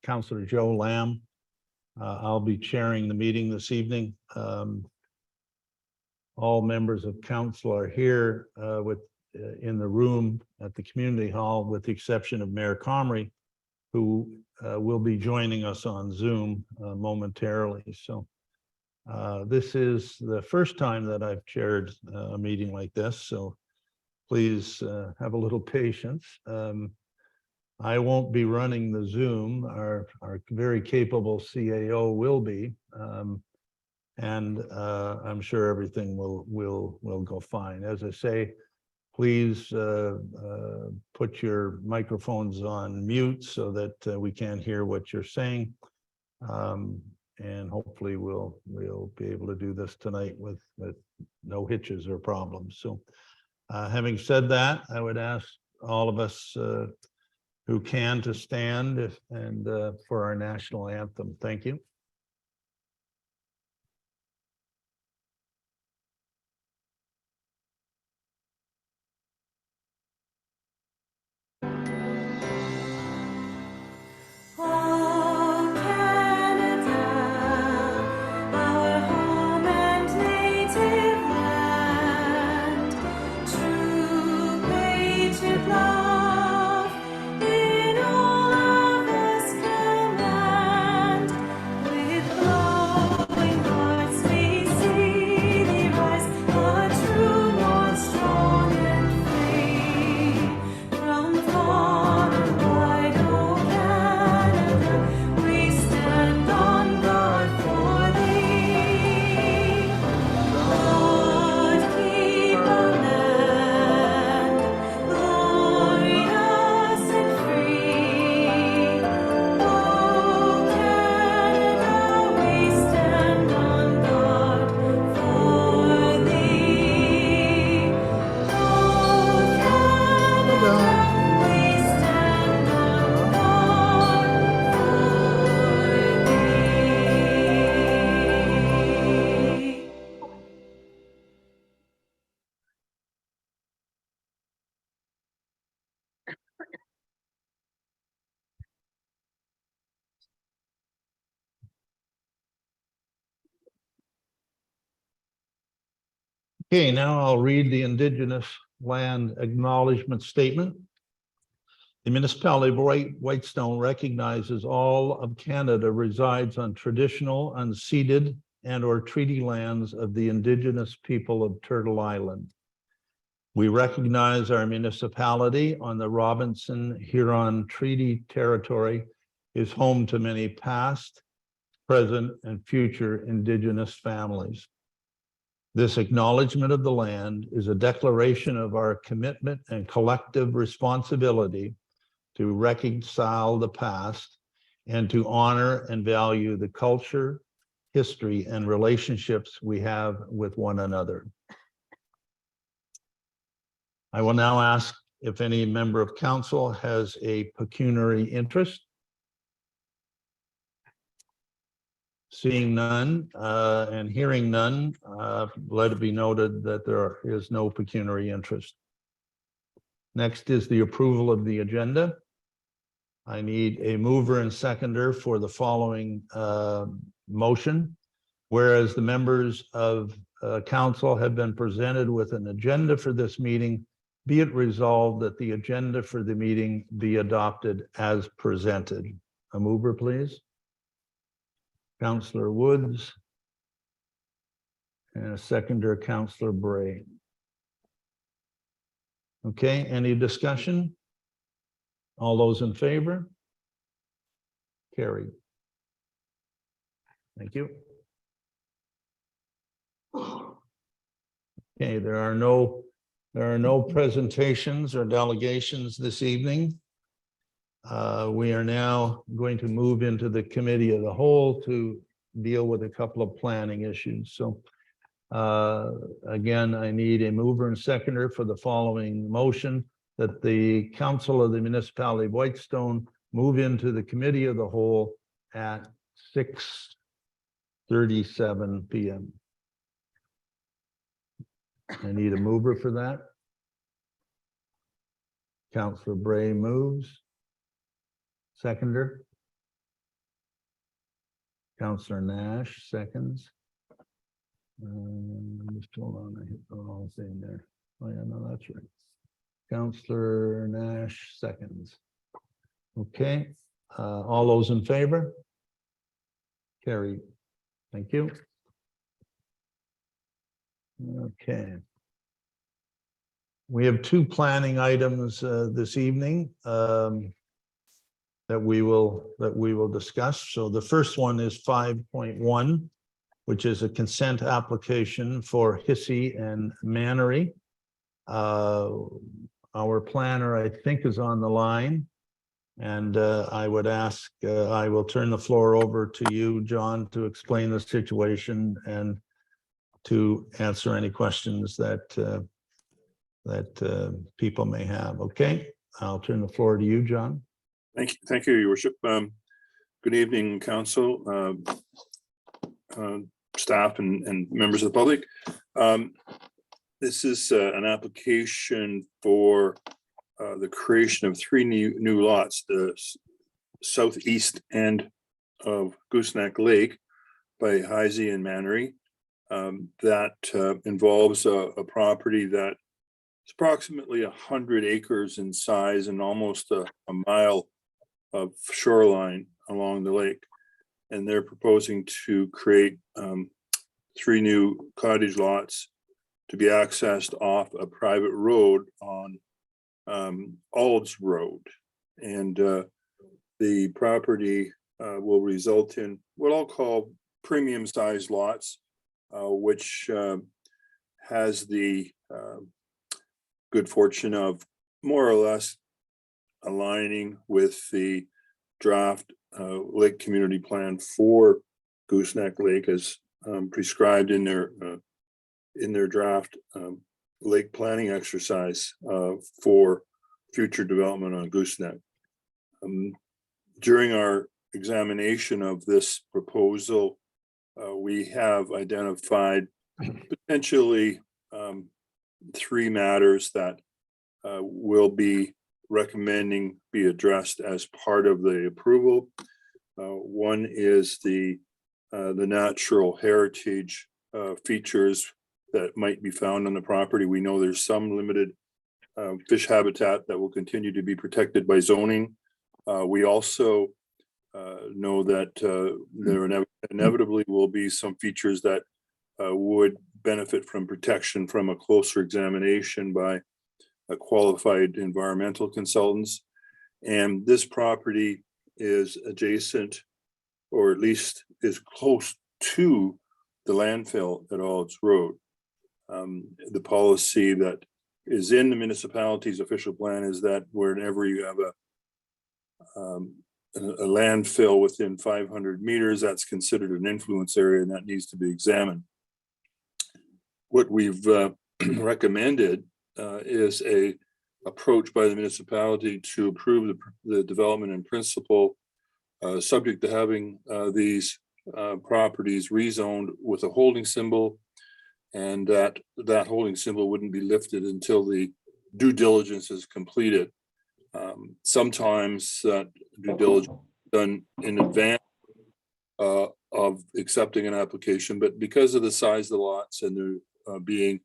Councillor Joe Lamb. I'll be chairing the meeting this evening. All members of council are here in the room at the community hall, with the exception of Mayor Comrie, who will be joining us on Zoom momentarily. So this is the first time that I've chaired a meeting like this, so please have a little patience. I won't be running the Zoom. Our very capable CAO will be, and I'm sure everything will go fine. As I say, please put your microphones on mute so that we can't hear what you're saying, and hopefully we'll be able to do this tonight with no hitches or problems. So, having said that, I would ask all of us who can to stand and for our national anthem. Thank you. Okay, now I'll read the Indigenous Land Acknowledgement Statement. The municipality of Whitestone recognizes all of Canada resides on traditional, unceded, and/or treaty lands of the Indigenous people of Turtle Island. We recognize our municipality on the Robinson Huron Treaty Territory is home to many past, present, and future Indigenous families. This acknowledgement of the land is a declaration of our commitment and collective responsibility to reconcile the past and to honor and value the culture, history, and relationships we have with one another. I will now ask if any member of council has a pecuniary interest. Seeing none and hearing none, let it be noted that there is no pecuniary interest. Next is the approval of the agenda. I need a mover and seconder for the following motion. Whereas the members of council have been presented with an agenda for this meeting, be it resolved that the agenda for the meeting be adopted as presented. A mover, please. Councillor Woods, and a seconder, Councillor Bray. Okay, any discussion? All those in favor? Carried. Thank you. Okay, there are no presentations or delegations this evening. We are now going to move into the committee of the whole to deal with a couple of planning issues. So again, I need a mover and seconder for the following motion, that the Council of the Municipality of Whitestone move into the committee of the whole at 6:37 p.m. I need a mover for that. Councillor Bray moves. Seconder. Councillor Nash seconds. Just hold on, I hit the wrong thing there. Oh yeah, no, that's right. Councillor Nash seconds. Okay, all those in favor? Carried. Thank you. Okay. We have two planning items this evening that we will discuss. So the first one is 5.1, which is a consent application for Hissey and Mannery. Our planner, I think, is on the line. And I would ask, I will turn the floor over to you, John, to explain the situation and to answer any questions that people may have. Okay, I'll turn the floor to you, John. Thank you, Your Worship. Good evening, Council, staff, and members of the public. This is an application for the creation of three new lots, the southeast end of Gooseneck Lake by Hissey and Mannery. That involves a property that is approximately 100 acres in size and almost a mile of shoreline along the lake. And they're proposing to create three new cottage lots to be accessed off a private road on Ald's Road. And the property will result in what I'll call premium size lots, which has the good fortune of more or less aligning with the draft lake community plan for Gooseneck Lake as prescribed in their draft lake planning exercise for future development on Gooseneck. During our examination of this proposal, we have identified potentially three matters that will be recommending be addressed as part of the approval. One is the natural heritage features that might be found on the property. We know there's some limited fish habitat that will continue to be protected by zoning. We also know that there inevitably will be some features that would benefit from protection from a closer examination by qualified environmental consultants. And this property is adjacent, or at least is close to, the landfill at Ald's Road. The policy that is in the municipality's official plan is that whenever you have a landfill within 500 meters, that's considered an influence area, and that needs to be examined. What we've recommended is a approach by the municipality to approve the development in principle, subject to having these properties rezoned with a holding symbol, and that holding symbol wouldn't be lifted until the due diligence is completed. Sometimes that due diligence is done in advance of accepting an application, but because of the size of the lots and there being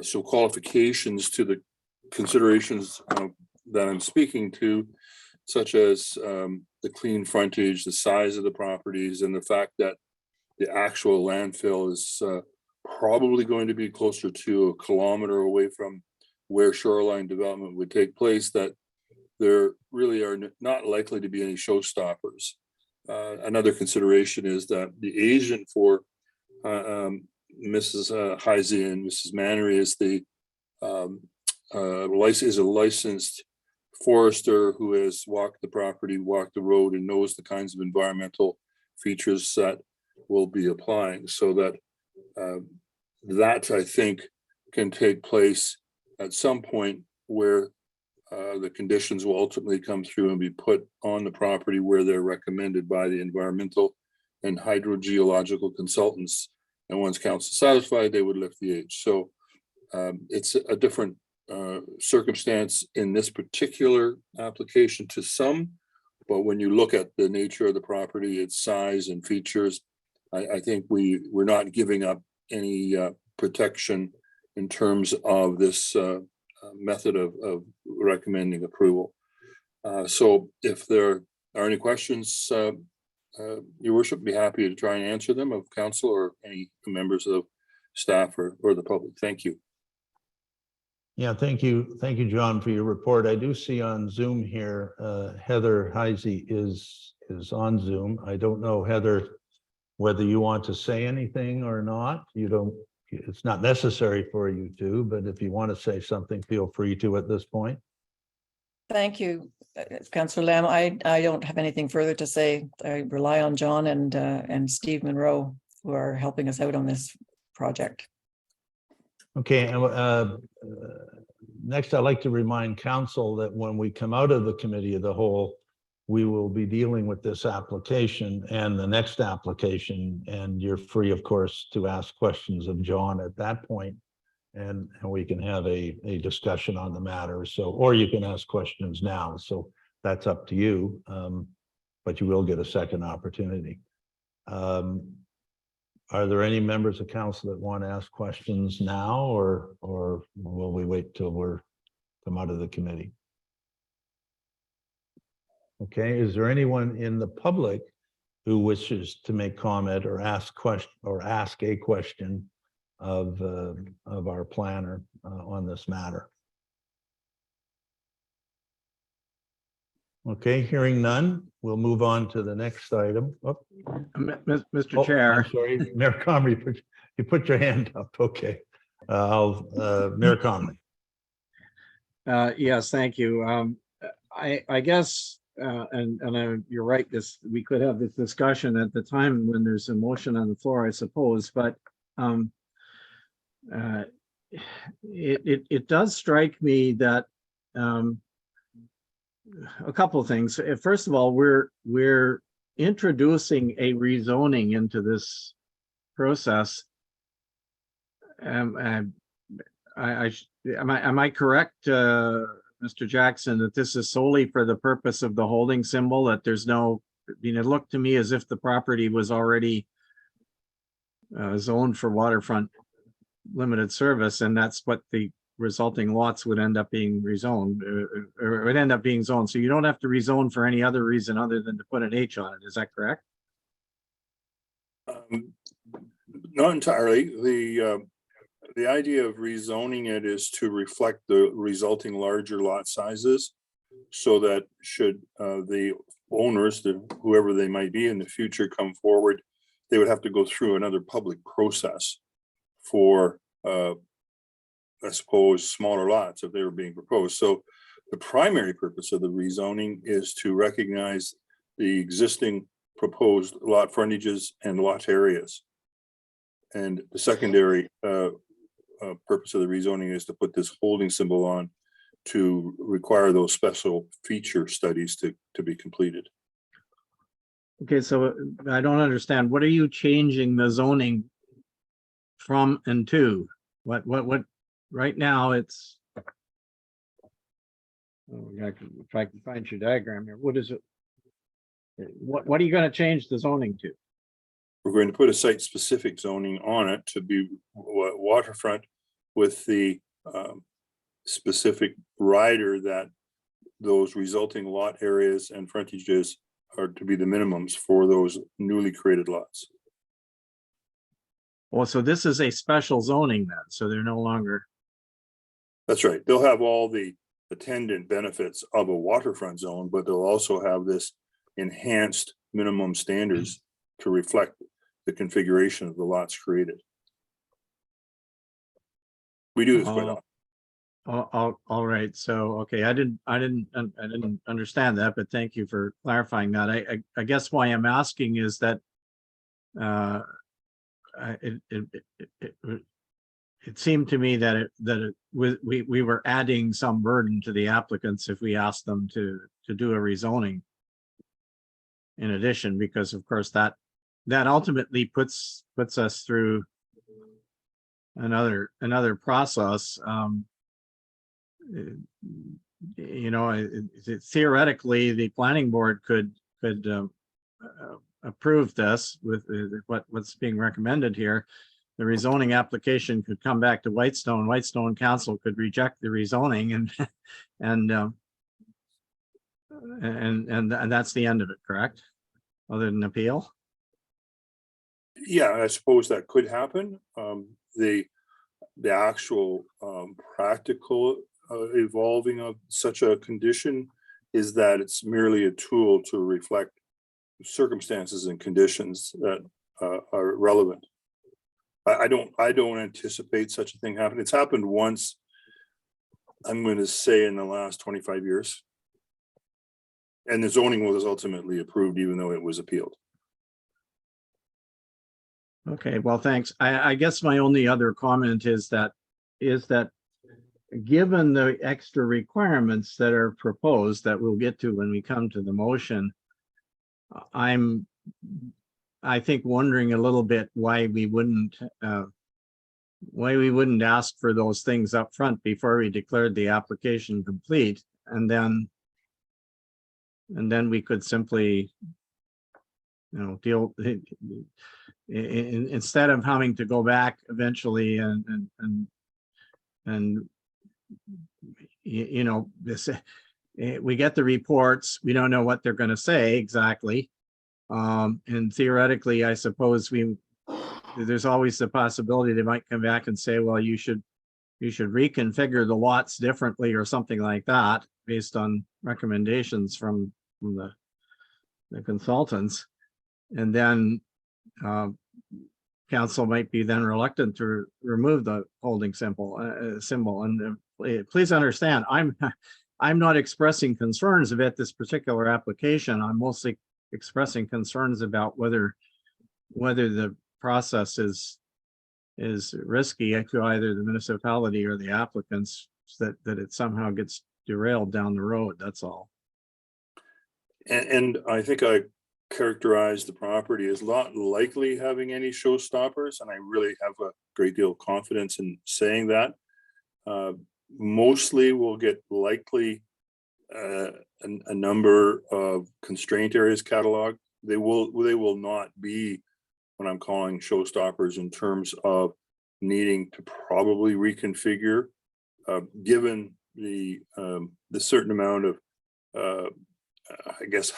so qualifications to the considerations that I'm speaking to, such as the clean frontage, the size of the properties, and the fact that the actual landfill is probably going to be closer to 1 kilometer away from where shoreline development would take place, that there really are not likely to be any showstoppers. Another consideration is that the agent for Mrs. Hissey and Mrs. Mannery is a licensed forester who has walked the property, walked the road, and knows the kinds of environmental features that will be applying. So that that I think can take place at some point where the conditions will ultimately come through and be put on the property where they're recommended by the environmental and hydrogeological consultants. And once council satisfied, they would lift the H. So it's a different circumstance in this particular application to some, But when you look at the nature of the property, its size and features, I think we're not giving up any protection in terms of this method of recommending approval. So if there are any questions, Your Worship, be happy to try and answer them of council or any members of staff or the public. Thank you. Yeah, thank you. Thank you, John, for your report. I do see on Zoom here, Heather Heisey is on Zoom. I don't know, Heather, whether you want to say anything or not. You don't, it's not necessary for you to, but if you want to say something, feel free to at this point. Thank you, Councillor Lamb. I don't have anything further to say. I rely on John and Steve Monroe, who are helping us out on this project. Okay, next I'd like to remind council that when we come out of the committee of the whole, we will be dealing with this application and the next application, and you're free, of course, to ask questions of John at that point, and we can have a discussion on the matter. So, or you can ask questions now. So that's up to you, but you will get a second opportunity. Are there any members of council that want to ask questions now, or will we wait till we're come out of the committee? Okay, is there anyone in the public who wishes to make comment or ask a question of our planner on this matter? Okay, hearing none, we'll move on to the next item. Oh. Mr. Chair. I'm sorry, Mayor Comrie, you put your hand up. Okay, Mayor Comrie. Yes, thank you. I guess, you're right. We could have this discussion at the time when there's a motion on the floor, I suppose. But it does strike me that a couple of things. First of all, we're introducing a rezoning into this process. Am I correct, Mr. Jackson, that this is solely for the purpose of the holding symbol? That there's no, it looked to me as if the property was already zoned for waterfront limited service, and that's what the resulting lots would end up being rezoned, or would end up being zoned. So you don't have to rezone for any other reason other than to put an H on it. Is that correct? Not entirely. The idea of rezoning it is to reflect the resulting larger lot sizes, so that should the owners, whoever they might be in the future, come forward, they would have to go through another public process for I suppose smaller lots if they were being proposed. So the primary purpose of the rezoning is to recognize the existing proposed lot frontages and lot areas. And the secondary purpose of the rezoning is to put this holding symbol on to require those special feature studies to be completed. Okay, so I don't understand. What are you changing the zoning from and to? What right now it's, if I can find your diagram here, what is it? What are you going to change the zoning to? We're going to put a site specific zoning on it to be waterfront, with the specific rider that those resulting lot areas and frontages are to be the minimums for those newly created lots. Well, so this is a special zoning then, so they're no longer. That's right. They'll have all the attendant benefits of a waterfront zone, but they'll also have this enhanced minimum standards to reflect the configuration of the lots created. We do this quite often. All right. So, okay, I didn't understand that, but thank you for clarifying that. I guess why I'm asking is that it seemed to me that we were adding some burden to the applicants if we asked them to do a rezoning in addition, because of course that ultimately puts us through another process. you know, theoretically, the planning board could approve this with what's being recommended here. The rezoning application could come back to Whitestone. Whitestone Council could reject the rezoning and that's the end of it, correct? Other than appeal? Yeah, I suppose that could happen. The actual practical evolving of such a condition is that it's merely a tool to reflect circumstances and conditions that are relevant. I don't anticipate such a thing happening. It's happened once, I'm going to say, in the last 25 years. And the zoning was ultimately approved, even though it was appealed. Okay, well, thanks. I guess my only other comment is that given the extra requirements that are proposed that we'll get to when we come to the motion, I think wondering a little bit why we wouldn't ask for those things up front before we declared the application complete, and then we could simply, you know, deal instead of having to go back eventually and you know, this, we get the reports, we don't know what they're going to say exactly. And theoretically, I suppose there's always the possibility they might come back and say, well, you should reconfigure the lots differently or something like that based on recommendations from the consultants. And then council might be then reluctant to remove the holding symbol. And please understand, I'm not expressing concerns about this particular application. I'm mostly expressing concerns about whether the process is risky to either the municipality or the applicants, that it somehow gets derailed down the road. That's all. And I think I characterized the property as not likely having any showstoppers, and I really have a great deal of confidence in saying that. Mostly we'll get likely a number of constraint areas cataloged. They will not be what I'm calling showstoppers in terms of needing to probably reconfigure, given the certain amount of I guess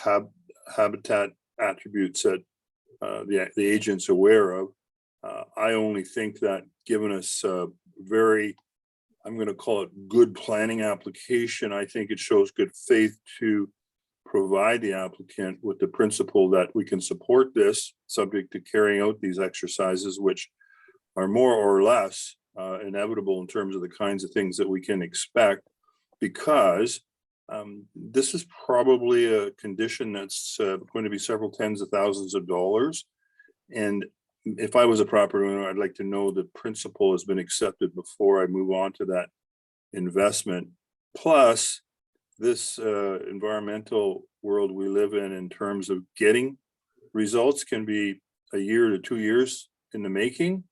habitat attributes that the agent's aware of. I only think that given us very, I'm going to call it good planning application, I think it shows good faith to provide the applicant with the principle that we can support this subject to carrying out these exercises, which are more or less inevitable in terms of the kinds of things that we can expect, because this is probably a condition that's going to be several tens of thousands of dollars. And if I was a property owner, I'd like to know the principle has been accepted before I move on to that investment. Plus, this environmental world we live in terms of getting results, can be a year to 2 years in the making.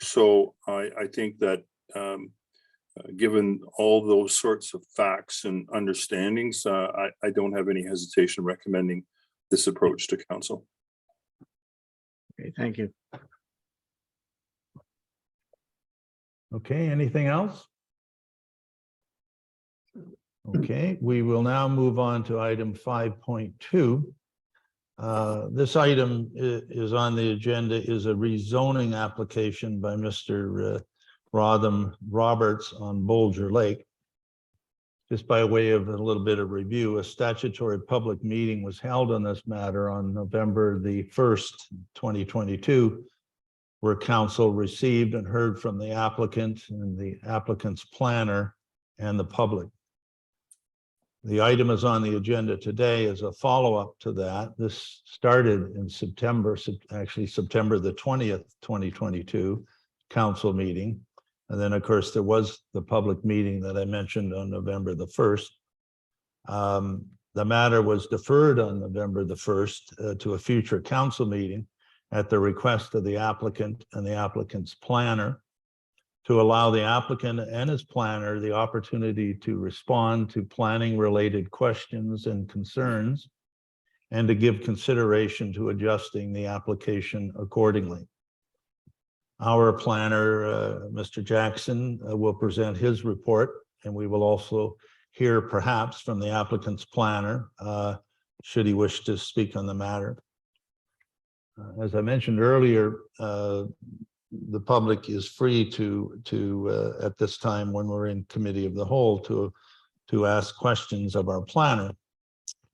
So I think that given all those sorts of facts and understandings, I don't have any hesitation recommending this approach to council. Okay, thank you. Okay, anything else? Okay, we will now move on to item 5.2. This item is on the agenda, is a rezoning application by Mr. Rotham Roberts on Bolger Lake. Just by way of a little bit of review, a statutory public meeting was held on this matter on November the 1st, 2022, where council received and heard from the applicant and the applicant's planner and the public. The item is on the agenda today as a follow-up to that. This started in September, actually September the 20th, 2022, council meeting. And then, of course, there was the public meeting that I mentioned on November the 1st. The matter was deferred on November the 1st to a future council meeting at the request of the applicant and the applicant's planner. to allow the applicant and his planner the opportunity to respond to planning-related questions and concerns, and to give consideration to adjusting the application accordingly. Our planner, Mr. Jackson, will present his report, and we will also hear perhaps from the applicant's planner, should he wish to speak on the matter. As I mentioned earlier, the public is free to at this time, when we're in committee of the whole, to ask questions of our planner.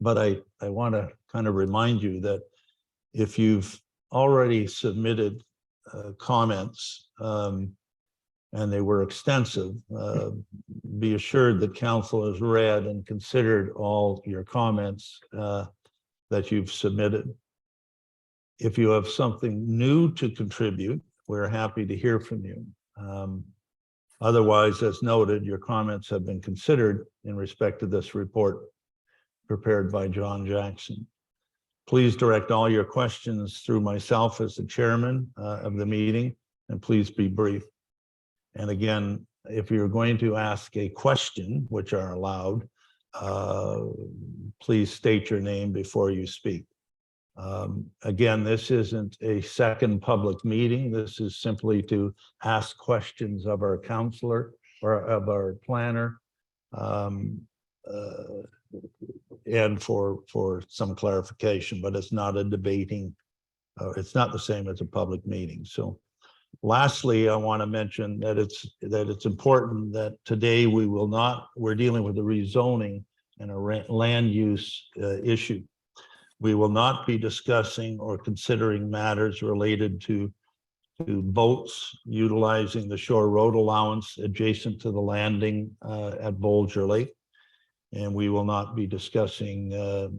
But I want to kind of remind you that if you've already submitted comments, and they were extensive, be assured that council has read and considered all your comments that you've submitted. If you have something new to contribute, we're happy to hear from you. Otherwise, as noted, your comments have been considered in respect to this report prepared by John Jackson. Please direct all your questions through myself as the chairman of the meeting, and please be brief. And again, if you're going to ask a question, which are allowed, please state your name before you speak. Again, this isn't a second public meeting. This is simply to ask questions of our counselor or of our planner, and for some clarification, but it's not a debating, it's not the same as a public meeting. So lastly, I want to mention that it's important that today we're dealing with a rezoning and a land use issue. We will not be discussing or considering matters related to boats utilizing the shore road allowance adjacent to the landing at Bolger Lake. And we will not be discussing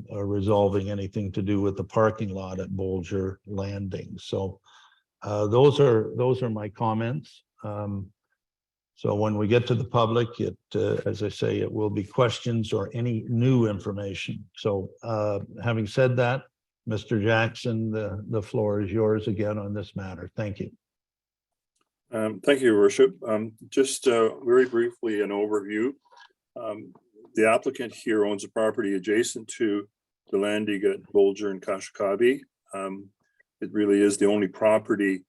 or resolving anything to do with the parking lot at Bolger Landing. So those are my comments. So when we get to the public, as I say, it will be questions or any new information. So having said that, Mr. Jackson, the floor is yours again on this matter. Thank you. Thank you, Your Worship. Just very briefly, an overview. The applicant here owns a property adjacent to the landing at Bolger and Kashikabi. It really is the only property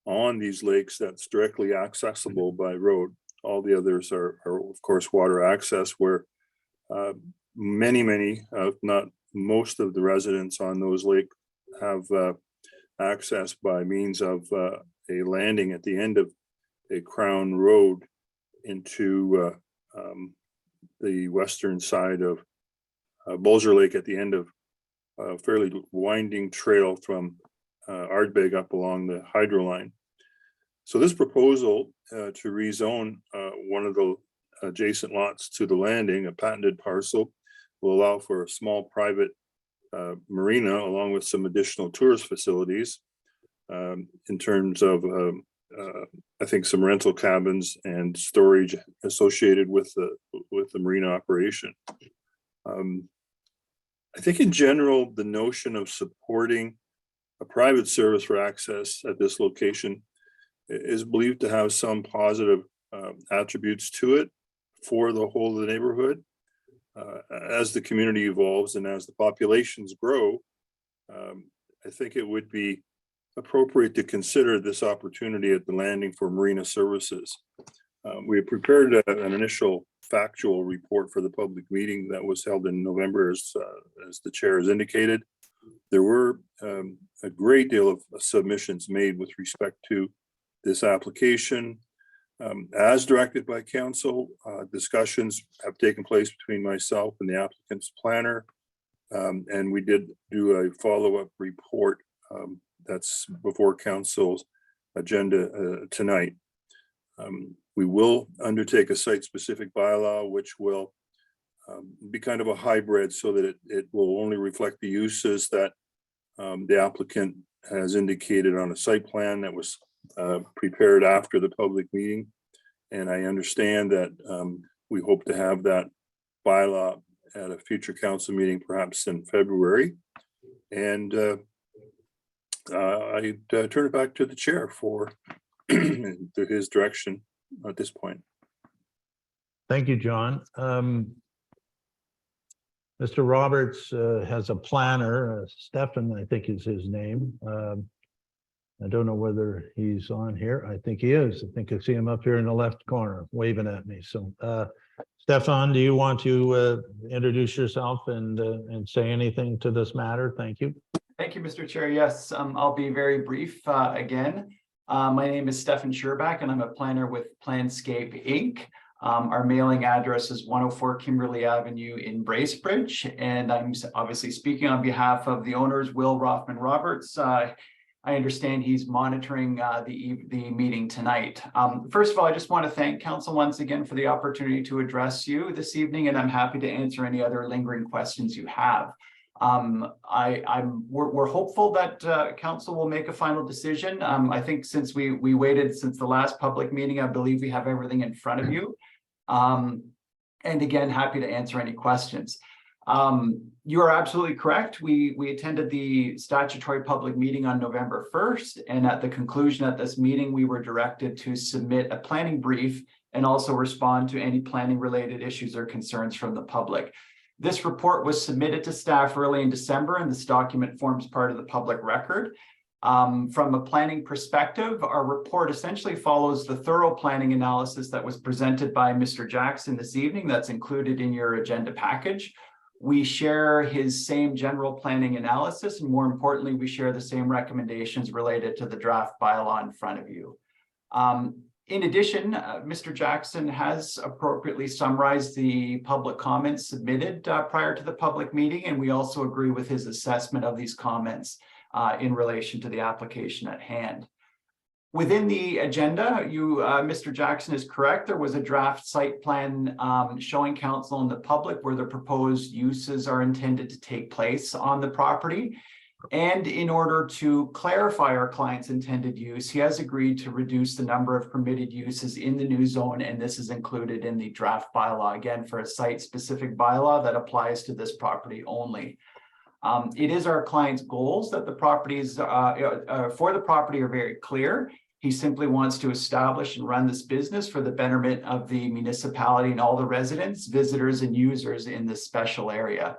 on these lakes that's directly accessible by road. All the others are of course, water access, where many, if not most of the residents on those lakes have access by means of a landing at the end of a crown road into the western side of Bolger Lake, at the end of a fairly winding trail from Ardbeg up along the hydro line. So this proposal to rezone one of the adjacent lots to the landing, a patented parcel, will allow for a small private marina along with some additional tourist facilities in terms of, I think, some rental cabins and storage associated with the marina operation. I think in general, the notion of supporting a private service for access at this location is believed to have some positive attributes to it for the whole of the neighborhood. As the community evolves and as the populations grow, I think it would be appropriate to consider this opportunity at the landing for marina services. We have prepared an initial factual report for the public meeting that was held in November, as the chair has indicated. There were a great deal of submissions made with respect to this application. As directed by council, discussions have taken place between myself and the applicant's planner, and we did do a follow-up report that's before council's agenda tonight. We will undertake a site-specific bylaw, which will be kind of a hybrid, so that it will only reflect the uses that the applicant has indicated on a site plan that was prepared after the public meeting. And I understand that we hope to have that bylaw at a future council meeting, perhaps in February. And I turn it back to the chair for through his direction at this point. Thank you, John. Mr. Roberts has a planner, Stefan, I think is his name. I don't know whether he's on here. I think he is. I think I see him up here in the left corner waving at me. So Stefan, do you want to introduce yourself and say anything to this matter? Thank you. Thank you, Mr. Chair. Yes, I'll be very brief again. My name is Stefan Scherback, and I'm a planner with Planscape Inc. Our mailing address is 104 Kimberley Avenue in Bracebridge, and I'm obviously speaking on behalf of the owners, Will Rothman Roberts. I understand he's monitoring the meeting tonight. First of all, I just want to thank council once again for the opportunity to address you this evening, and I'm happy to answer any other lingering questions you have. We're hopeful that council will make a final decision. I think since we waited since the last public meeting, I believe we have everything in front of you. And again, happy to answer any questions. You are absolutely correct. We attended the statutory public meeting on November 1st, and at the conclusion of this meeting, we were directed to submit a planning brief and also respond to any planning related issues or concerns from the public. This report was submitted to staff early in December, and this document forms part of the public record. From a planning perspective, our report essentially follows the thorough planning analysis that was presented by Mr. Jackson this evening. That's included in your agenda package. We share his same general planning analysis, and more importantly, we share the same recommendations related to the draft bylaw in front of you. In addition, Mr. Jackson has appropriately summarized the public comments submitted prior to the public meeting, and we also agree with his assessment of these comments in relation to the application at hand. Within the agenda, Mr. Jackson is correct. There was a draft site plan showing council and the public where the proposed uses are intended to take place on the property. And in order to clarify our client's intended use, he has agreed to reduce the number of permitted uses in the new zone, and this is included in the draft bylaw, again, for a site-specific bylaw that applies to this property only. It is our client's goals that the properties for the property are very clear. He simply wants to establish and run this business for the betterment of the municipality and all the residents, visitors, and users in this special area.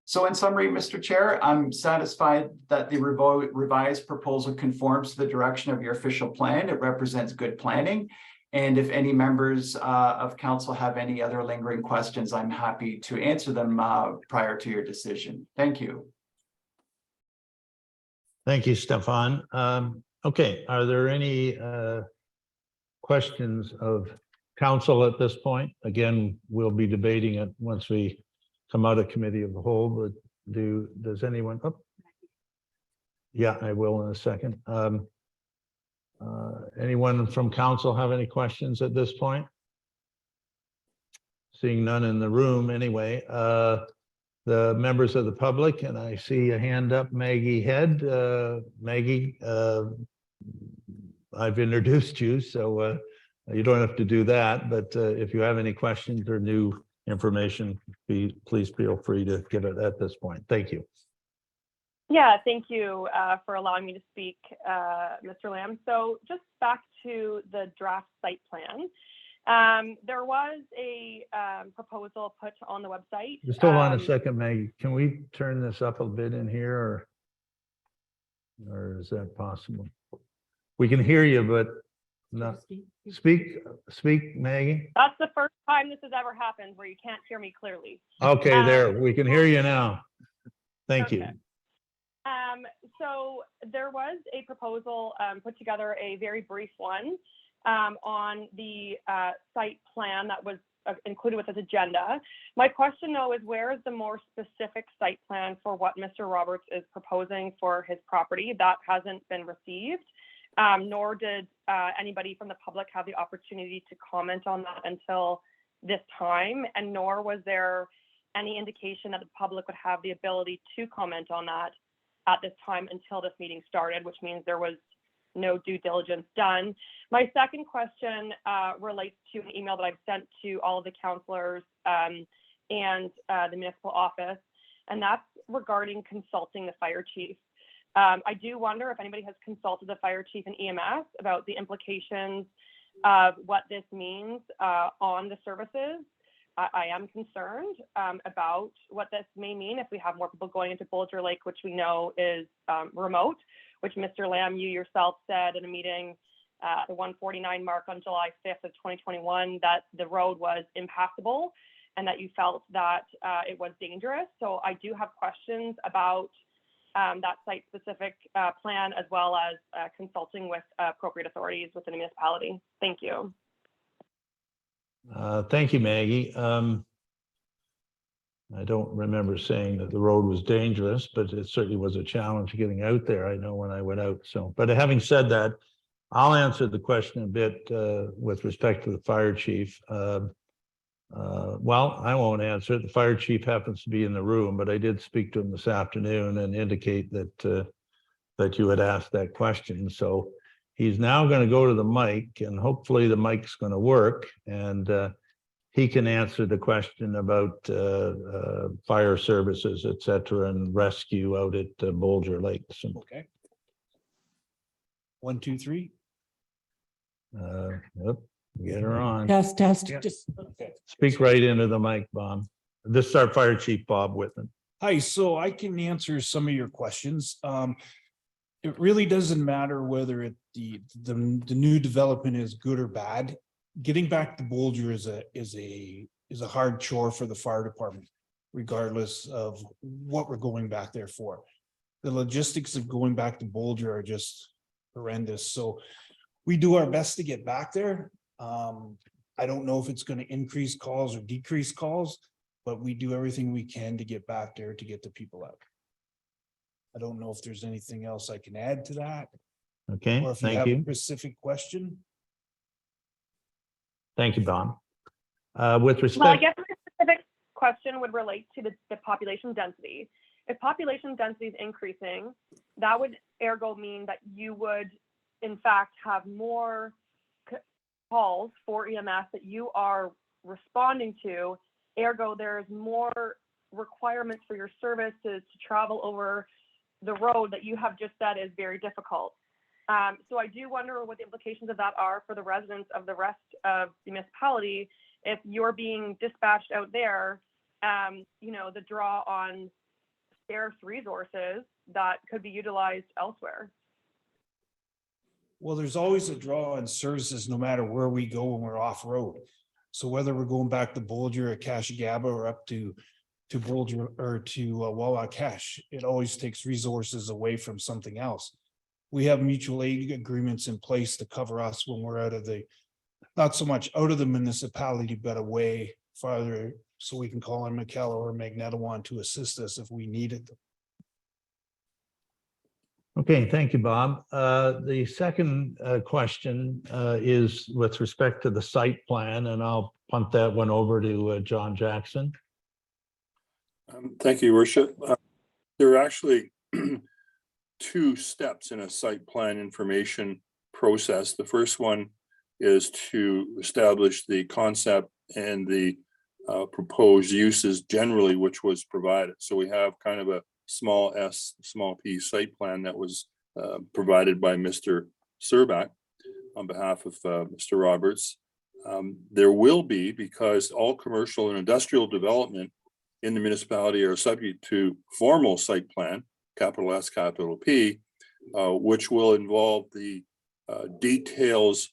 So in summary, Mr. Chair, I'm satisfied that the revised proposal conforms to the direction of your official plan. It represents good planning. And if any members of council have any other lingering questions, I'm happy to answer them prior to your decision. Thank you. Thank you, Stefan. Okay, are there any questions of council at this point? Again, we'll be debating it once we come out of committee of the whole, but does anyone? Oh, yeah, I will in a second. Anyone from council have any questions at this point? Seeing none in the room anyway. The members of the public, and I see a hand up, Maggie Head. Maggie, I've introduced you, so you don't have to do that, but if you have any questions or new information, please feel free to give it at this point. Thank you. Yeah, thank you for allowing me to speak, Mr. Lamb. So just back to the draft site plan. There was a proposal put on the website. Just hold on a second, Maggie. Can we turn this up a bit in here, or is that possible? We can hear you, but not speak, Maggie. That's the first time this has ever happened where you can't hear me clearly. Okay, there, we can hear you now. Thank you. So there was a proposal put together, a very brief one, on the site plan that was included with this agenda. My question though is, where is the more specific site plan for what Mr. Roberts is proposing for his property? That hasn't been received, nor did anybody from the public have the opportunity to comment on that until this time, and nor was there any indication that the public would have the ability to comment on that at this time until this meeting started, which means there was no due diligence done. My second question relates to an email that I've sent to all of the councillors and the municipal office, and that's regarding consulting the fire chief. I do wonder if anybody has consulted the fire chief and EMS about the implications of what this means on the services. I am concerned about what this may mean if we have more people going into Boulder Lake, which we know is remote, which Mr. Lamb, you yourself said in a meeting at the 149 mark on July 5th of 2021 that the road was impassable and that you felt that it was dangerous. So I do have questions about that site-specific plan, as well as consulting with appropriate authorities within the municipality. Thank you. Thank you, Maggie. I don't remember saying that the road was dangerous, but it certainly was a challenge getting out there. I know when I went out. So, but having said that, I'll answer the question a bit with respect to the fire chief. Well, I won't answer it. The fire chief happens to be in the room, but I did speak to him this afternoon and indicate that that you had asked that question. So he's now going to go to the mic, and hopefully the mic's going to work, and he can answer the question about fire services, et cetera, and rescue out at Boulder Lake. So, Okay. 1, 2, 3. yep, get her on. Test. Yeah. Just Okay. Speak right into the mic, Bob. This is our fire chief, Bob Whitman. Hi, so I can answer some of your questions. It really doesn't matter whether the new development is good or bad. Getting back to Boulder is a hard chore for the fire department, regardless of what we're going back there for. The logistics of going back to Boulder are just horrendous. So we do our best to get back there. I don't know if it's going to increase calls or decrease calls, but we do everything we can to get back there to get the people out. I don't know if there's anything else I can add to that, Okay, or if you thank have a you. specific question. Thank you, Bob. With Well, I respect, guess my specific question would relate to the population density. If population density is increasing, that would ergo mean that you would, in fact, have more calls for EMS that you are responding to. Ergo, there's more requirements for your services to travel over the road that you have just said is very difficult. So I do wonder what the implications of that are for the residents of the rest of the municipality if you're being dispatched out there, the draw on scarce resources that could be utilized elsewhere. Well, there's always a draw on services no matter where we go when we're off road. So whether we're going back to Boulder or Cashagaba or up to Boulder or to Wawa Cache, it always takes resources away from something else. We have mutual aid agreements in place to cover us when we're out of not so much out of the municipality, but away farther, so we can call on McKellar or Magnetawan to assist us if we needed them. okay, thank you, Bob. The second question is with respect to the site plan, and I'll punt that one over to John Jackson. Thank you, Your Worship. There are actually two steps in a site plan information process. The first one is to establish the concept and the proposed uses generally, which was provided. So we have kind of a small s, small p site plan that was provided by Mr. Surback on behalf of Mr. Roberts. There will be, because all commercial and industrial development in the municipality are subject to formal site plan, capital S, capital P, which will involve the details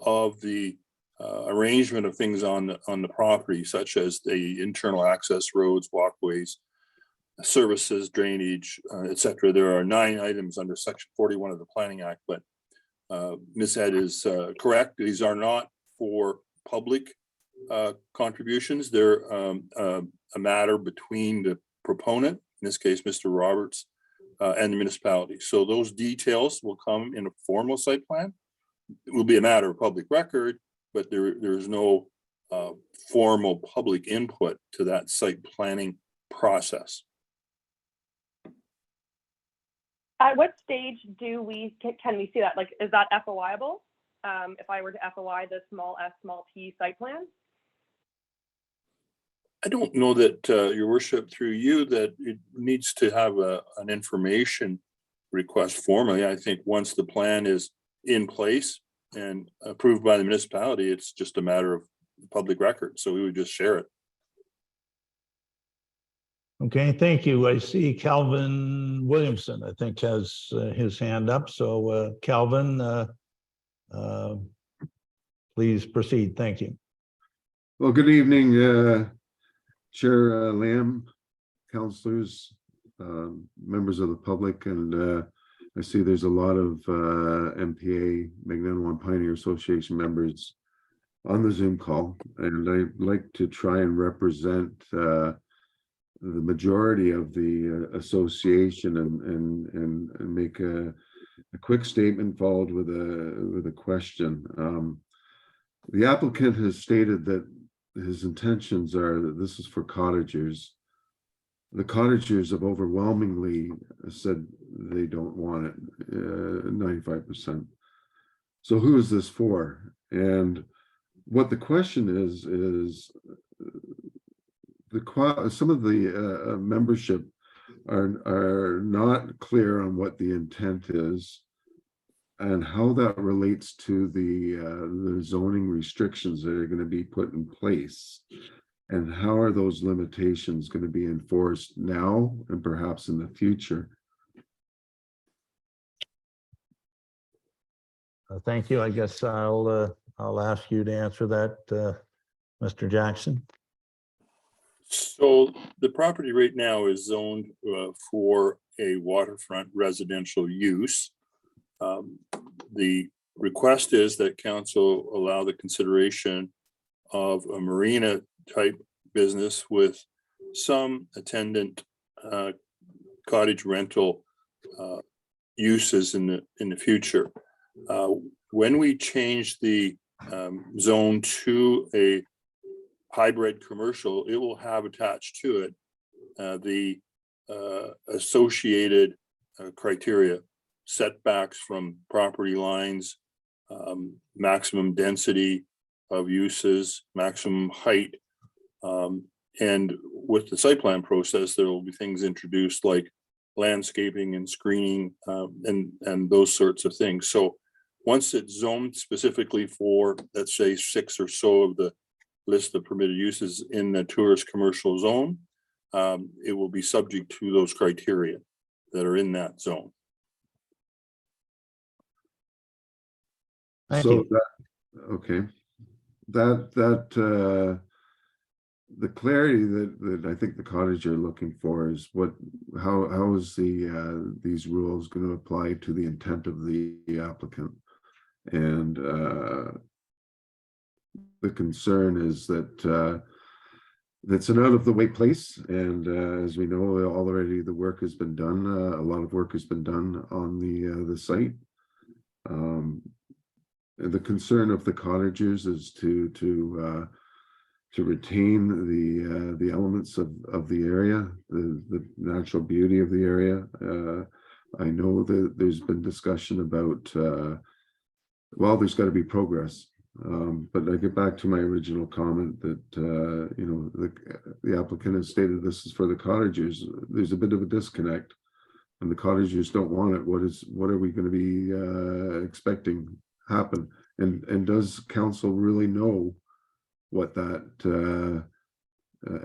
of the arrangement of things on the property, such as the internal access roads, walkways, services, drainage, etc. There are 9 items under Section 41 of the Planning Act, but Ms. Ed is correct. These are not for public contributions. They're a matter between the proponent, in this case, Mr. Roberts, and the municipality. So those details will come in a formal site plan. It will be a matter of public record, but there's no formal public input to that site planning process. At what stage can we see that? Like, is that FOIable? If I were to FOI the small s, small p site plan? I don't know that, Your Worship, through you, that it needs to have an information request formally. I think once the plan is in place, and approved by the municipality, it's just a matter of public record. So we would just share it. Okay, thank you. I see Calvin Williamson, I think, has his hand up. So Calvin, please proceed. Thank you. Well, good evening, Chair Lamb, councillors, members of the public, and I see there's a lot of MPA, Magnetawan Pioneer Association members on the Zoom call, and I'd like to try and represent the majority of the association and make a quick statement followed with a question. The applicant has stated that his intentions are that this is for cottagers. The cottagers have overwhelmingly said they don't want it, 95%. So who is this for? And what the question is some of the membership are not clear on what the intent is and how that relates to the zoning restrictions that are going to be put in place, and how are those limitations going to be enforced now and perhaps in the future. Thank you. I guess I'll ask you to answer that, Mr. Jackson. So the property right now is zoned for a waterfront residential use. The request is that council allow the consideration of a marina type business with some attendant cottage rental uses in the future. When we change the zone to a hybrid commercial, it will have attached to it the associated criteria, setbacks from property lines, maximum density of uses, maximum height. And with the site plan process, there will be things introduced like landscaping and screening and those sorts of things. So once it's zoned specifically for, let's say, 6 or so of the list of permitted uses in the tourist commercial zone, it will be subject to those criteria that are in that zone. Thank So you. that the clarity that I think the cottage are looking for is how is these rules going to apply to the intent of the applicant? And the concern is that that's an out of the way place, and as we know already, the work has been done. A lot of work has been done on the site. The concern of the cottagers is to retain the elements of the area, the natural beauty of the area. I know that there's been discussion about well, there's got to be progress, but I get back to my original comment that you know, the applicant has stated this is for the cottagers. There's a bit of a disconnect, and the cottagers don't want it. What are we going to be expecting happen? And does council really know what that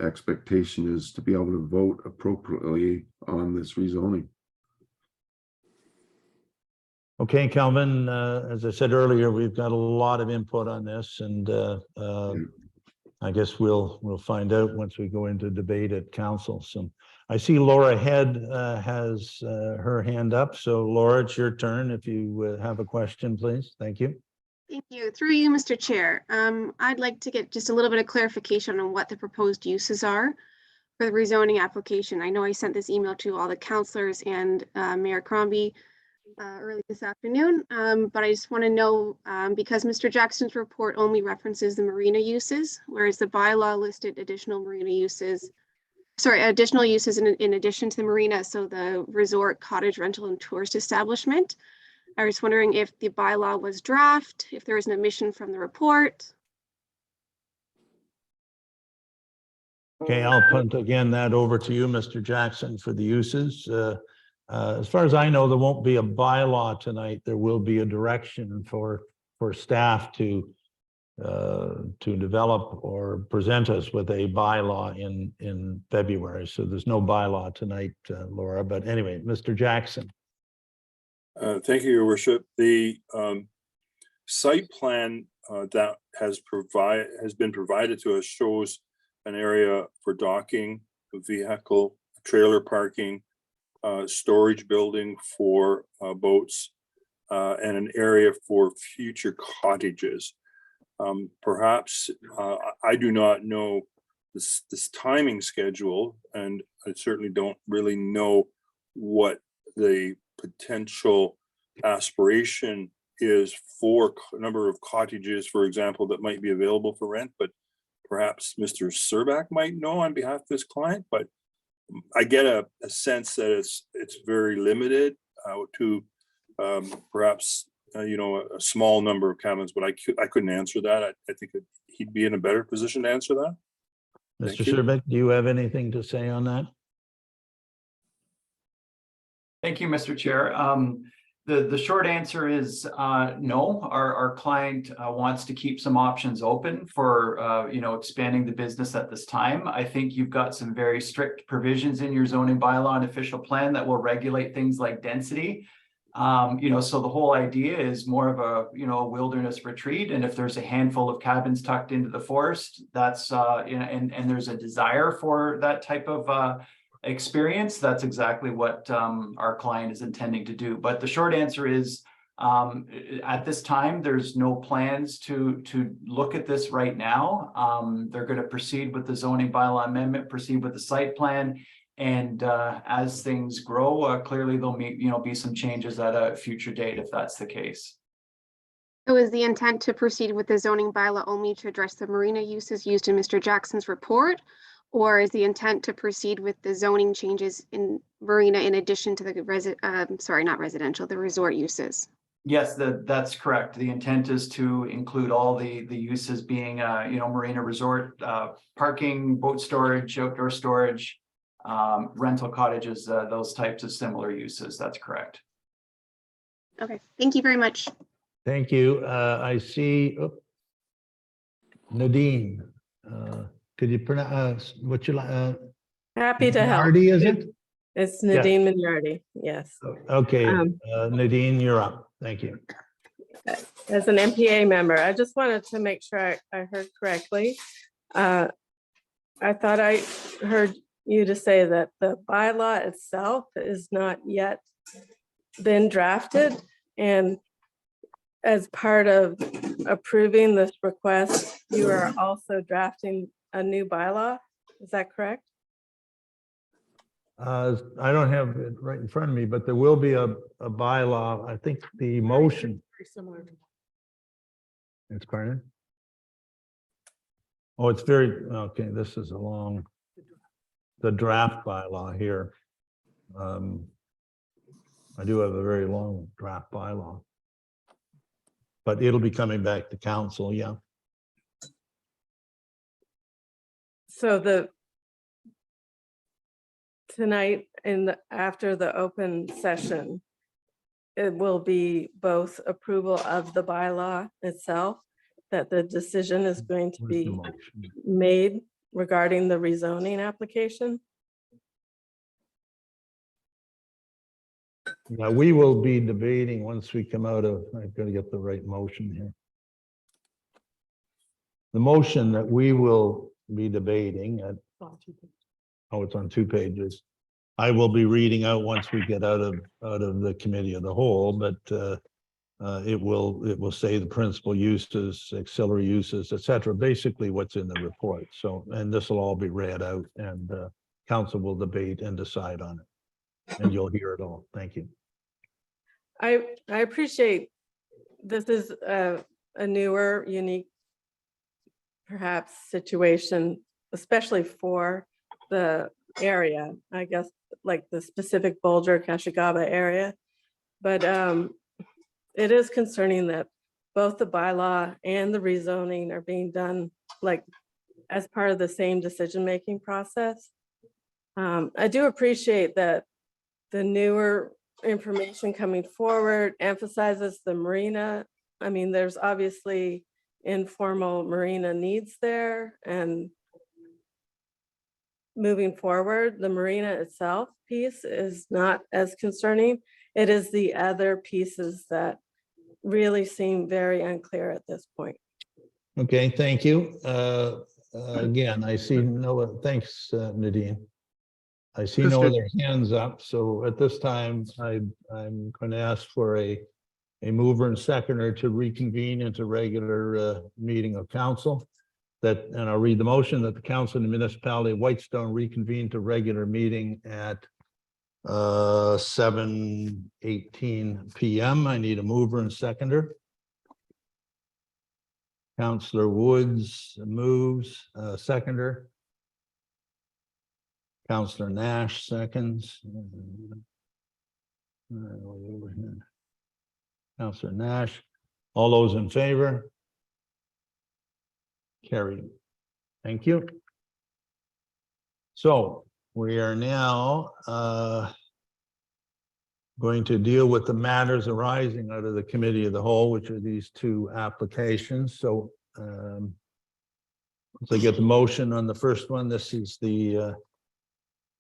expectation is to be able to vote appropriately on this rezoning? Okay, Calvin, as I said earlier, we've got a lot of input on this, and I guess we'll find out once we go into debate at council. So I see Laura Head has her hand up. So Laura, it's your turn. If you have a question, please. Thank you. Thank you. Through you, Mr. Chair. I'd like to get just a little bit of clarification on what the proposed uses are for the rezoning application. I know I sent this email to all the councillors and Mayor Crombie early this afternoon, but I just want to know, because Mr. Jackson's report only references the marina uses, whereas the bylaw listed additional marina uses, additional uses in addition to the marina, so the resort, cottage, rental, and tourist establishment. I was wondering if the bylaw was draft, if there was an omission from the report. Okay, I'll punt again that over to you, Mr. Jackson, for the uses. As far as I know, there won't be a bylaw tonight. There will be a direction for for staff to develop or present us with a bylaw in February. So there's no bylaw tonight, Laura, but anyway, Mr. Jackson. Thank you, Your Worship. The site plan that has been provided to us shows an area for docking, vehicle, trailer parking, storage building for boats, and an area for future cottages. Perhaps I do not know this timing schedule, and I certainly don't really know what the potential aspiration is for number of cottages, for example, that might be available for rent, but perhaps Mr. Serbak might know on behalf of this client, but I get a sense that it's very limited to perhaps a small number of cabins, but I couldn't answer that. I think he'd be in a better position to answer that. Thank Mr. you. Serbak, do you have anything to say on that? Thank you, Mr. Chair. The short answer is no. Our client wants to keep some options open for expanding the business at this time. I think you've got some very strict provisions in your zoning bylaw and official plan that will regulate things like density. So the whole idea is more of a wilderness retreat, and if there's a handful of cabins tucked into the forest, that's and there's a desire for that type of experience, that's exactly what our client is intending to do. But the short answer is at this time there's no plans to look at this right now. They're going to proceed with the zoning bylaw amendment, proceed with the site plan, and as things grow, clearly there'll be some changes at a future date if that's the case. So is the intent to proceed with the zoning bylaw only to address the marina uses used in Mr. Jackson's report? Or is the intent to proceed with the zoning changes in marina in addition to the the resort uses? Yes, that's correct. The intent is to include all the uses being, marina resort, parking, boat storage, outdoor storage, rental cottages, those types of similar uses. That's correct. Okay, thank you very much. Thank you. I see Nadine. Could you pronounce what you like? Happy to help. Mignardi, is it? It's Nadine Mignardi, yes. Okay, Um, Nadine, you're up. Thank you. As an MPA member, I just wanted to make sure I heard correctly. I thought I heard you to say that the bylaw itself is not yet been drafted, and as part of approving this request, you are also drafting a new bylaw. Is that correct? I don't have it right in front of me, but there will be a bylaw. I think the motion. Very similar. It's pardon? Oh, it's very, okay, this is the draft bylaw here. I do have a very long draft bylaw. But it'll be coming back to council, yeah. So tonight after the open session, it will be both approval of the bylaw itself, that the decision is going to Where's the be motion? made regarding the rezoning application. Now, we will be debating once we come out of, I've got to get the right motion here. The motion that we will be debating at, oh, it's on 2 pages. I will be reading out once we get out of the committee of the whole, but it will say the principal uses, auxiliary uses, et cetera, basically what's in the report. So, and this will all be read out, and council will debate and decide on it. And you'll hear it all. Thank you. I appreciate this is a newer, unique, perhaps situation, especially for the area, I guess, like the specific Boulder, Kashigaba area. But it is concerning that both the bylaw and the rezoning are being done like as part of the same decision-making process. I do appreciate that the newer information coming forward emphasizes the marina I mean, there's obviously informal marina needs there, and moving forward, the marina itself piece is not as concerning. It is the other pieces that really seem very unclear at this point. Okay, thank you. Again, I see no, thanks, Nadine. I see no Mr. other hands up, so at this time, I'm going to ask for a mover and seconder to reconvene into regular meeting of council. That, and I'll read the motion that the council of the municipality of Whitestone reconvene to regular meeting at 7:18 PM. I need a mover and seconder. Councillor Woods moves, seconder. Councillor Nash seconds. Councillor Nash, all those in favor? Carried. Thank you. So we are now going to deal with the matters arising out of the committee of the whole, which are these two applications. So let's get the motion on the first one. This is the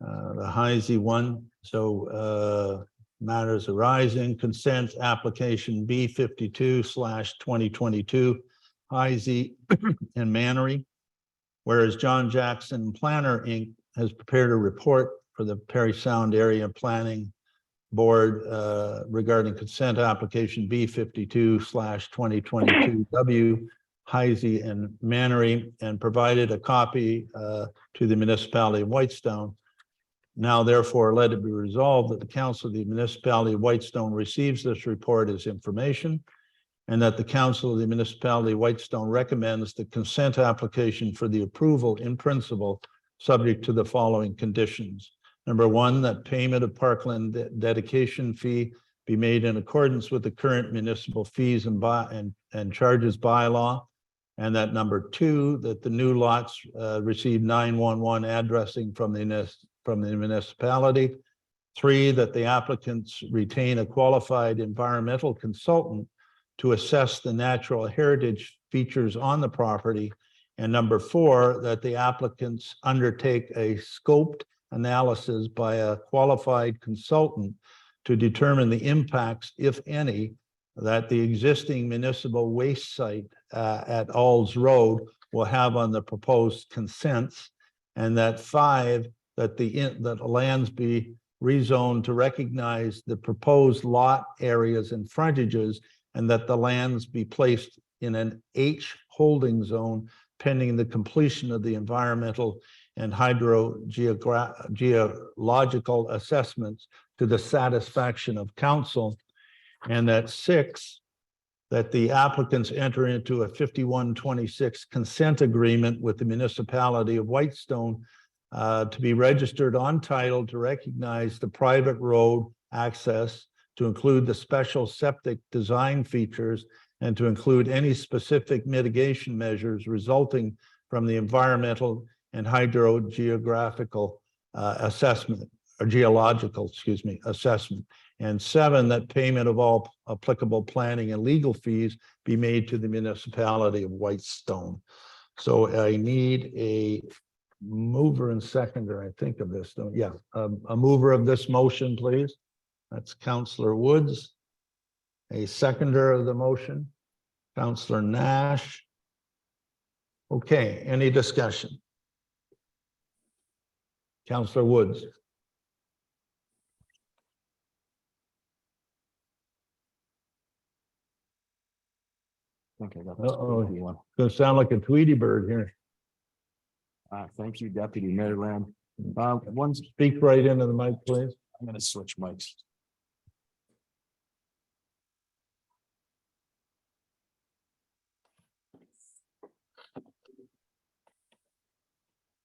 Heisey one. So matters arising, consent application B52/2022, Heisey and Mannery. Whereas John Jackson Planner Inc. has prepared a report for the Perry Sound Area Planning Board regarding consent application B52/2022 W Heisey and Mannery, and provided a copy to the municipality of Whitestone. Now, therefore, let it be resolved that the council of the municipality of Whitestone receives this report as information, and that the council of the municipality of Whitestone recommends the consent application for the approval in principle, subject to the following conditions. Number one, that payment of parkland dedication fee be made in accordance with the current municipal fees and charges bylaw. And that number two, that the new lots receive 911 addressing from the municipality. Three, that the applicants retain a qualified environmental consultant to assess the natural heritage features on the property. And number four, that the applicants undertake a scoped analysis by a qualified consultant to determine the impacts, if any, that the existing municipal waste site at Alls Road will have on the proposed consents. And that five, that that lands be rezoned to recognize the proposed lot areas and frontages, and that the lands be placed in an H holding zone pending the completion of the environmental and hydrogeological assessments to the satisfaction of council. And that six, that the applicants enter into a 5126 consent agreement with the municipality of Whitestone to be registered on title to recognize the private road access, to include the special septic design features, and to include any specific mitigation measures resulting from the environmental and hydrogeographical assessment, or geological, assessment. And seven, that payment of all applicable planning and legal fees be made to the municipality of Whitestone. So I need a mover and seconder, I think, of this, don't, yeah, a mover of this motion, please. That's Councillor Woods. A seconder of the motion, Councillor Nash. Okay, any discussion? Councillor Woods. Okay. Uh-oh, gonna sound like a Tweety bird here. Thank you, Deputy Mayor Lamb. Speak right into the mic, please. I'm gonna switch mics.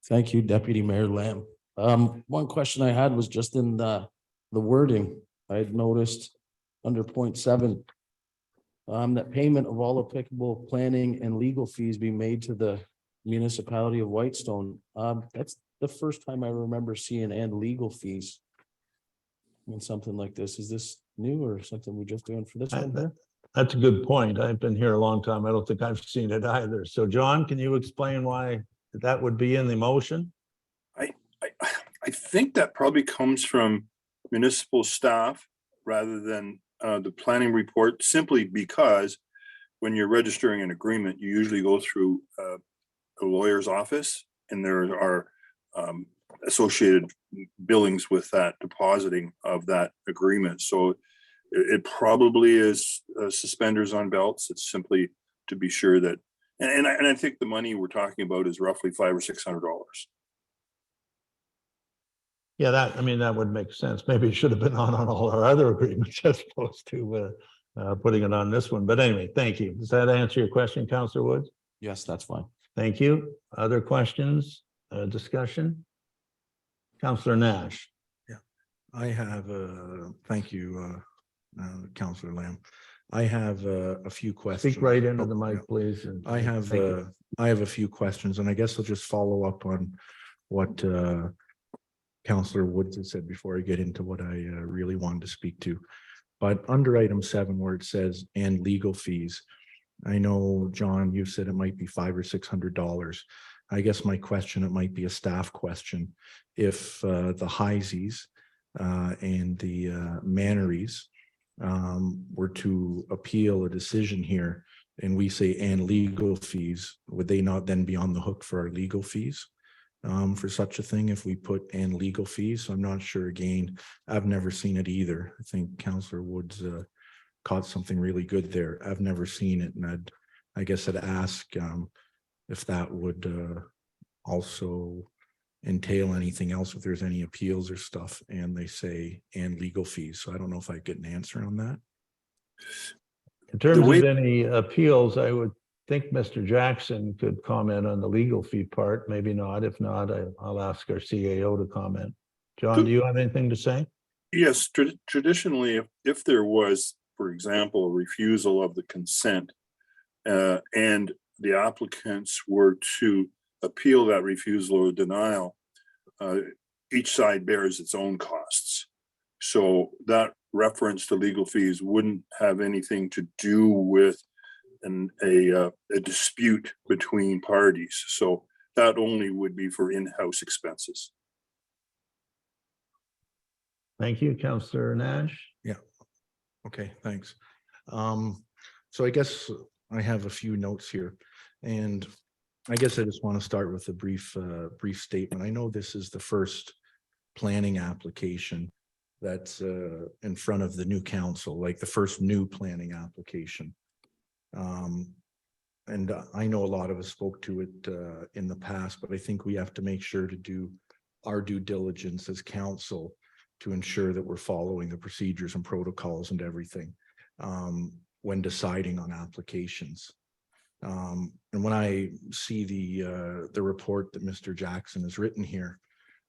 Thank you, Deputy Mayor Lamb. One question I had was just in the wording. I had noticed under point 7, that payment of all applicable planning and legal fees be made to the municipality of Whitestone. That's the first time I remember seeing and legal fees in something like this. Is this new or something we're just doing for this one here? That's a good point. I've been here a long time. I don't think I've seen it either. So John, can you explain why that would be in the motion? I think that probably comes from municipal staff rather than the planning report, simply because when you're registering an agreement, you usually go through a lawyer's office, and there are associated billings with that depositing of that agreement. So it probably is suspenders on belts. It's simply to be sure that, and I think the money we're talking about is roughly $500 or $600. Yeah, that would make sense. Maybe it should have been on all our other agreements as opposed to putting it on this one. But anyway, thank you. Does that answer your question, Councillor Woods? Yes, that's fine. Thank you. Other questions, discussion? Councillor Nash. I have, thank you, Councillor Lamb. I have a few questions. Speak right into Oh, the mic, yeah. please. and I have, thank you. I have a few questions, and I guess I'll just follow up on what Councillor Woods had said before I get into what I really wanted to speak to. But under item 7, where it says and legal fees, I know, John, you said it might be $500 or $600. I guess my question, it might be a staff question. If the Heisies and the Manneries were to appeal a decision here, and we say and legal fees, would they not then be on the hook for our legal fees for such a thing if we put and legal fees? I'm not sure. Again, I've never seen it either. I think Councillor Woods caught something really good there. I've never seen it, and I guess I'd ask if that would also entail anything else, if there's any appeals or stuff, and they say and legal fees. So I don't know if I get an answer on that. In terms way- of any appeals, I would think Mr. Jackson could comment on the legal fee part. Maybe not. If not, I'll ask our CAO to comment. John, do you have anything to say? Yes, traditionally, if there was, for example, a refusal of the consent and the applicants were to appeal that refusal or denial, each side bears its own costs. So that reference to legal fees wouldn't have anything to do with a dispute between parties. So that only would be for in-house expenses. Thank you, Councillor Nash. Okay, thanks. So I guess I have a few notes here, and I guess I just want to start with a brief statement. I know this is the first planning application that's in front of the new council, like the first new planning application. And I know a lot of us spoke to it in the past, but I think we have to make sure to do our due diligence as council to ensure that we're following the procedures and protocols and everything when deciding on applications. And when I see the report that Mr. Jackson has written here,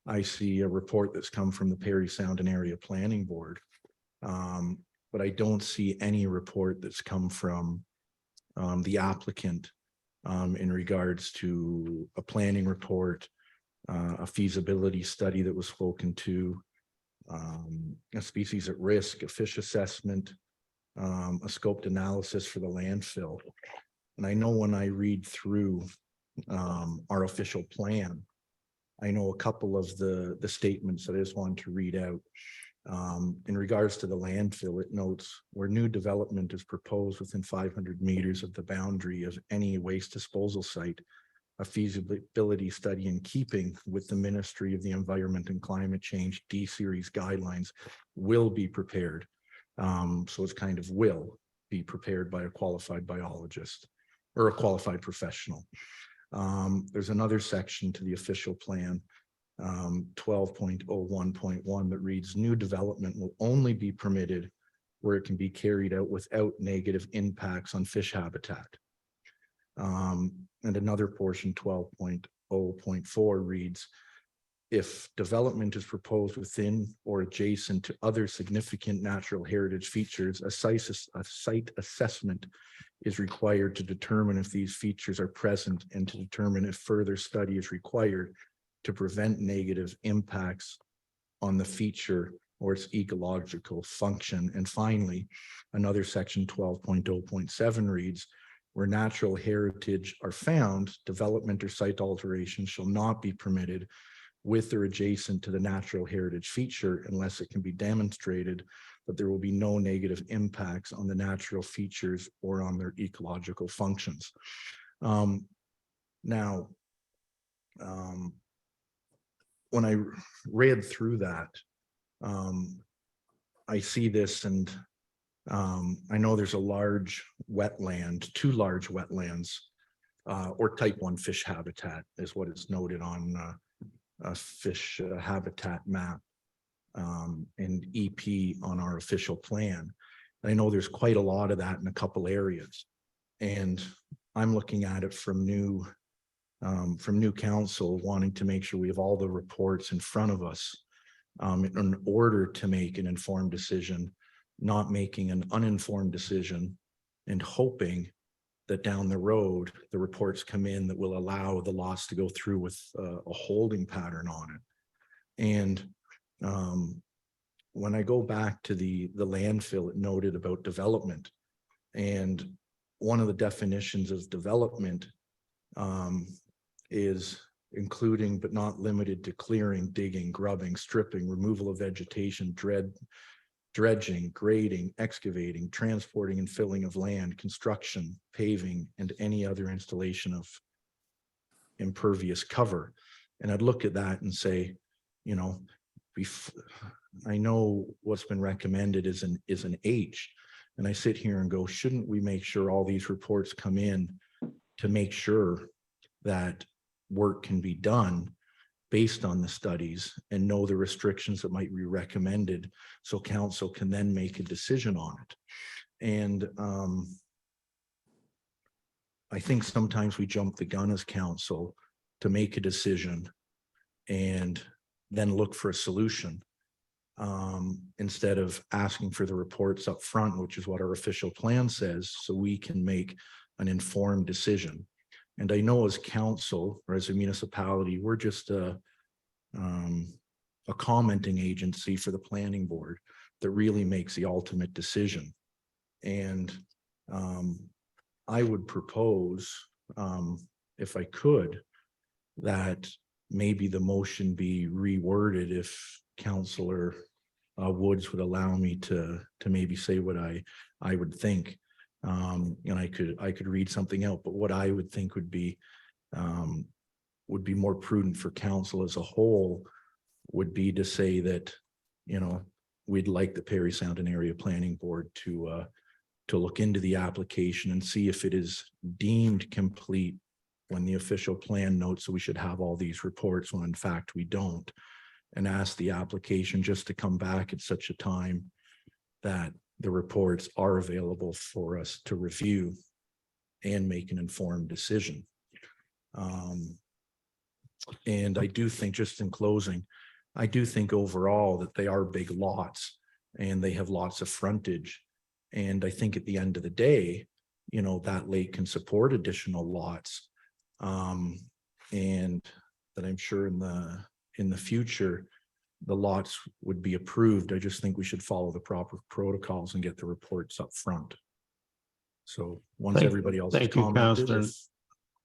I see a report that's come from the Parry Sound and Area Planning Board, but I don't see any report that's come from the applicant in regards to a planning report, a feasibility study that was spoken to, a species at risk, a fish assessment, a scoped analysis for the landfill. And I know when I read through our official plan, I know a couple of the statements that I just wanted to read out. In regards to the landfill, it notes where new development is proposed within 500 meters of the boundary of any waste disposal site, a feasibility study in keeping with the Ministry of the Environment and Climate Change D-Series guidelines will be prepared. So it's kind of will be prepared by a qualified biologist or a qualified professional. There's another section to the official plan, 12.01.1, that reads new development will only be permitted where it can be carried out without negative impacts on fish habitat. And another portion, 12.0.4, reads if development is proposed within or adjacent to other significant natural heritage features, a site assessment is required to determine if these features are present and to determine if further study is required to prevent negative impacts on the feature or its ecological function. And finally, another section 12.0.7 reads, where natural heritage are found, development or site alteration shall not be permitted with or adjacent to the natural heritage feature unless it can be demonstrated that there will be no negative impacts on the natural features or on their ecological functions. Now, when I read through that, I see this, and I know there's a large wetland, two large wetlands, or type 1 fish habitat is what is noted on a fish habitat map and EP on our official plan. I know there's quite a lot of that in a couple areas, and I'm looking at it from new council, wanting to make sure we have all the reports in front of us in order to make an informed decision, not making an uninformed decision and hoping that down the road, the reports come in that will allow the loss to go through with a holding pattern on it. And when I go back to the landfill, it noted about development. And one of the definitions of development is including but not limited to clearing, digging, grubbing, stripping, removal of vegetation, dredging, grading, excavating, transporting and filling of land, construction, paving, and any other installation of impervious cover. And I'd look at that and say, you know, I know what's been recommended is an H. And I sit here and go, shouldn't we make sure all these reports come in to make sure that work can be done based on the studies and know the restrictions that might be recommended, so council can then make a decision on it. And I think sometimes we jump the gun as council to make a decision and then look for a solution instead of asking for the reports up front, which is what our official plan says, so we can make an informed decision. And I know as council or as a municipality, we're just a commenting agency for the planning board that really makes the ultimate decision. And I would propose, if I could, that maybe the motion be reworded if Councillor Woods would allow me to maybe say what I would think. And I could read something out, but what I would think would be more prudent for council as a whole would be to say that, you know, we'd like the Parry Sound and Area Planning Board to look into the application and see if it is deemed complete when the official plan notes that we should have all these reports, when in fact we don't, and ask the application just to come back at such a time that the reports are available for us to review and make an informed decision. And I do think, just in closing, I do think overall that they are big lots and they have lots of frontage. And I think at the end of the day, you know, that lake can support additional lots. And that I'm sure in the future, the lots would be approved. I just think we should follow the proper protocols and get the reports up front. So once everybody else has thank you, commented, Councillor. if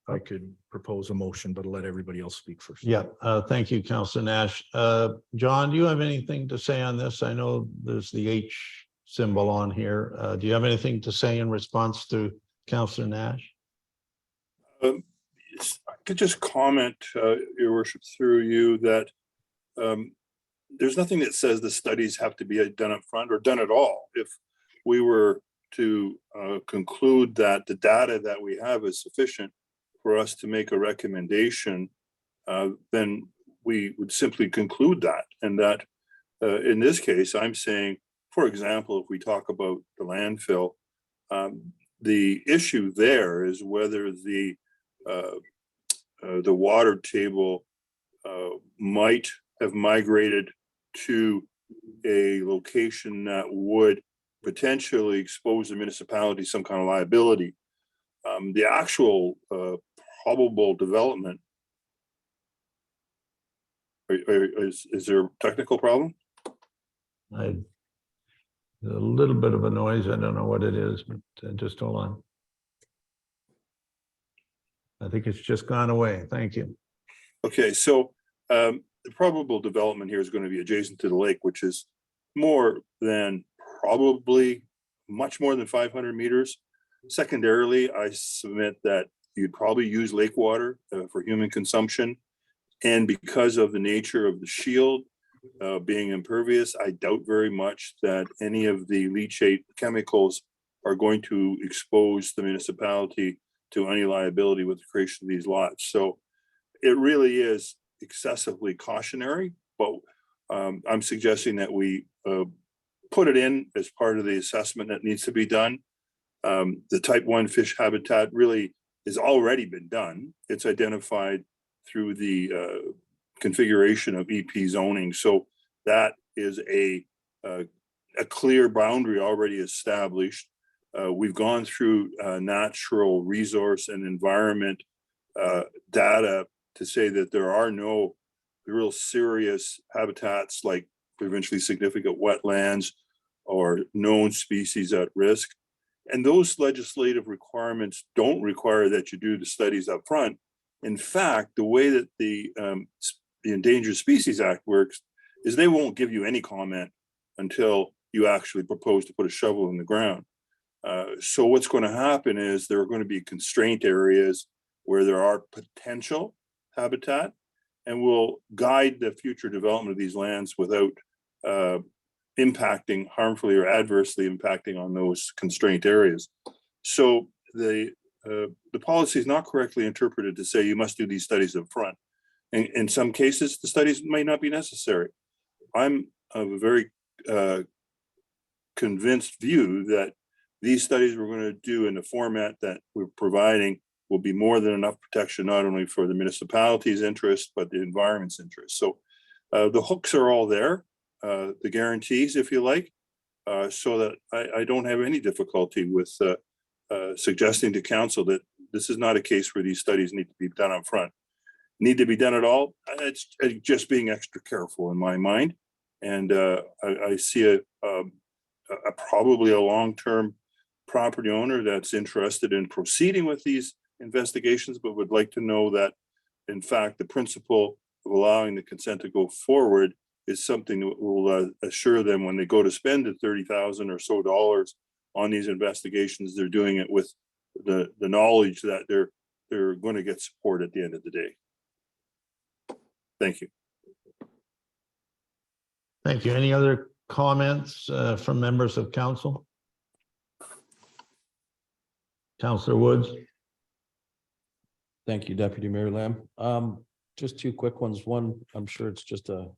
I could propose a motion, but let everybody else speak first. Yeah, thank you, Councillor Nash. John, do you have anything to say on this? I know there's the H symbol on here. Do you have anything to say in response to Councillor Nash? I could just comment, Your Worship, through you, that there's nothing that says the studies have to be done up front or done at all. If we were to conclude that the data that we have is sufficient for us to make a recommendation, then we would simply conclude that. And that in this case, I'm saying, for example, if we talk about the landfill, the issue there is whether the water table might have migrated to a location that would potentially expose the municipality to some kind of liability. The actual probable development, is there a technical problem? a little bit of a noise. I don't know what it is, but just hold on. I think it's just gone away. Thank you. Okay, so the probable development here is going to be adjacent to the lake, which is more than probably much more than 500 meters. Secondarily, I submit that you'd probably use lake water for human consumption. And because of the nature of the shield being impervious, I doubt very much that any of the leachate chemicals are going to expose the municipality to any liability with the creation of these lots. So it really is excessively cautionary, but I'm suggesting that we put it in as part of the assessment that needs to be done. The type 1 fish habitat really has already been done. It's identified through the configuration of EP zoning. So that is a clear boundary already established. We've gone through natural resource and environment data to say that there are no real serious habitats like provincially significant wetlands or known species at risk. And those legislative requirements don't require that you do the studies up front. In fact, the way that the Endangered Species Act works is they won't give you any comment until you actually propose to put a shovel in the ground. So what's going to happen is there are going to be constraint areas where there are potential habitat, and will guide the future development of these lands without impacting harmfully or adversely impacting on those constraint areas. So the policy is not correctly interpreted to say you must do these studies up front. And in some cases, the studies may not be necessary. I'm of a very convinced view that these studies we're going to do in the format that we're providing will be more than enough protection, not only for the municipality's interest, but the environment's interest. So the hooks are all there, the guarantees, if you like, so that I don't have any difficulty with suggesting to council that this is not a case where these studies need to be done up front. Need to be done at all? It's just being extra careful in my mind. And I see probably a long-term property owner that's interested in proceeding with these investigations, but would like to know that, in fact, the principle of allowing the consent to go forward is something that will assure them when they go to spend the $30,000 or so on these investigations, they're doing it with the knowledge that they're going to get support at the end of the day. Thank you. Thank you. Any other comments from members of council? Councillor Woods. Thank you, Deputy Mayor Lamb. Just two quick ones. One, I'm sure it's just a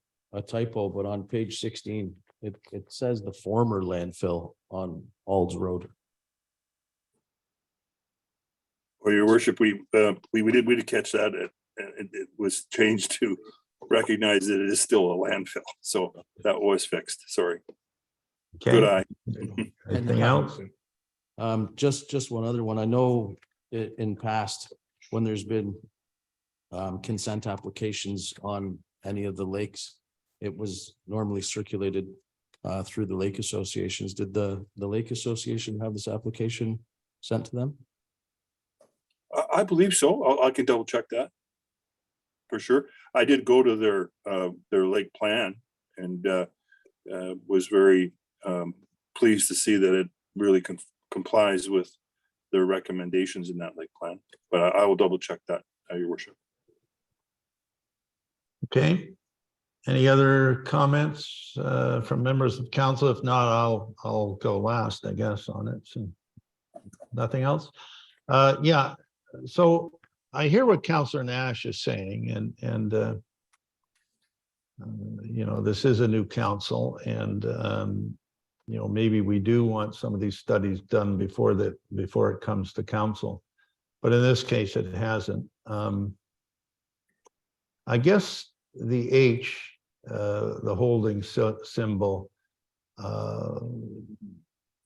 typo, but on page 16, it says the former landfill on Alds Road. Well, your worship, we did catch that. It was changed to recognize that it is still a landfill. So that was fixed. Sorry. Good eye. Anything else? Just one other one. I know in past, when there's been consent applications on any of the lakes, it was normally circulated through the lake associations. Did the lake association have this application sent to them? I believe so. I can double check that for sure. I did go to their lake plan and was very pleased to see that it really complies with their recommendations in that lake plan. But I will double check that, your worship. Okay. Any other comments from members of council? If not, I'll go last, I guess, on it. So nothing else? Yeah. So I hear what Councillor Nash is saying, and you know, this is a new council, and you know, maybe we do want some of these studies done before it comes to council, but in this case, it hasn't. I guess the H, the holding symbol,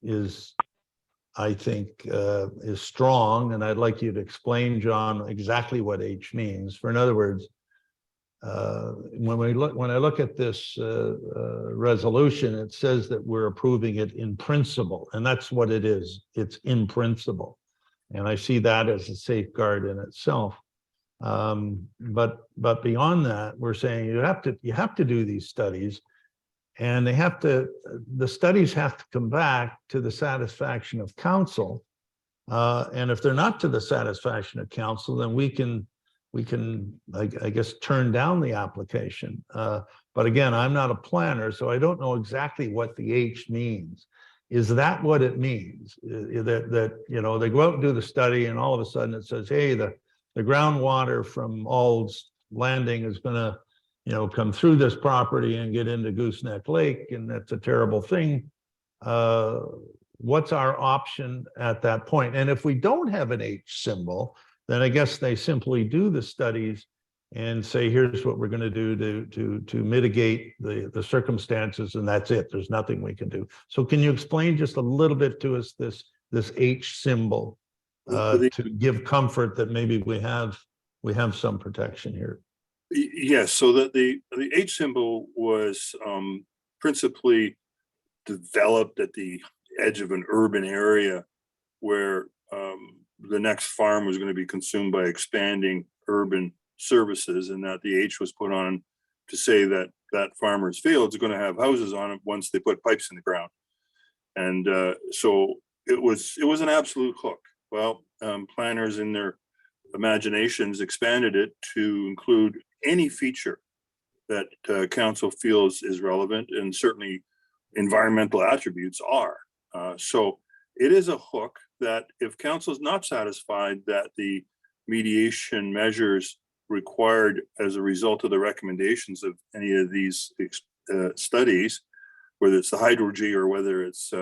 is, I think, is strong, and I'd like you to explain, John, exactly what H means. For in other words, when I look at this resolution, it says that we're approving it in principle, and that's what it is. It's in principle. And I see that as a safeguard in itself. But beyond that, we're saying you have to do these studies, and the studies have to come back to the satisfaction of council. And if they're not to the satisfaction of council, then we can, I guess, turn down the application. But again, I'm not a planner, so I don't know exactly what the H means. Is that what it means? That, you know, they go out and do the study and all of a sudden it says, hey, the groundwater from Ald's Landing is gonna, you know, come through this property and get into Gooseneck Lake, and that's a terrible thing. What's our option at that point? And if we don't have an H symbol, then I guess they simply do the studies and say, here's what we're going to do to mitigate the circumstances, and that's it. There's nothing we can do. So can you explain just a little bit to us this H symbol to give comfort that maybe we have some protection here? Yes, so that the H symbol was principally developed at the edge of an urban area where the next farm was going to be consumed by expanding urban services, and that the H was put on to say that that farmer's fields are going to have houses on it once they put pipes in the ground. And so it was an absolute hook. Well, planners in their imaginations expanded it to include any feature that council feels is relevant, and certainly environmental attributes are. So it is a hook that if council is not satisfied that the mediation measures required as a result of the recommendations of any of these studies, whether it's the hydrology or whether it's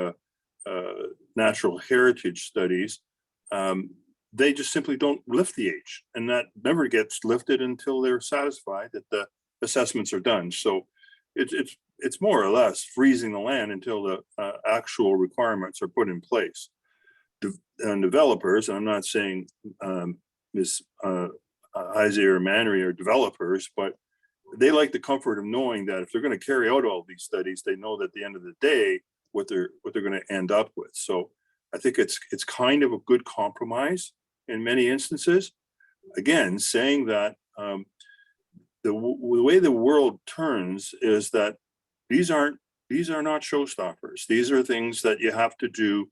natural heritage studies, they just simply don't lift the H, and that never gets lifted until they're satisfied that the assessments are done. So it's more or less freezing the land until the actual requirements are put in place. And developers, and I'm not saying Ms. Heise or Manry are developers, but they like the comfort of knowing that if they're going to carry out all these studies, they know that at the end of the day what they're going to end up with. So I think it's kind of a good compromise in many instances. Again, saying that the way the world turns is that these are not showstoppers. These are things that you have to do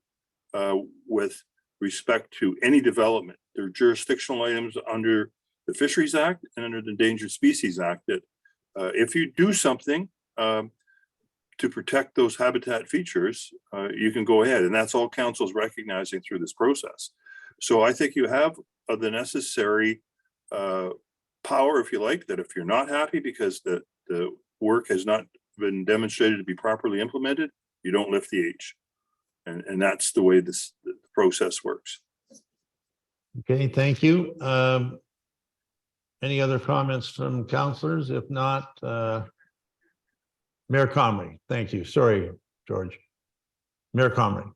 with respect to any development. They're jurisdictional items under the Fisheries Act and under the Endangered Species Act that if you do something to protect those habitat features, you can go ahead. And that's all council's recognizing through this process. So I think you have the necessary power, if you like, that if you're not happy because the work has not been demonstrated to be properly implemented, you don't lift the H. And that's the way the process works. Okay, thank you. Any other comments from councilors? If not, Mayor Comrie, thank you. Sorry, George. Mayor Comrie,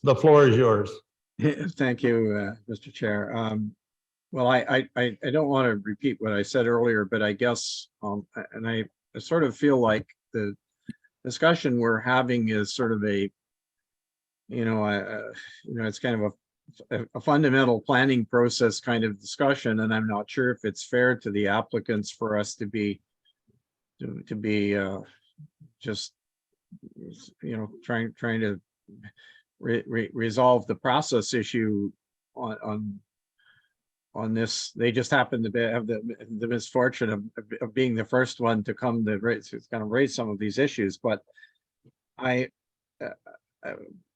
the floor is yours. Thank you, Mr. Chair. Well, I don't want to repeat what I said earlier, but I guess, and I sort of feel like the discussion we're having is sort of a, it's kind of a fundamental planning process kind of discussion, and I'm not sure if it's fair to the applicants for us to be just trying to resolve the process issue on this. They just happen to have the misfortune of being the first one to come to raise some of these issues. But I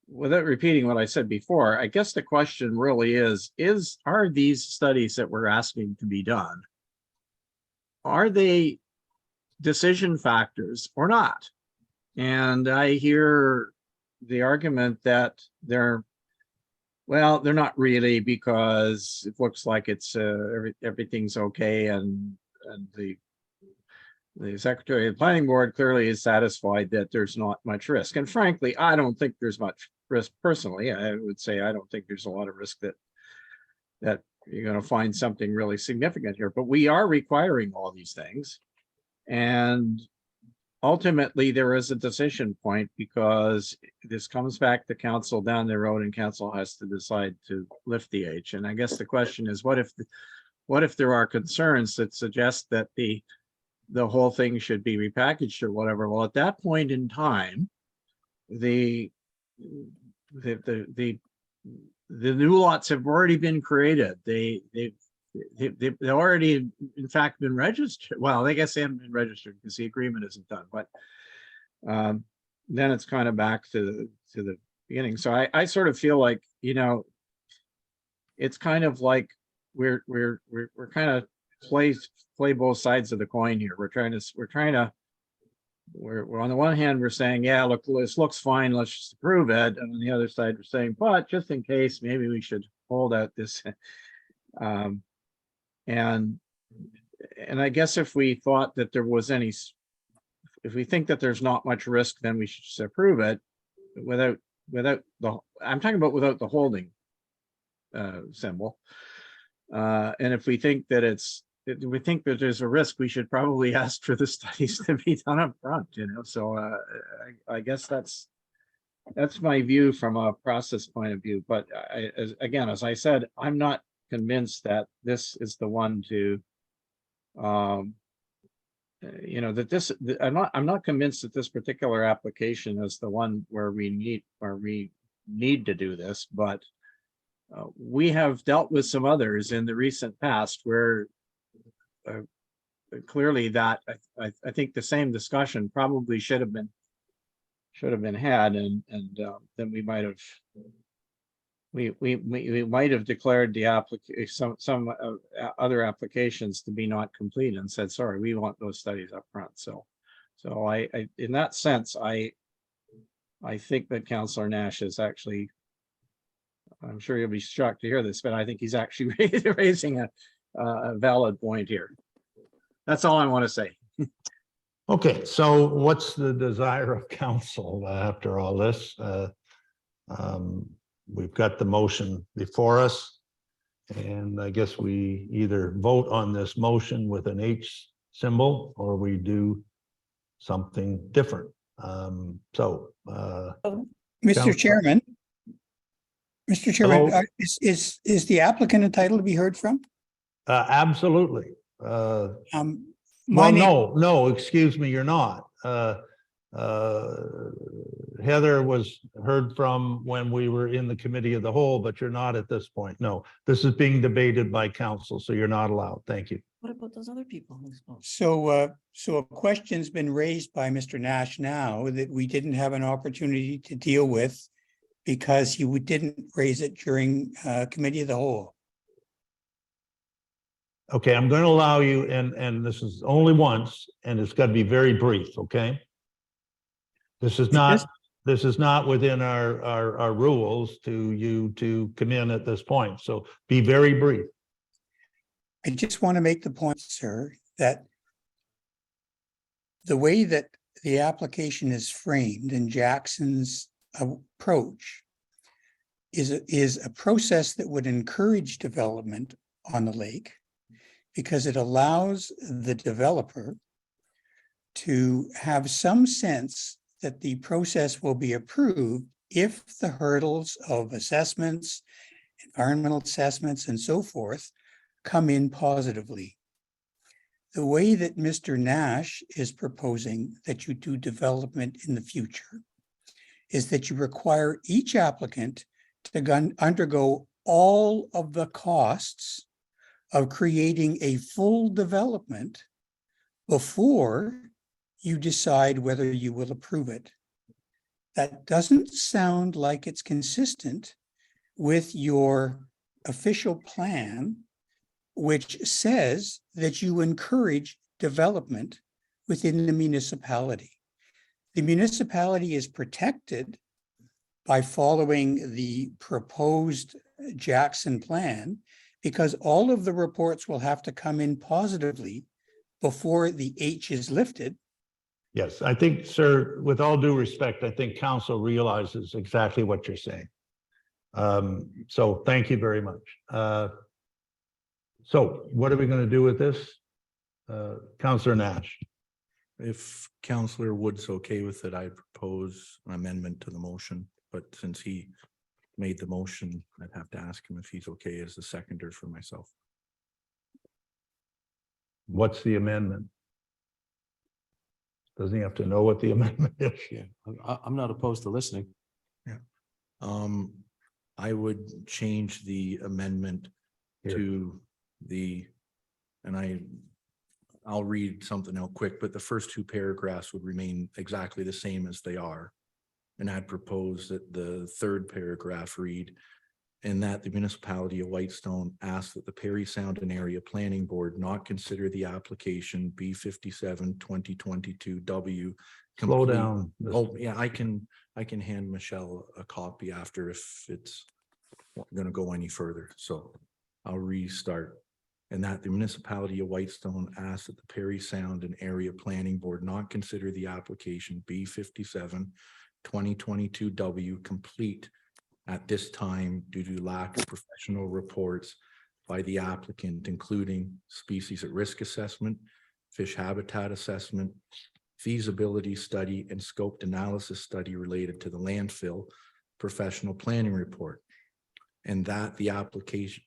without repeating what I said before, I guess the question really are these studies that we're asking to be done, are they decision factors or not? And I hear the argument that they're not really, because it looks like it's everything's okay, and the Secretary of the Planning Board clearly is satisfied that there's not much risk. And frankly, I don't think there's much risk personally. I would say I don't think there's a lot of risk that you're going to find something really significant here. But we are requiring all these things. And ultimately, there is a decision point because this comes back to council down the road and council has to decide to lift the H. And I guess the question is, what if there are concerns that suggest that the whole thing should be repackaged or whatever? Well, at that point in time, the new lots have already been created. They've already, in fact, been registered. Well, I guess they haven't been registered because the agreement isn't done, but then it's kind of back to the beginning. So I sort of feel like, you know, it's kind of like we're kind of play both sides of the coin here. We're on the one hand, we're saying, yeah, look, this looks fine, let's just approve it. And on the other side, we're saying, but just in case, maybe we should hold out this. And I guess if we thought that there was if we think that there's not much risk, then we should just approve it without I'm talking about without the holding symbol. And if we think that we think that there's a risk, we should probably ask for the studies to be done up front, you know. So I guess that's my view from a process point of view. But again, as I said, I'm not convinced that this is the one to, you know, I'm not convinced that this particular application is the one where we need to do this. But we have dealt with some others in the recent past where clearly that I think the same discussion probably should have been had, and then we might have declared the application, some other applications to be not complete and said, sorry, we want those studies up front. So I in that sense, I think that Councillor Nash is actually, I'm sure you'll be shocked to hear this, but I think he's actually raising a valid point here. That's all I want to say. Okay, so what's the desire of council after all this? We've got the motion before us, and I guess we either vote on this motion with an H symbol or we do something different. Mr. Councilor. Chairman. Mr. Chairman, Hello? is the applicant entitled to be heard from? Absolutely. My Well, name- no, excuse me, you're not. Heather was heard from when we were in the committee of the whole, but you're not at this point. No, this is being debated by council, so you're not allowed. Thank you. What about those other people who spoke? So a question's been raised by Mr. Nash now that we didn't have an opportunity to deal with because you didn't raise it during committee of the whole. Okay, I'm going to allow you, and this is only once, and it's got to be very brief, okay? This is not within our rules to come in at this point, so be very brief. I just want to make the point, sir, that the way that the application is framed in Jackson's approach is a process that would encourage development on the lake because it allows the developer to have some sense that the process will be approved if the hurdles of assessments, environmental assessments, and so forth come in positively. The way that Mr. Nash is proposing that you do development in the future is that you require each applicant to undergo all of the costs of creating a full development before you decide whether you will approve it. That doesn't sound like it's consistent with your official plan, which says that you encourage development within the municipality. The municipality is protected by following the proposed Jackson plan because all of the reports will have to come in positively before the H is lifted. Yes, I think, sir, with all due respect, I think council realizes exactly what you're saying. So thank you very much. So what are we going to do with this? Counselor Nash, If Counselor Wood's okay with it, I propose an amendment to the motion, but since he made the motion, I'd have to ask him if he's okay as the seconder for myself. what's the amendment? Doesn't he have to know what the amendment is? Yeah, I'm not opposed to listening. I would change the amendment Here. to the, and I'll read something out quick, but the first two paragraphs would remain exactly the same as they are. And I'd propose that the third paragraph read, and that the municipality of Whitestone asks that the Perry Sound and Area Planning Board not consider the application B57 2022 W. Slow complete. down. Oh, yeah, I can hand Michelle a copy after if it's gonna go any further, so I'll restart. And that the municipality of Whitestone asks that the Perry Sound and Area Planning Board not consider the application B57 2022 W complete at this time due to lack of professional reports by the applicant, including species at risk assessment, fish habitat assessment, feasibility study, and scoped analysis study related to the landfill professional planning report. And that the applicant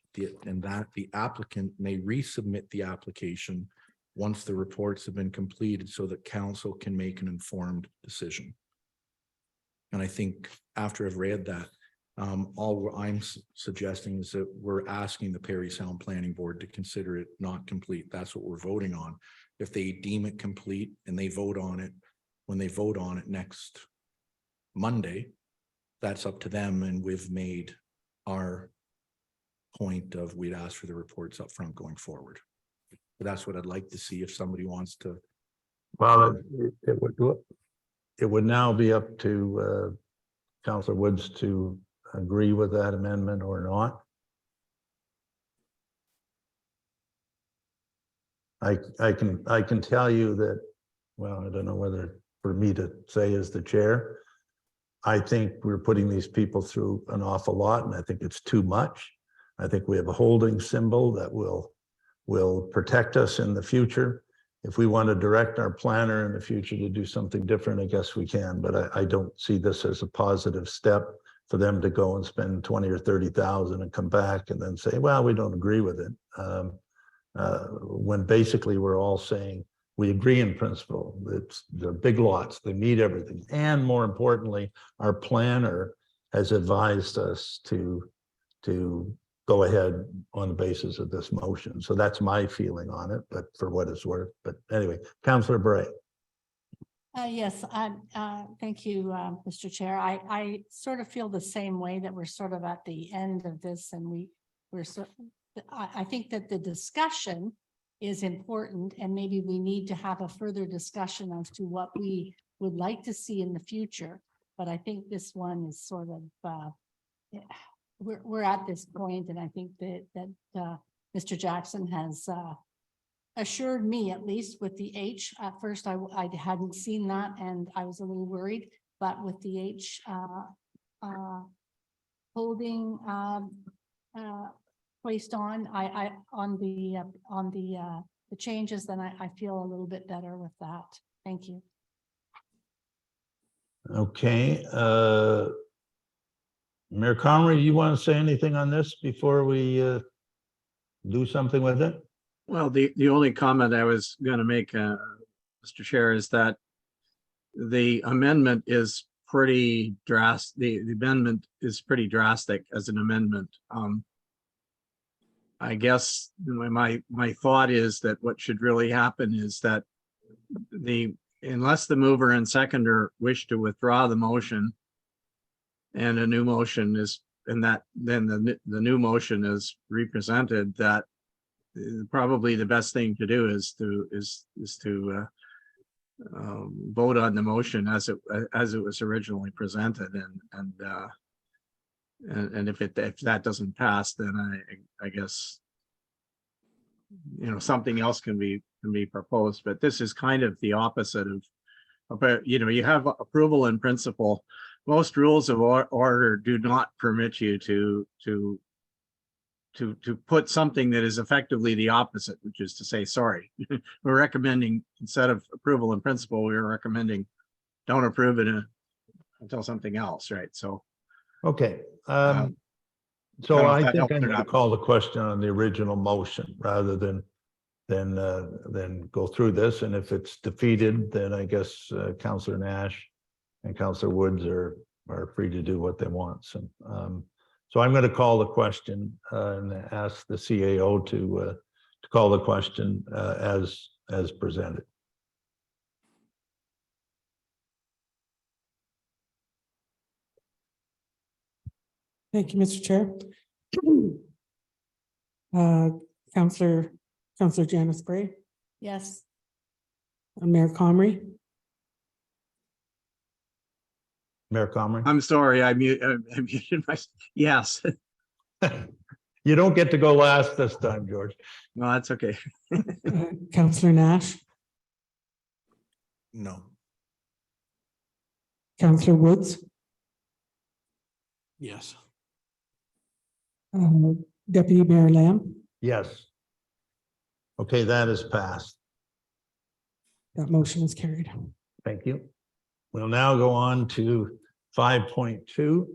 may resubmit the application once the reports have been completed so that council can make an informed decision. And I think after I've read that, all I'm suggesting is that we're asking the Perry Sound Planning Board to consider it not complete. That's what we're voting on. If they deem it complete and they vote on it, when they vote on it next Monday, that's up to them. And we've made our point of we'd ask for the reports up front going forward. But that's what I'd like to see if somebody wants to. Well, it would now be up to Counselor Woods to agree with that amendment or not. I can tell you that, well, I don't know whether for me to say as the chair, I think we're putting these people through an awful lot, and I think it's too much. I think we have a holding symbol that will protect us in the future. If we want to direct our planner in the future to do something different, I guess we can, but I don't see this as a positive step for them to go and spend 20 or 30,000 and come back and then say, well, we don't agree with it. When basically we're all saying we agree in principle. They're big lots, they meet everything. And more importantly, our planner has advised us to go ahead on the basis of this motion. So that's my feeling on it, but for what it's worth. But anyway, Councillor Bray. Yes, thank you, Mr. Chair. I sort of feel the same way, that we're sort of at the end of this, and I think that the discussion is important, and maybe we need to have a further discussion as to what we would like to see in the future. But I think this one is sort of, we're at this point, and I think that Mr. Jackson has assured me, at least with the H. At first, I hadn't seen that, and I was a little worried. But with the H holding placed on, on the changes, then I feel a little bit better with that. Thank you. Okay. Mayor Comrie, you want to say anything on this before we do something with it? Well, the only comment I was going to make, Mr. Chair, is that the amendment is pretty drastic. The amendment is pretty drastic as an amendment. I guess my thought is that what should really happen is that unless the mover and seconder wish to withdraw the motion, and a new motion is, and that then the new motion is represented, that probably the best thing to do is to vote on the motion as it was originally presented, and if that doesn't pass, then I guess something else can be proposed. But this is kind of the opposite of you have approval in principle. Most rules of order do not permit you to to put something that is effectively the opposite, which is to say, sorry, we're recommending, instead of approval in principle, we were recommending don't approve it until something else, right? So, Okay. don't So know if I that think helped I'm or going to not. call the question on the original motion rather than go through this. And if it's defeated, then I guess Councillor Nash and Councillor Woods are free to do what they want. So I'm going to call the question and ask the CAO to call the question as presented. Thank you, Mr. Chair. Councillor Janice Bray, Yes. Mayor Comrie, Mayor Comrie? I'm sorry, I muted my, yes, You don't get to go last this time, George. no, that's okay. Councillor Nash, No. Councillor Woods, Yes. Deputy Mayor Lamb. Yes. Okay, that is passed. That motion is carried. Thank you. We'll now go on to 5.2.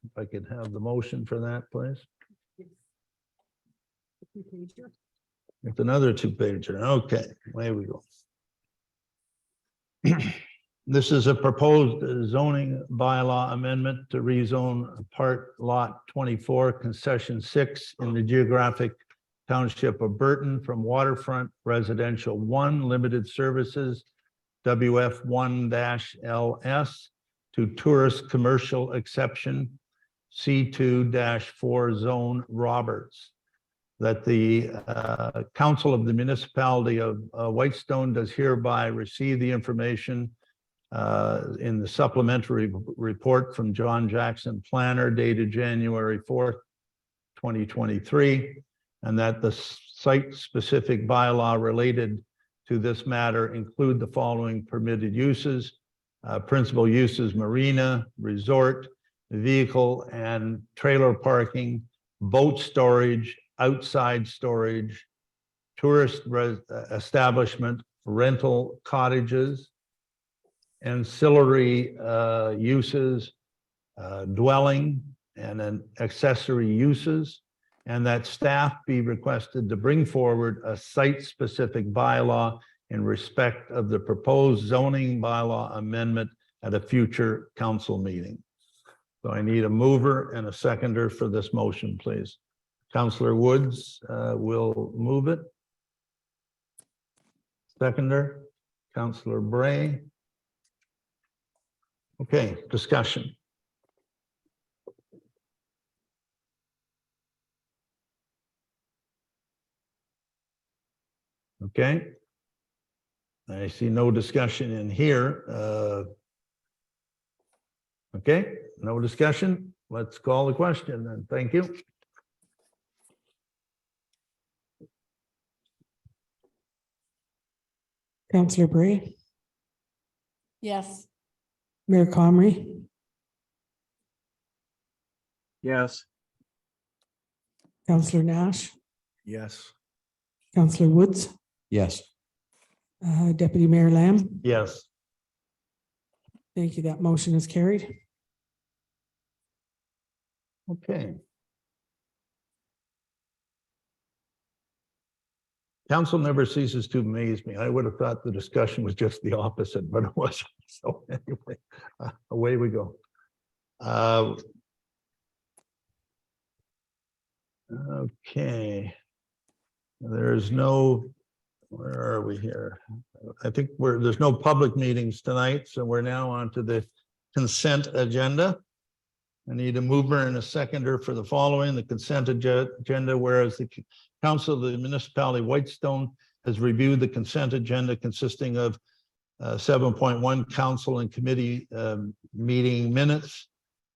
If I could have the motion for that, please. It's another two-pager. Okay, away we go. This is a proposed zoning bylaw amendment to rezone part lot 24, concession 6 in the geographic township of Burton from waterfront residential 1 limited services WF1-LS to tourist commercial exception C2-4 zone Roberts. That the council of the municipality of Whitestone does hereby receive the information in the supplementary report from John Jackson Planner dated January 4th, 2023, and that the site-specific bylaw related to this matter include the following permitted uses. Principal uses: marina, resort, vehicle and trailer parking, boat storage, outside storage, tourist establishment, rental cottages, ancillary uses, dwelling and then accessory uses, and that staff be requested to bring forward a site-specific bylaw in respect of the proposed zoning bylaw amendment at a future council meeting. So I need a mover and a seconder for this motion, please. Councillor Woods will move it. Seconder, Councillor Bray. Okay, discussion. Okay. I see no discussion in here. Okay, no discussion. Let's call the question then. Thank you. Councillor Bray, Yes. Mayor Comrie, Yes. Councillor Nash, Yes. Councillor Woods, Yes. Deputy Mayor Lamb. Yes. Thank you. That motion is carried. Okay. Council never ceases to amaze me. I would have thought the discussion was just the opposite, but it wasn't. So anyway, away we go. Okay. There's no, where are we here? I think there's no public meetings tonight, so we're now on to the consent agenda. I need a mover and a seconder for the following: the consent agenda, whereas the Council of the Municipality of Whitestone has reviewed the consent agenda consisting of 7.1 council and committee meeting minutes,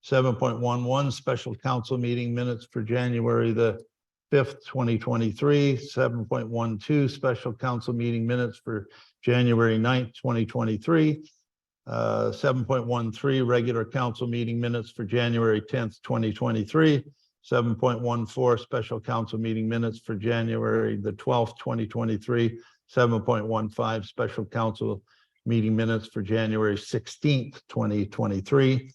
7.11 special council meeting minutes for January the 5th, 2023, 7.12 special council meeting minutes for January 9th, 2023, 7.13 regular council meeting minutes for January 10th, 2023, 7.14 special council meeting minutes for January the 12th, 2023. 7.15 special council meeting minutes for January 16th, 2023.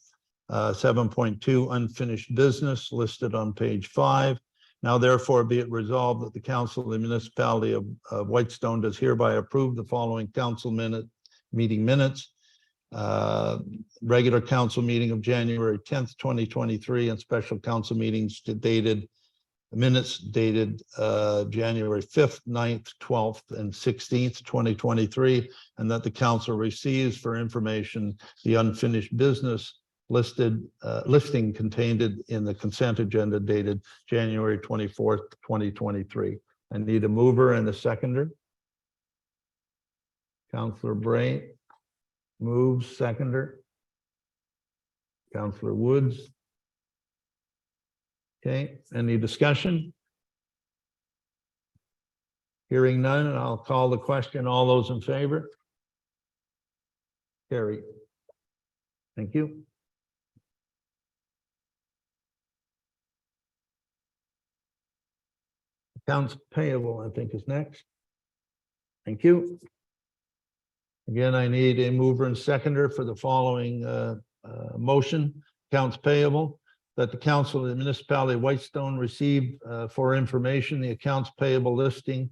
7.2 unfinished business listed on page 5. Now therefore be it resolved that the council of the municipality of Whitestone does hereby approve the following council meeting minutes. Regular council meeting of January 10th, 2023, and special council meetings minutes dated January 5th, 9th, 12th, and 16th, 2023, and that the council receives for information the unfinished business listing contained in the consent agenda dated January 24th, 2023. I need a mover and a seconder. Councillor Bray moves, seconder. Councillor Woods. Okay, any discussion? Hearing none, and I'll call the question. All those in favor? Carry. Thank you. Accounts payable, I think, is next. Thank you. Again, I need a mover and seconder for the following motion. Accounts payable, that the council of the municipality of Whitestone receive for information the accounts payable listing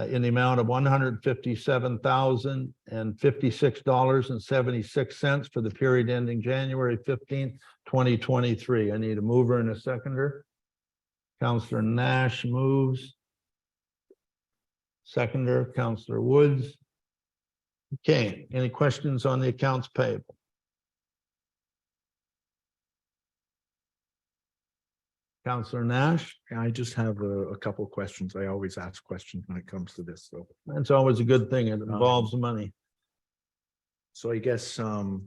in the amount of $157,056.76 for the period ending January 15th, 2023. I need a mover and a seconder. Councillor Nash moves. Seconder, Councillor Woods. Okay, any questions on the accounts payable? Councillor Nash? I just have a couple questions. I always ask questions when it comes to this, so. That's always a good thing. It involves money. So I guess I'd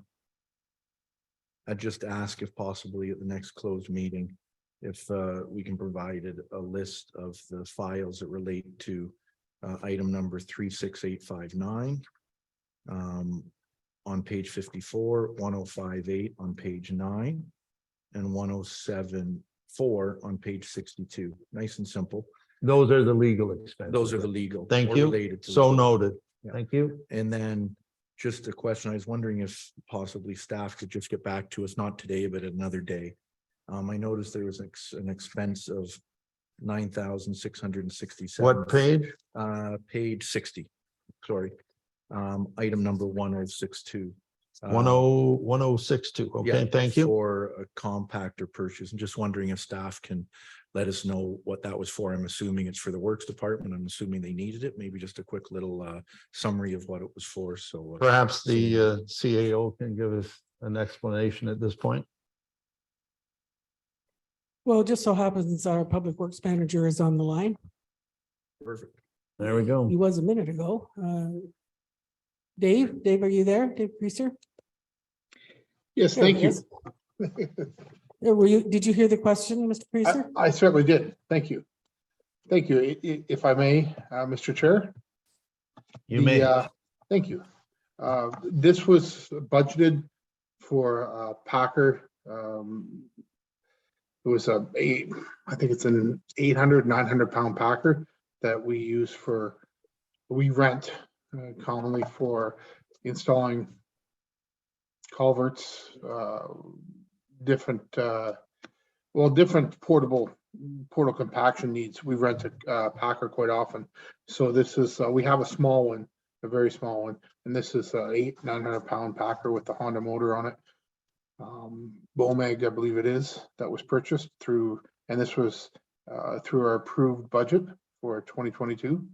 just ask if possibly at the next closed meeting, if we can provide a list of the files that relate to item number 36859 on page 54, 1058 on page 9, and 1074 on page 62. Nice and simple. Those are the legal expenses. Those are the legal. Thank or you. related to So legal. noted. Yeah. Thank you. And then just a question, I was wondering if possibly staff could just get back to us, not today, but another day. I noticed there was an expense of $9,667. What page? Page 60, sorry. Item number 1062. 1062. Okay, Yeah, thank you. For a compactor purchase. I'm just wondering if staff can let us know what that was for. I'm assuming it's for the works department. I'm assuming they needed it. Maybe just a quick little summary of what it was for. So Perhaps the CAO can give us an explanation at this point. Well, it just so happens our public works manager is on the line. perfect. There we go. He was a minute ago. Dave, are you there? Dave Greaser? Yes, There he thank you. is. Did you hear the question, Mr. Greaser? I certainly did. Thank you. Thank you. If I may, Mr. Chair. You may. Thank you. This was budgeted for Packer. It was I think it's an 900 pound Packer that we use we rent commonly for installing culverts, different portable compaction needs. We rent a Packer quite often. So this is, we have a small one, a very small one, and this is a 900 pound Packer with the Honda motor on it. Bomag, I believe it is, that was purchased through, and this was through our approved budget for 2022.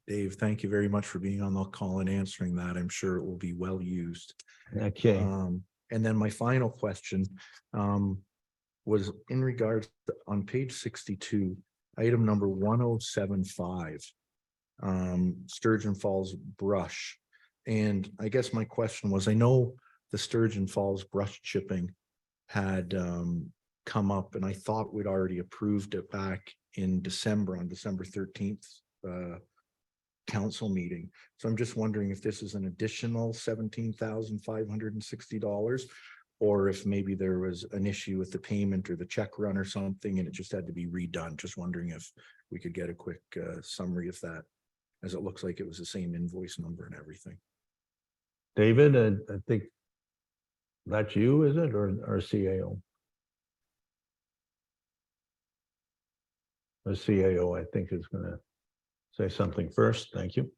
Dave, thank you very much for being on the call and answering that. I'm sure it will be well used. Okay. And then my final question was in regards to, on page 62, item number 1075, Sturgeon Falls brush. And I guess my question was, I know the Sturgeon Falls brush chipping had come up, and I thought we'd already approved it back in December, on December 13th council meeting. So I'm just wondering if this is an additional $17,560, or if maybe there was an issue with the payment or the check run or something, and it just had to be redone. Just wondering if we could get a quick summary of that, as it looks like it was the same invoice number and everything. David, I think that's you, is it, or CAO? The CAO, I think, is gonna say something first. Thank you.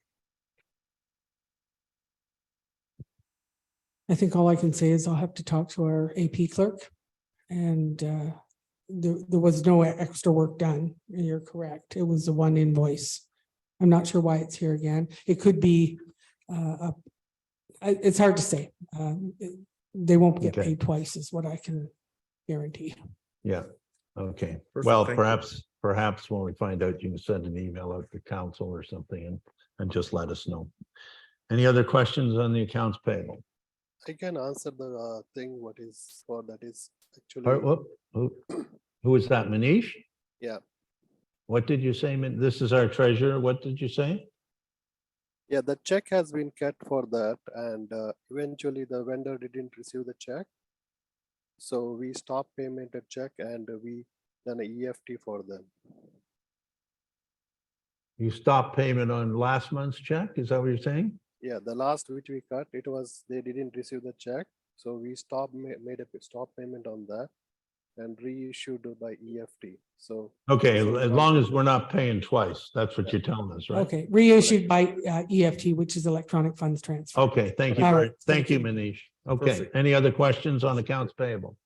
I think all I can say is I'll have to talk to our AP clerk. And there was no extra work done. You're correct. It was the one invoice. I'm not sure why it's here again. It could be, it's hard to say. They won't get Okay. paid twice is what I can guarantee. Yeah, okay. Perfect, Well, thank you. perhaps when we find out, you can send an email out to council or something and just let us know. Any other questions on the accounts payable? I can answer the thing what is for that is Or, actually, who is that, Manish? yeah, What did you say? This is our treasurer. What did you say? yeah, the check has been cut for that and eventually the vendor didn't receive the check. So we stopped payment at check and we done a EFT for them. You stopped payment on last month's check? Is that what you're saying? Yeah, the last which we cut, it was, they didn't receive the check. So we stopped, made a stop payment on that and reissued by EFT. So. Okay, so as long as we're not paying twice, that's what you're telling us, right? Okay, reissued by EFT, which is electronic funds transfer. Okay, thank you. All very- right, Thank you, thank Manish. Okay, Perfect. any other questions on accounts payable?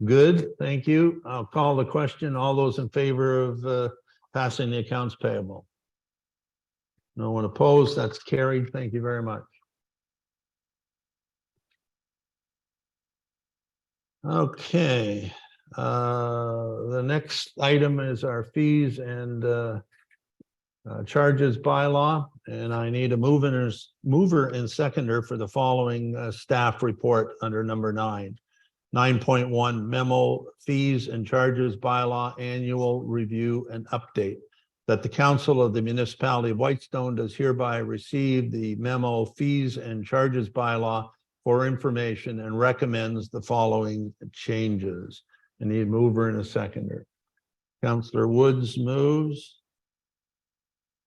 Good, thank you. I'll call the question. All those in favor of passing the accounts payable? No one opposed, that's carried. Thank you very much. Okay, the next item is our fees and charges bylaw, and I need a mover and seconder for the following staff report under number 9.1 memo fees and charges bylaw annual review and update. That the council of the municipality of Whitestone does hereby receive the memo fees and charges bylaw for information and recommends the following changes. I need a mover and a seconder. Councillor Woods moves.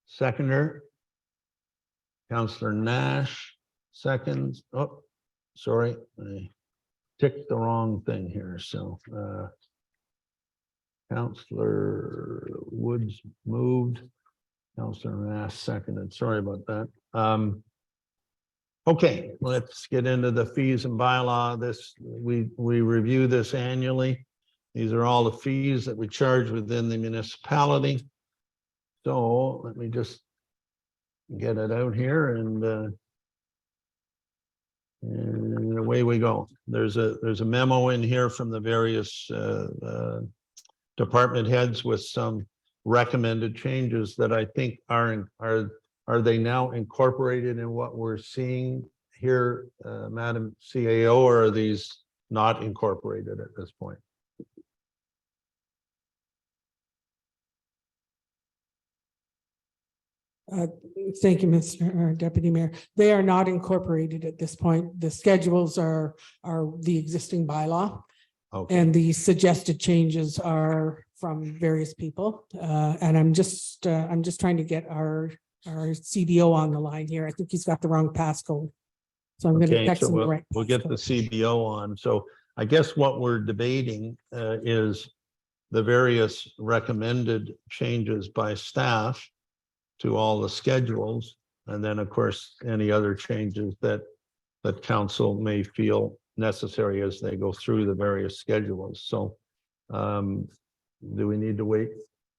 Seconder. Councillor Nash seconds. Oh, sorry, I ticked the wrong thing here. So Councillor Woods moved. Councillor Nash seconded. Sorry about that. Okay, let's get into the fees and bylaw. We review this annually. These are all the fees that we charge within the municipality. So let me just get it out here and away we go. There's a memo in here from the various department heads with some recommended changes that I think are they now incorporated in what we're seeing here, Madam CAO, or are these not incorporated at this point? Thank you, Mr. Deputy Mayor. They are not incorporated at this point. The schedules are the existing bylaw. Okay, And the suggested changes are from various people. And I'm just trying to get our CBO on the line here. I think he's got the wrong passcode. So I'm going to okay, text so him the right. we'll get the passcode. CBO on. So I guess what we're debating is the various recommended changes by staff to all the schedules. And then, of course, any other changes that council may feel necessary as they go through the various schedules. So do we need to wait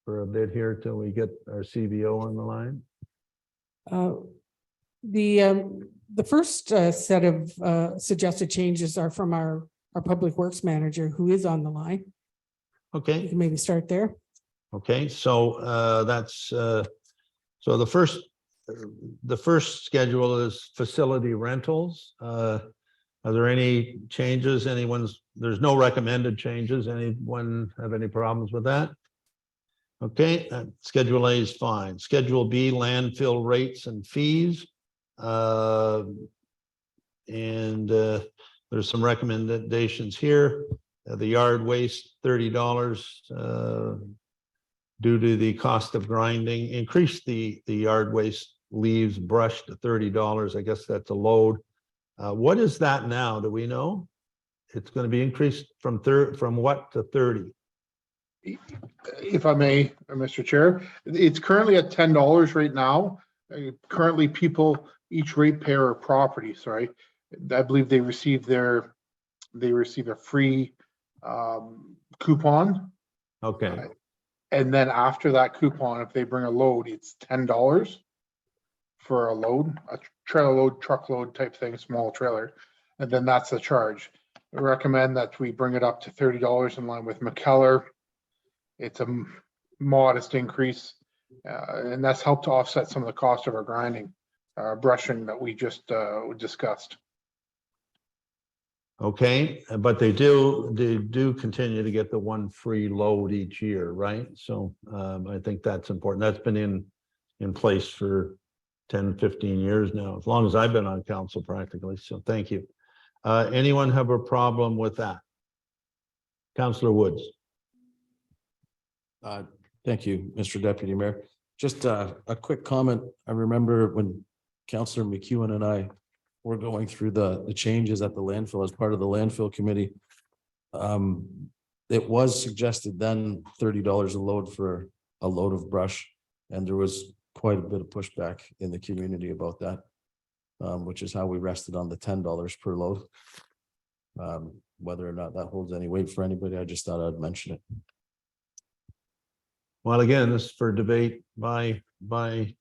for a bit here till we get our CBO on the line? The first set of suggested changes are from our Public Works Manager, who is on the line. You Okay, can maybe start there. okay, so that's so the first schedule is facility rentals. Are there any changes? There's no recommended changes. Anyone have any problems with that? Okay, Schedule A is fine. Schedule B, landfill rates and fees. And There's some recommendations here. The yard waste, $30 due to the cost of grinding. Increase the yard waste, leaves, brush to $30. I guess that's a load. What is that now? Do we know? It's going to be increased from what to 30? If I may, Mr. Chair, it's currently at $10 right now. Currently, people, each ratepayer or property, sorry, I believe they receive a free coupon. Okay. And then after that coupon, if they bring a load, it's $10 for a load, a trailer load, truckload type thing, small trailer. And then that's the charge. I recommend that we bring it up to $30 in line with McKellar. It's a modest increase, and that's helped to offset some of the cost of our grinding, brushing that we just discussed. Okay, but they do continue to get the one free load each year, right? So I think that's important. That's been in place for 10, 15 years now, as long as I've been on council practically. So thank you. Anyone have a problem with that? Councillor Woods. Thank you, Mr. Deputy Mayor. Just a quick comment. I remember when Councillor McEwen and I were going through the changes at the landfill as part of the landfill committee. It was suggested then $30 a load for a load of brush, and there was quite a bit of pushback in the community about that, which is how we rested on the $10 per load. Whether or not that holds any weight for anybody, I just thought I'd mention it. Well, again, this is for debate by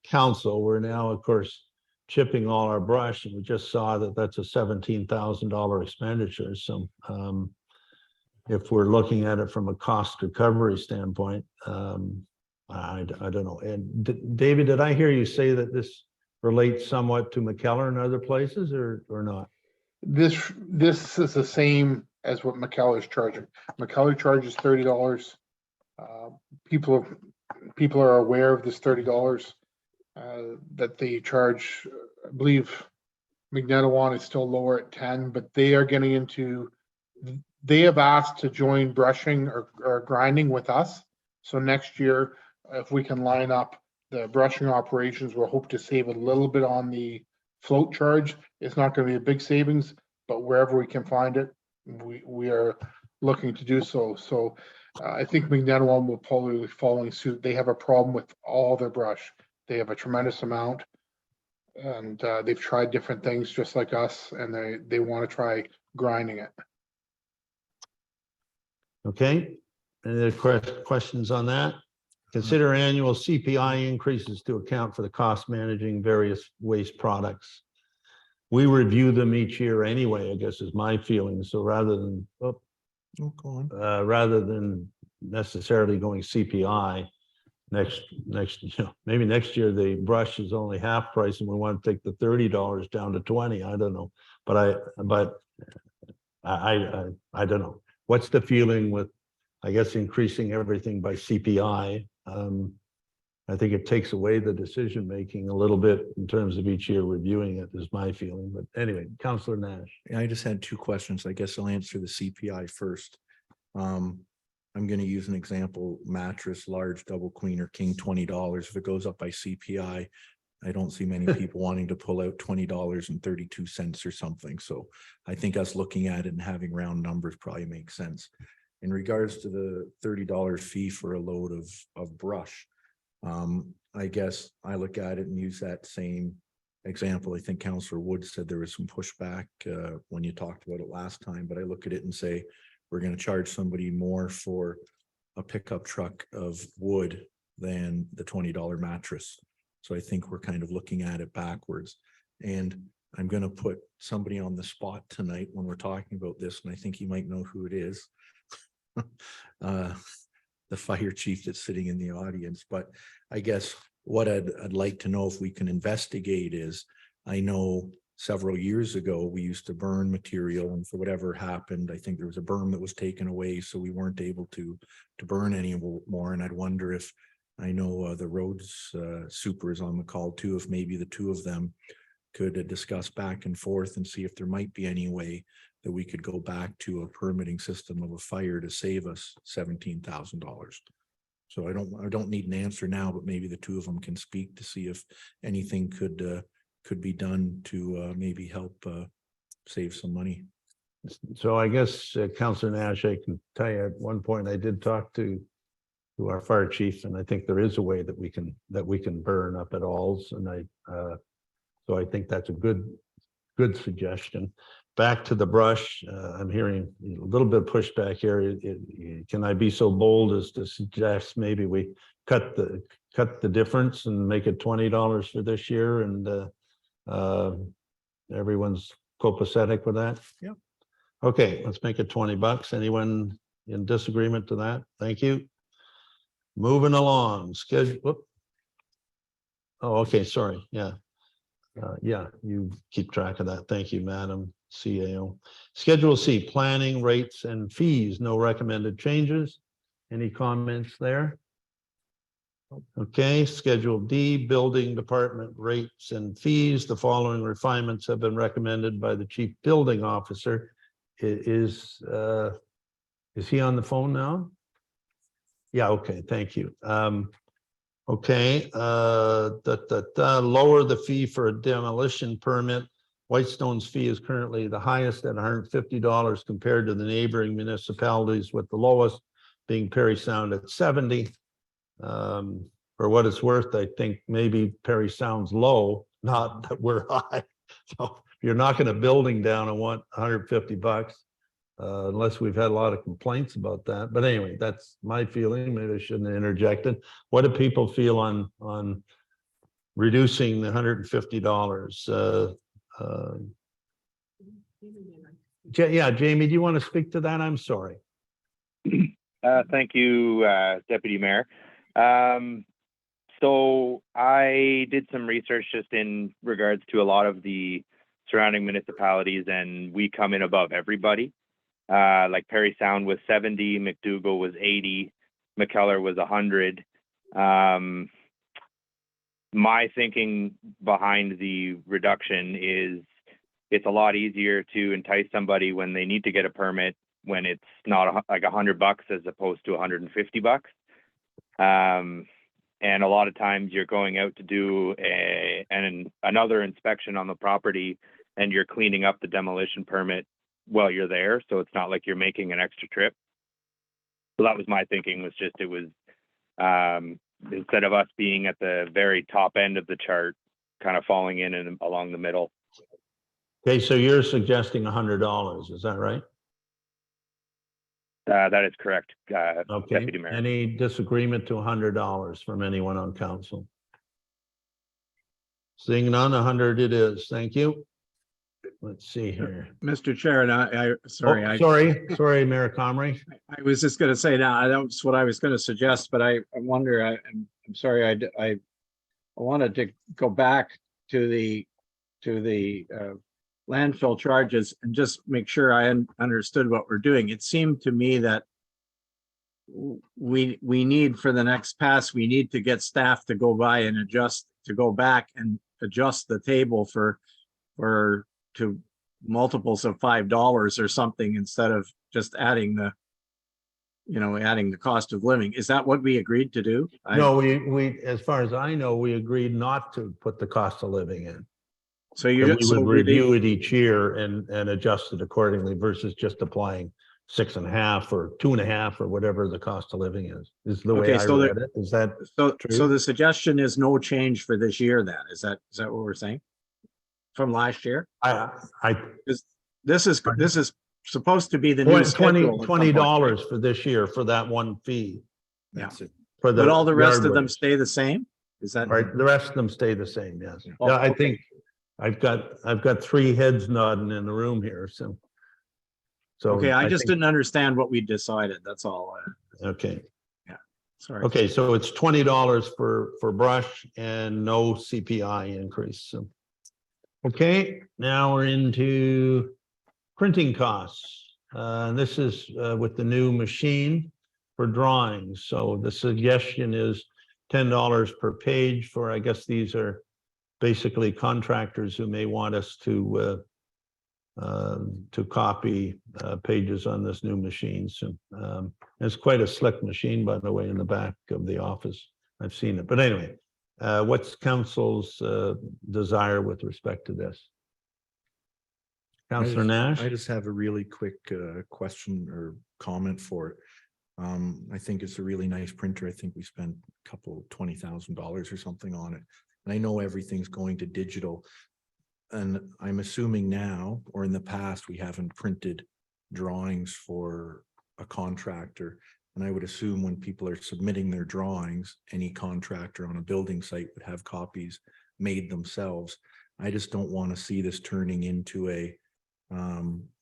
council. We're now, of course, chipping all our brush, and we just saw that that's a $17,000 expenditure. So if we're looking at it from a cost recovery standpoint, I don't know. And David, did I hear you say that this relates somewhat to McKellar and other places, or not? This is the same as what McKellar is charging. McKellar charges $30. People are aware of this $30 that they charge. I believe Magnetawan is still lower at 10, but they are getting into. They have asked to join brushing or grinding with us. So next year, if we can line up the brushing operations, we'll hope to save a little bit on the float charge. It's not going to be a big savings, but wherever we can find it, we are looking to do so. So I think Magnetawan will probably be following suit. They have a problem with all their brush. They have a tremendous amount, and they've tried different things just like us, and they want to try grinding it. Okay, any other questions on that? Consider annual CPI increases to account for the cost managing various waste products. We review them each year anyway, I guess is my feeling. So rather than rather than necessarily going CPI maybe next year the brush is only half price and we want to take the $30 down to 20. I don't know, but I don't know. What's the feeling with, I guess, increasing everything by CPI? I think it takes away the decision making a little bit in terms of each year reviewing it, is my feeling. But anyway, Councillor Nash. Yeah, I just had two questions. I guess I'll answer the CPI first. I'm going to use an example: mattress, large, double queen or king, $20. If it goes up by CPI, I don't see many people wanting to pull out $20.32 or something. So I think us looking at it and having round numbers probably makes sense. In regards to the $30 fee for a load of brush, I guess I look at it and use that same example. I think Councillor Wood said there was some pushback when you talked about it last time, but I look at it and say, we're going to charge somebody more for a pickup truck of wood than the $20 mattress. So I think we're kind of looking at it backwards. And I'm going to put somebody on the spot tonight when we're talking about this, and I think you might know who it is. The fire chief that's sitting in the audience. But I guess what I'd like to know if we can investigate is, I know several years ago we used to burn material, and for whatever happened, I think there was a berm that was taken away, so we weren't able to burn any more. And I'd wonder if, I know the roads super is on the call too, if maybe the two of them could discuss back and forth and see if there might be any way that we could go back to a permitting system of a fire to save us $17,000. So I don't need an answer now, but maybe the two of them can speak to see if anything could be done to maybe help save some money. So I guess Councillor Nash, I can tell you at one point I did talk to our fire chief, and I think there is a way that we can burn up at Alls, and so I think that's a good suggestion. Back to the brush, I'm hearing a little bit of pushback here. Can I be so bold as to suggest maybe we cut the difference and make it $20 for this year, and everyone's copacetic with that? Yeah. Okay, let's make it $20. Anyone in disagreement to that? Thank you. Moving along, schedule. Whoop. Oh, okay, sorry. Yeah. Yeah, you keep track of that. Thank you, Madam CAO. Schedule C, planning rates and fees, no recommended changes. Any comments there? Okay, Schedule D, building department rates and fees. The following refinements have been recommended by the chief building officer. Is he on the phone now? Yeah, okay, thank you. Okay, lower the fee for a demolition permit. Whitestone's fee is currently the highest at $150 compared to the neighboring municipalities, with the lowest being Perry Sound at $70. For what it's worth, I think maybe Perry Sound's low, not that we're high. So you're knocking a building down and want $150, unless we've had a lot of complaints about that. But anyway, that's my feeling. Maybe I shouldn't have interjected. What do people feel on reducing the $150? Yeah, Jamie, do you want to speak to that? I'm sorry. Thank you, Deputy Mayor. So I did some research just in regards to a lot of the surrounding municipalities, and we come in above everybody. Like Perry Sound was 70, McDougall was 80, McKellar was 100. My thinking behind the reduction is it's a lot easier to entice somebody when they need to get a permit when it's not like $100 as opposed to $150. And a lot of times you're going out to do another inspection on the property, and you're cleaning up the demolition permit while you're there. So it's not like you're making an extra trip. So that was my thinking, was just, it was, instead of us being at the very top end of the chart, kind of falling in and along the middle. Okay, so you're suggesting $100, is that right? That is correct, Okay, Deputy Mayor. any disagreement to $100 from anyone on council? Seeing none, 100 it is. Thank you. Let's see here. Mr. Chair, and Sorry, Mayor Comrie. I was just going to say now, that's what I was going to suggest, but I wonder, I'm sorry, I wanted to go back to the landfill charges and just make sure I understood what we're doing. It seemed to me that we need, for the next pass, we need to get staff to go by and go back and adjust the table to multiples of $5 or something, instead of just adding the cost of living. Is that what we agreed to do? No, we, as far as I know, we agreed not to put the cost of living in. So we would review it each year and adjust it accordingly, versus just applying 6.5 or 2.5 or whatever the cost of living is the way I read it. Is that so? true? So the suggestion is no change for this year then? Is that what we're saying? From last year? This is supposed to be the new schedule. $20 for this year for that one fee. Yeah. But all the rest of them stay the same? Is that right? The rest of them stay the same, yes. Yeah, I think I've got 3 heads nodding in the room here, so. Okay, I just didn't understand what we decided, that's all. Okay. Yeah, sorry. Okay, so it's $20 for brush and no CPI increase, so. Okay, now we're into printing costs. This is with the new machine for drawings. So the suggestion is $10 per page for, I guess these are basically contractors who may want us to to copy pages on this new machine. So it's quite a slick machine, by the way, in the back of the office. I've seen it. But anyway, what's council's desire with respect to this? Councillor Nash? I just have a really quick question or comment for it. I think it's a really nice printer. I think we spent a couple $20,000 or something on it. And I know everything's going to digital. And I'm assuming now, or in the past, we haven't printed drawings for a contractor. And I would assume when people are submitting their drawings, any contractor on a building site would have copies made themselves. I just don't want to see this turning into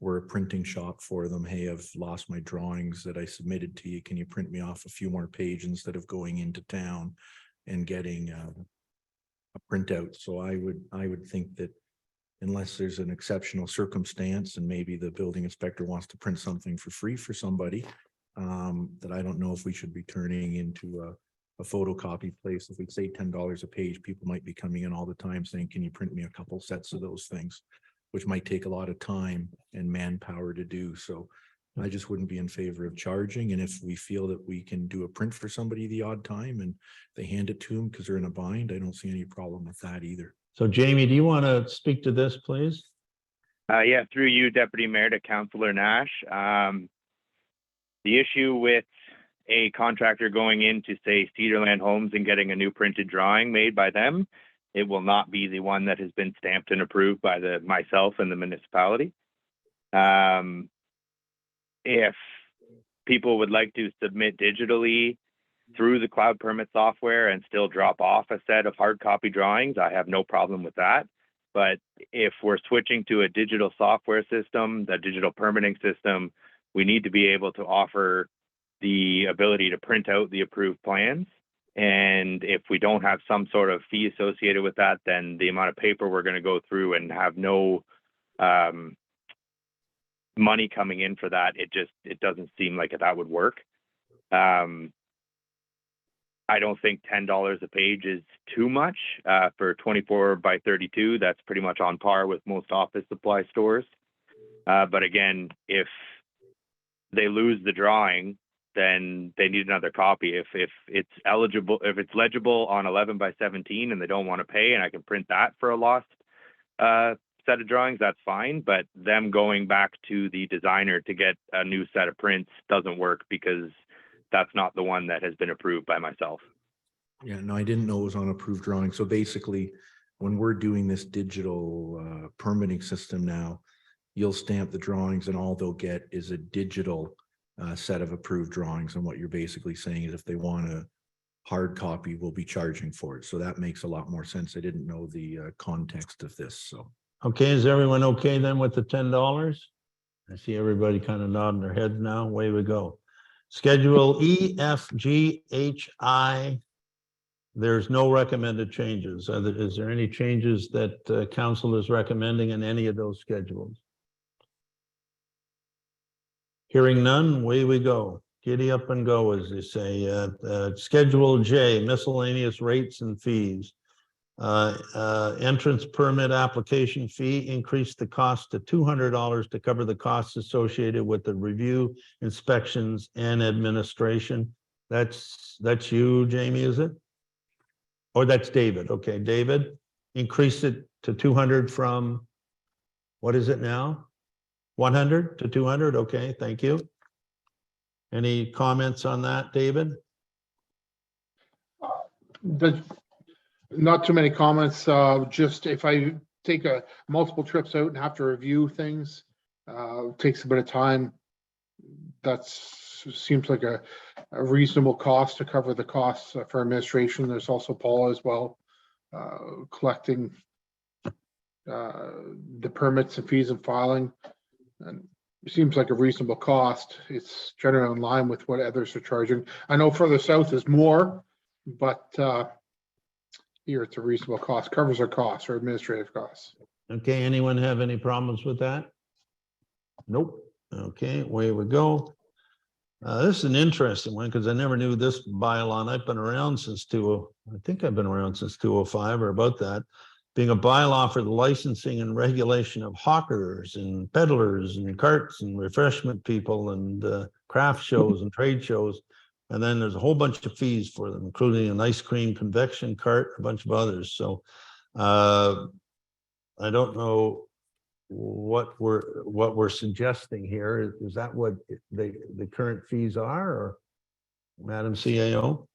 we're a printing shop for them. Hey, I've lost my drawings that I submitted to you. Can you print me off a few more pages instead of going into town and getting a printout? So I would think that unless there's an exceptional circumstance and maybe the building inspector wants to print something for free for somebody, that I don't know if we should be turning into a photocopy place. If we say $10 a page, people might be coming in all the time saying, can you print me a couple sets of those things, which might take a lot of time and manpower to do. So I just wouldn't be in favor of charging. And if we feel that we can do a print for somebody the odd time and they hand it to them because they're in a bind, I don't see any problem with that either. So Jamie, do you want to speak to this, please? Yeah, through you, Deputy Mayor, to Councillor Nash. The issue with a contractor going into, say, Cedarland Homes and getting a new printed drawing made by them, it will not be the one that has been stamped and approved by myself and the municipality. If people would like to submit digitally through the cloud permit software and still drop off a set of hard copy drawings, I have no problem with that. But if we're switching to a digital software system, the digital permitting system, we need to be able to offer the ability to print out the approved plans. And if we don't have some sort of fee associated with that, then the amount of paper we're going to go through and have no money coming in for that, it doesn't seem like that would work. I don't think $10 a page is too much for 24 by 32. That's pretty much on par with most office supply stores. But again, if they lose the drawing, then they need another copy. If it's eligible, if it's legible on 11 by 17 and they don't want to pay, and I can print that for a lost set of drawings, that's fine. But them going back to the designer to get a new set of prints doesn't work, because that's not the one that has been approved by myself. Yeah, no, I didn't know it was on approved drawing. So basically, when we're doing this digital permitting system now, you'll stamp the drawings and all they'll get is a digital set of approved drawings. And what you're basically saying is if they want a hard copy, we'll be charging for it. So that makes a lot more sense. I didn't know the context of this, so. Okay, is everyone okay then with the $10? I see everybody kind of nodding their heads now. Away we go. Schedule E, F, G, H, I. There's no recommended changes. Is there any changes that council is recommending in any of those schedules? Hearing none, away we go. Giddy up and go, as they say. Schedule J, miscellaneous rates and fees. Entrance permit application fee, increase the cost to $200 to cover the costs associated with the review, inspections, and administration. That's you, Jamie, is it? Or that's David. Okay, David, increase it to 200 from, what is it now? 100 to 200. Okay, thank you. Any comments on that, David? Not too many comments. Just if I take multiple trips out and have to review things, takes a bit of time. That seems like a reasonable cost to cover the costs for administration. There's also Paula as well, collecting the permits and fees and filing. And it seems like a reasonable cost. It's generally in line with what others are charging. I know further south is more, but here it's a reasonable cost, covers our costs, our administrative costs. Okay, anyone have any problems with that? Nope. Okay, away we go. This is an interesting one because I never knew this bylaw. I've been around since I think I've been around since 205 or about that. being a bylaw for the licensing and regulation of hawkers and peddlers and carts and refreshment people and craft shows and trade shows. And then there's a whole bunch of fees for them, including an ice cream convection cart, a bunch of others. So I don't know what we're suggesting here. Is that what the current fees are, or Madam CAO?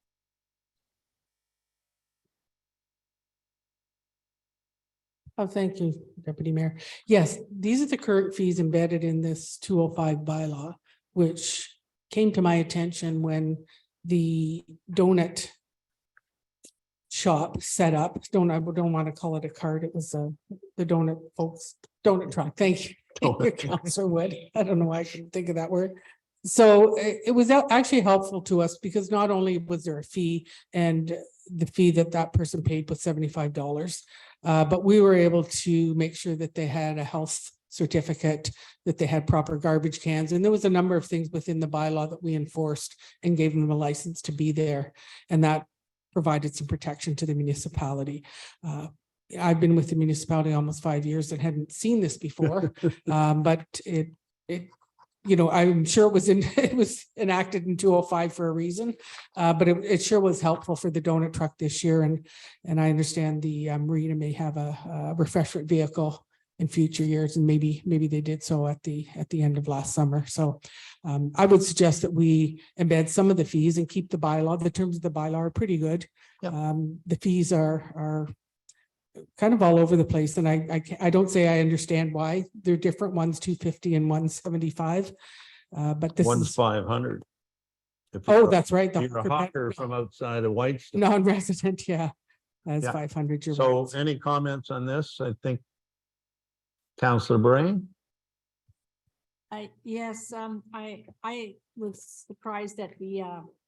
Oh, thank you, Deputy Mayor. Yes, these are the current fees embedded in this 205 bylaw, which came to my attention when the donut shop set up. I don't want to call it a cart. It was the donut folks, donut truck. Thank you. Thank you, Councillor Wood. I don't know why I couldn't think of that word. So it was actually helpful to us because not only was there a fee, and the fee that person paid was $75, but we were able to make sure that they had a health certificate, that they had proper garbage cans. And there was a number of things within the bylaw that we enforced and gave them a license to be there. And that provided some protection to the municipality. I've been with the municipality almost 5 years and hadn't seen this before, but it I'm sure it was enacted in 205 for a reason, but it sure was helpful for the donut truck this year. And I understand the marina may have a refreshment vehicle in future years, and maybe they did so at the end of last summer. So I would suggest that we embed some of the fees and keep the bylaw. The terms of the bylaw are pretty good. Yep. The fees are kind of all over the place, and I don't say I understand why they're different. One's 250 and one's 75, but this One's is 500. Oh, that's right. The You're a hawker from outside of Whitestone. non-resident, yeah, that's Yeah. 500. You're So right. any comments on this? I think Councillor Brain? Yes, I was surprised at the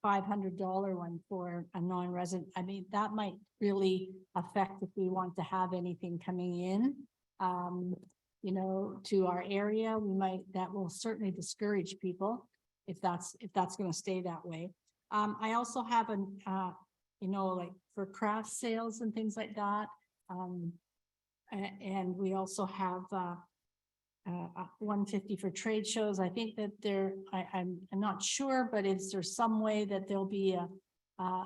$500 one for a non-resident. I mean, that might really affect if we want to have anything coming in, to our area. That will certainly discourage people if that's going to stay that way. I also have like for craft sales and things like that. And we also have 150 for trade shows. I think that I'm not sure, but is there some way that there'll be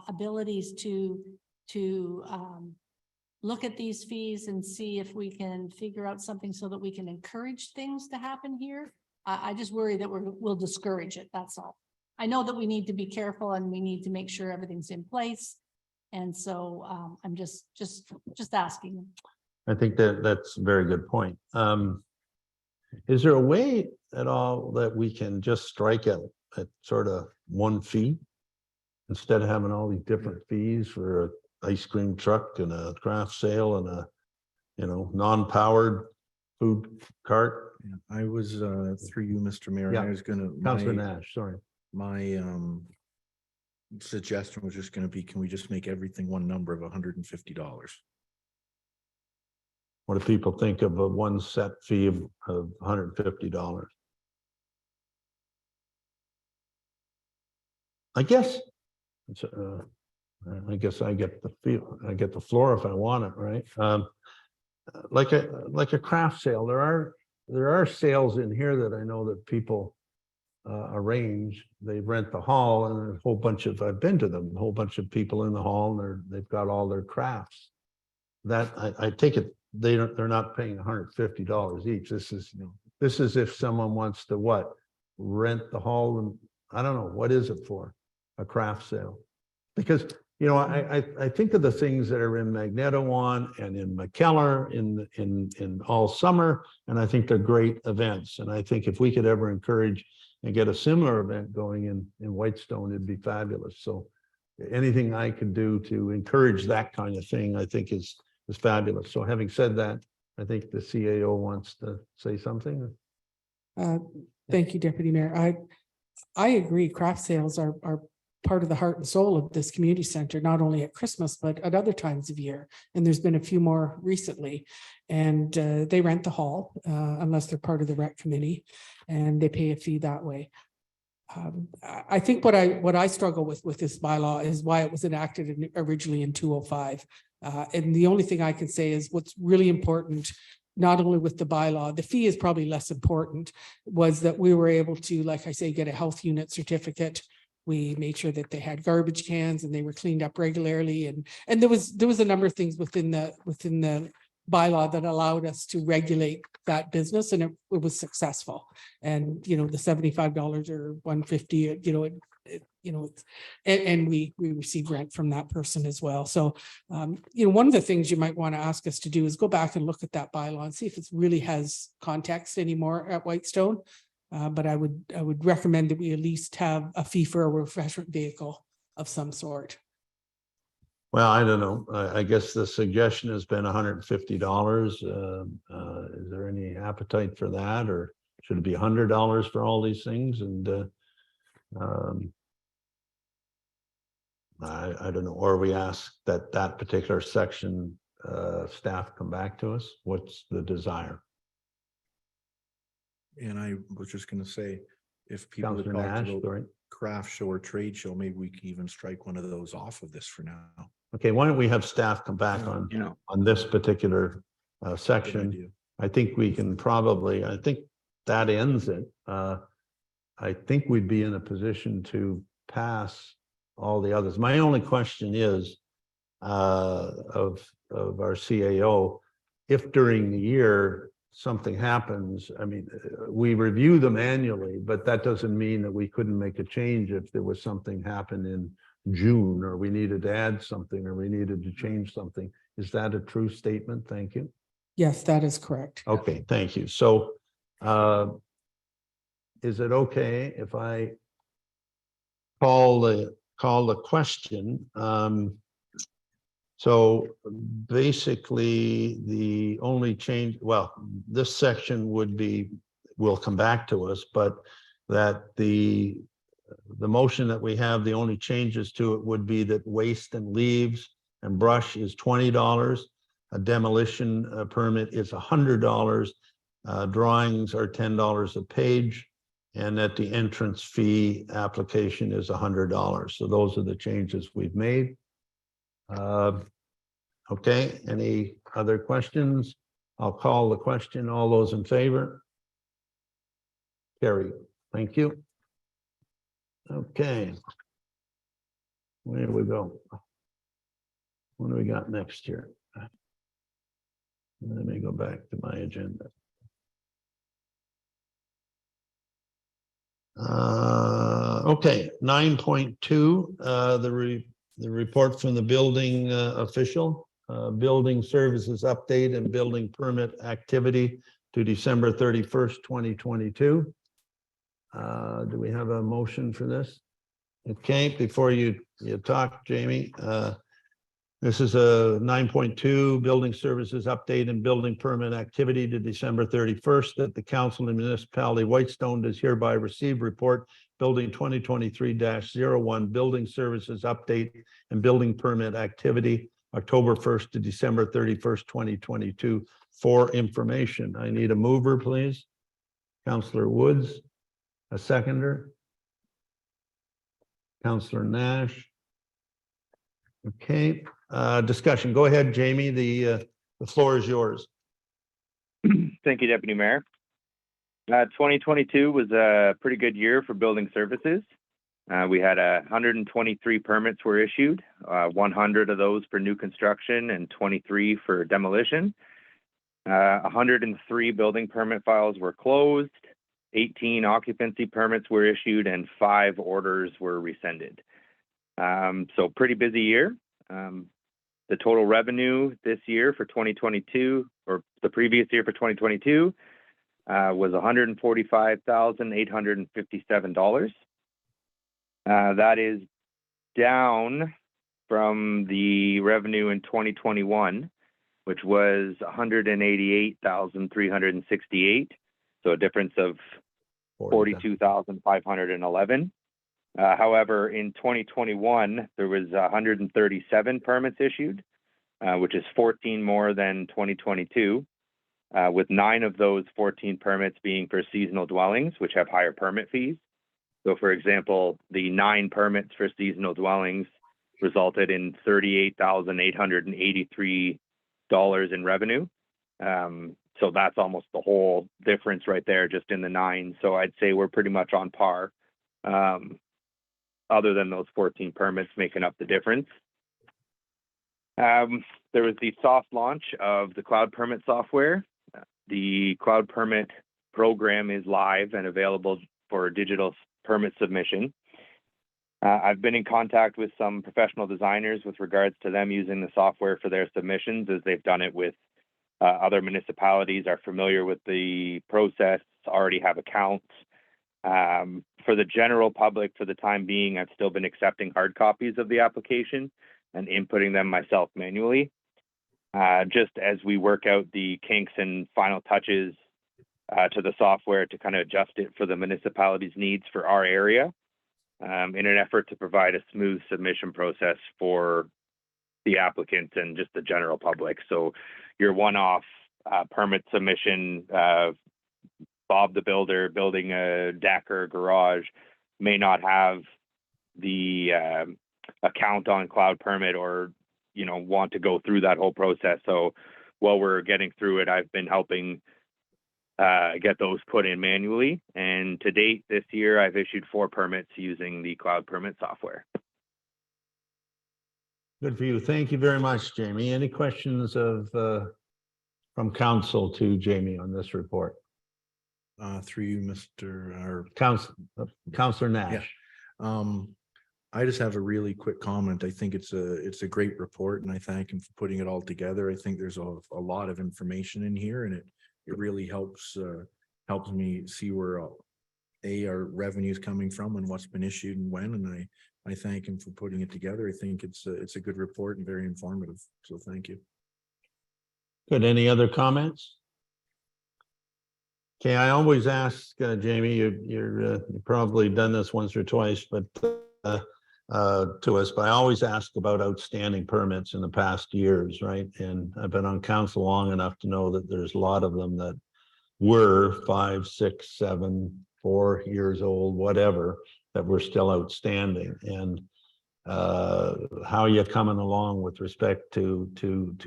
abilities to look at these fees and see if we can figure out something so that we can encourage things to happen here? I just worry that we'll discourage it. That's all. I know that we need to be careful and we need to make sure everything's in place. And so I'm just asking. I think that's a very good point. Is there a way at all that we can just strike at sort of one fee instead of having all these different fees for an ice cream truck and a craft sale and a, non-powered food cart? Yeah, I was through you, Mr. Mayor. Yeah. I was gonna Councillor Nash, sorry. my suggestion was just gonna be, can we just make everything one number of $150? What do people think of a one set fee of $150? I guess I get the floor if I want it, right? Like a craft sale, there are sales in here that I know that people arrange. They rent the hall, and a whole bunch of, I've been to them, a whole bunch of people in the hall, and they've got all their crafts. That I take it they're not paying $150 each. This is if someone wants to rent the hall, and I don't know, what is it for? A craft sale? Because I think of the things that are in Magnetawan and in McKellar in all summer, and I think they're great events. And I think if we could ever encourage and get a similar event going in Whitestone, it'd be fabulous. So anything I can do to encourage that kind of thing, I think is fabulous. So having said that, I think the CAO wants to say something. Thank you, Deputy Mayor. I agree. Craft sales are part of the heart and soul of this community center, not only at Christmas, but at other times of year. And there's been a few more recently. And they rent the hall unless they're part of the rec committee, and they pay a fee that way. I think what I struggle with this bylaw is why it was enacted originally in 205. And the only thing I can say is what's really important, not only with the bylaw, the fee is probably less important, was that we were able to, like I say, get a health unit certificate. We made sure that they had garbage cans and they were cleaned up regularly. And there was a number of things within the bylaw that allowed us to regulate that business, and it was successful. And, you know, the $75 or $150, you know, and we received rent from that person as well. So, you know, one of the things you might want to ask us to do is go back and look at that bylaw and see if it really has context anymore at Whitestone. But I would recommend that we at least have a fee for a refreshment vehicle of some sort. Well, I don't know. I guess the suggestion has been $150. Is there any appetite for that, or should it be $100 for all these things? And I don't know. Or we ask that particular section staff come back to us. What's the desire? And I was just gonna say, if people had Councillor talked Nash, about sorry. craft show or trade show, maybe we can even strike one of those off of this for now. Okay, why don't we have staff come back on this particular Good section? idea. I think we can probably, I think that ends it. I think we'd be in a position to pass all the others. My only question is of our CAO, if during the year something happens, I mean, we review them annually, but that doesn't mean that we couldn't make a change if there was something happen in June, or we needed to add something, or we needed to change something. Is that a true statement? Thank you. Yes, that is correct. Okay, thank you. So is it okay if I call the question? So basically, the only change, well, this section will come back to us, but that the motion that we have, the only changes to it would be that waste and leaves and brush is $20. A demolition permit is $100. Drawings are $10 a page, and that the entrance fee application is $100. So those are the changes we've made. Okay, any other questions? I'll call the question. All those in favor? Carry. Thank you. Okay. Where do we go? What do we got next here? Let me go back to my agenda. Okay, 9.2, the report from the building official, building services update and building permit activity to December 31st, 2022. Do we have a motion for this? Okay, before you talk, Jamie, this is a 9.2 building services update and building permit activity to December 31st, that the council and municipality Whitestone does hereby receive report building 2023-01 building services update and building permit activity October 1st to December 31st, 2022 for information. I need a mover, please. Councillor Woods, a seconder. Councillor Nash. Okay, discussion. Go ahead, Jamie. The floor is yours. Thank you, Deputy Mayor. 2022 was a pretty good year for building services. We had 123 permits were issued, 100 of those for new construction and 23 for demolition. 103 building permit files were closed, 18 occupancy permits were issued, and 5 orders were rescinded. So pretty busy year. The total revenue this year for 2022, or the previous year for 2022, was $145,857. That is down from the revenue in 2021, which was $188,368. So a difference of $42,511. However, in 2021, there was 137 permits issued, which is 14 more than 2022, with 9 of those 14 permits being for seasonal dwellings, which have higher permit fees. So, for example, the 9 permits for seasonal dwellings resulted in $38,883 in revenue. So that's almost the whole difference right there, just in the 9. So I'd say we're pretty much on par, other than those 14 permits making up the difference. There was the soft launch of the cloud permit software. The cloud permit program is live and available for digital permit submission. I've been in contact with some professional designers with regards to them using the software for their submissions, as they've done it with other municipalities, are familiar with the process, already have accounts. For the general public, for the time being, I've still been accepting hard copies of the application and inputting them myself manually. Just as we work out the kinks and final touches to the software to kind of adjust it for the municipality's needs for our area, in an effort to provide a smooth submission process for the applicants and just the general public. So your one-off permit submission, Bob the builder building a deck or a garage may not have the account on cloud permit, or want to go through that whole process. So while we're getting through it, I've been helping get those put in manually. And to date this year, I've issued 4 permits using the cloud permit software. Good for you. Thank you very much, Jamie. Any questions from council to Jamie on this report? Through you, Mr. Councillor Nash. I just have a really quick comment. I think it's a great report, and I thank him for putting it all together. I think there's a lot of information in here, and it really helps me see where our revenue is coming from and what's been issued and when. And I thank him for putting it together. I think it's a good report and very informative. So thank you. Good. Any other comments? Okay, I always ask Jamie, you've probably done this once or twice, but to us, but I always ask about outstanding permits in the past years, right? And I've been on council long enough to know that there's a lot of them that were 5, 6, 7, 4 years old, whatever, that were still outstanding. And how are you coming along with respect to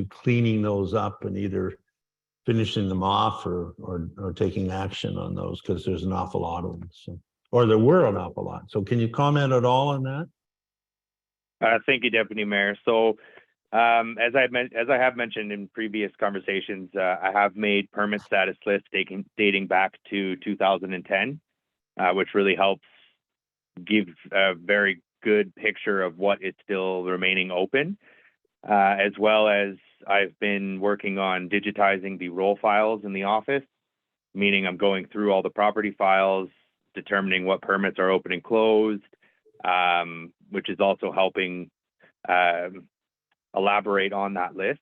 cleaning those up and either finishing them off or taking action on those, because there's an awful lot of them. So, or there were an awful lot. So can you comment at all on that? Thank you, Deputy Mayor. So as I have mentioned in previous conversations, I have made permit status lists dating back to 2010, which really helps give a very good picture of what is still remaining open, as well as I've been working on digitizing the roll files in the office, meaning I'm going through all the property files, determining what permits are open and closed, which is also helping elaborate on that list.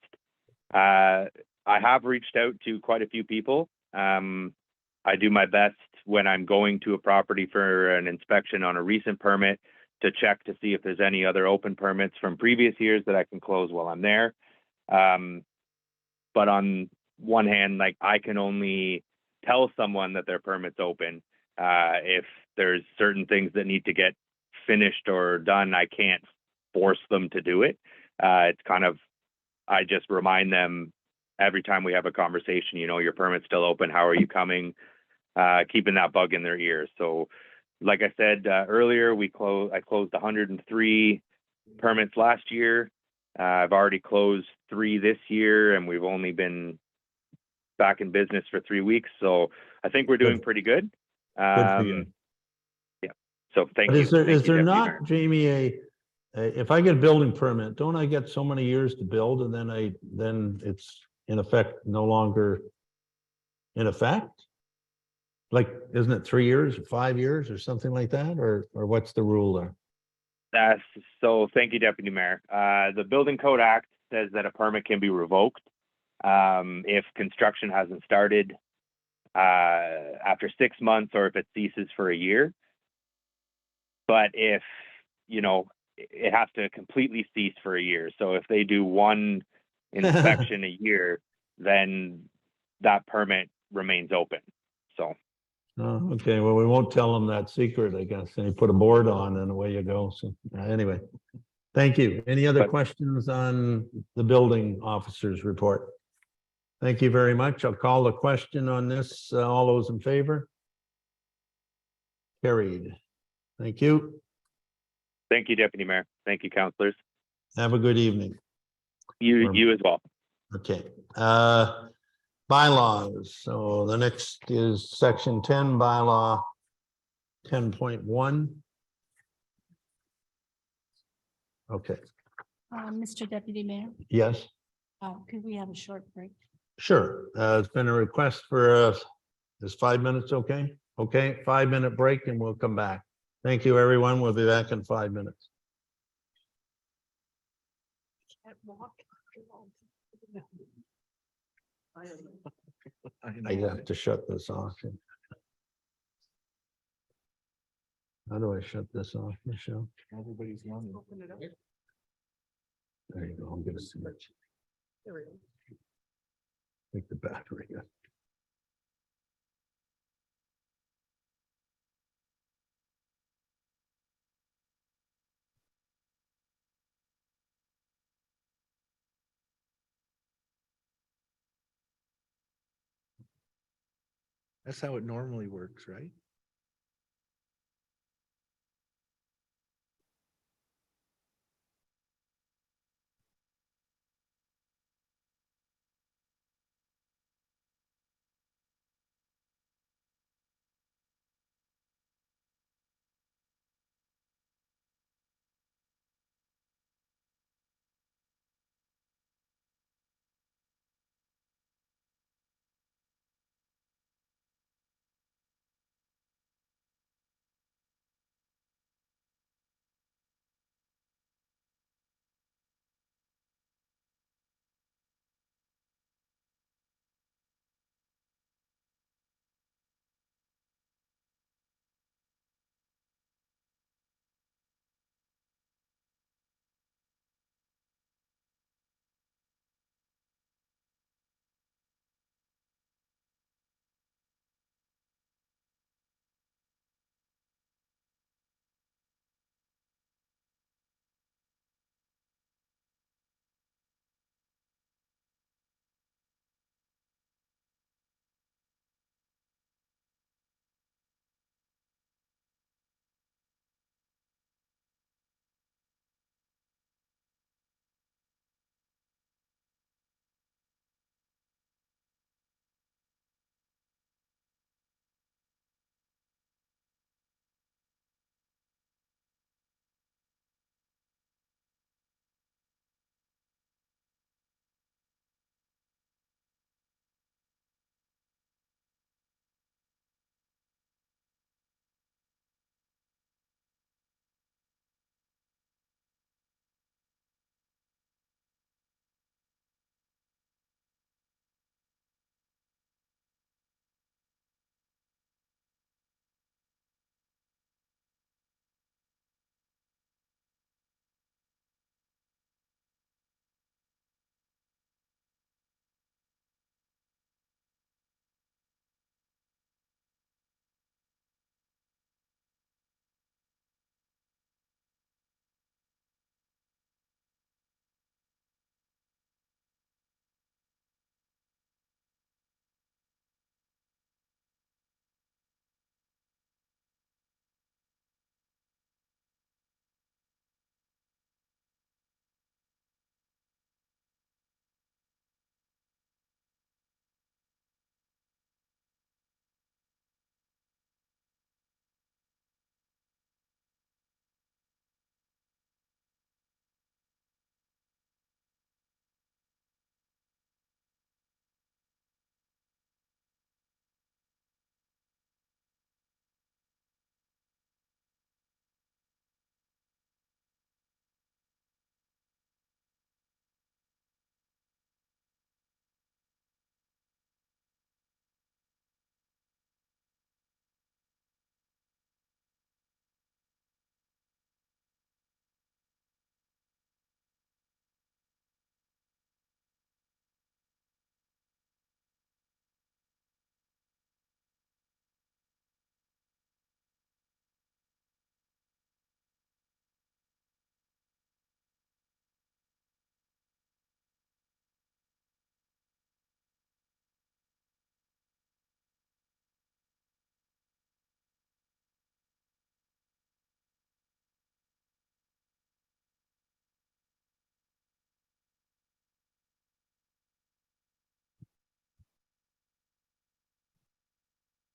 I have reached out to quite a few people. I do my best when I'm going to a property for an inspection on a recent permit to check to see if there's any other open permits from previous years that I can close while I'm there. But on one hand, like, I can only tell someone that their permit's open. If there's certain things that need to get finished or done, I can't force them to do it. It's kind of, I just remind them every time we have a conversation, your permit's still open. How are you coming? Keeping that bug in their ears. So like I said earlier, I closed 103 permits last year. I've already closed 3 this year, and we've only been back in business for 3 weeks. So I think we're doing pretty good. Good for you. Yeah. So thank But you. is there Deputy not, Mayor. Jamie, if I get a building permit, don't I get so many years to build, and then it's in effect no longer in effect? Like, isn't it 3 years or 5 years or something like that? Or what's the rule there? So thank you, Deputy Mayor. The Building Code Act says that a permit can be revoked if construction hasn't started after 6 months, or if it ceases for a year. But if, it has to completely cease for a year. So if they do one inspection a year, then that permit remains open. So. Oh, okay. Well, we won't tell them that secret, I guess. And you put a board on and away you go. So anyway. Thank you. Any other But- questions on the building officer's report? Thank you very much. I'll call the question on this. All those in favor? Carried. Thank you. Thank you, Deputy Mayor. Thank you, councilors. Have a good evening. You as well. Okay, bylaws. So the next is section 10, bylaw 10.1. Okay, Mr. Deputy Mayor, yes, could we have a short break? sure. It's been a request for, is 5 minutes okay? Okay, 5-minute break and we'll come back. Thank you, everyone. We'll be back in 5 minutes. I have to shut this off. How do I shut this off, Michelle? Everybody's running. There you go. I'm gonna switch. Take the battery. out. That's how it normally works, right?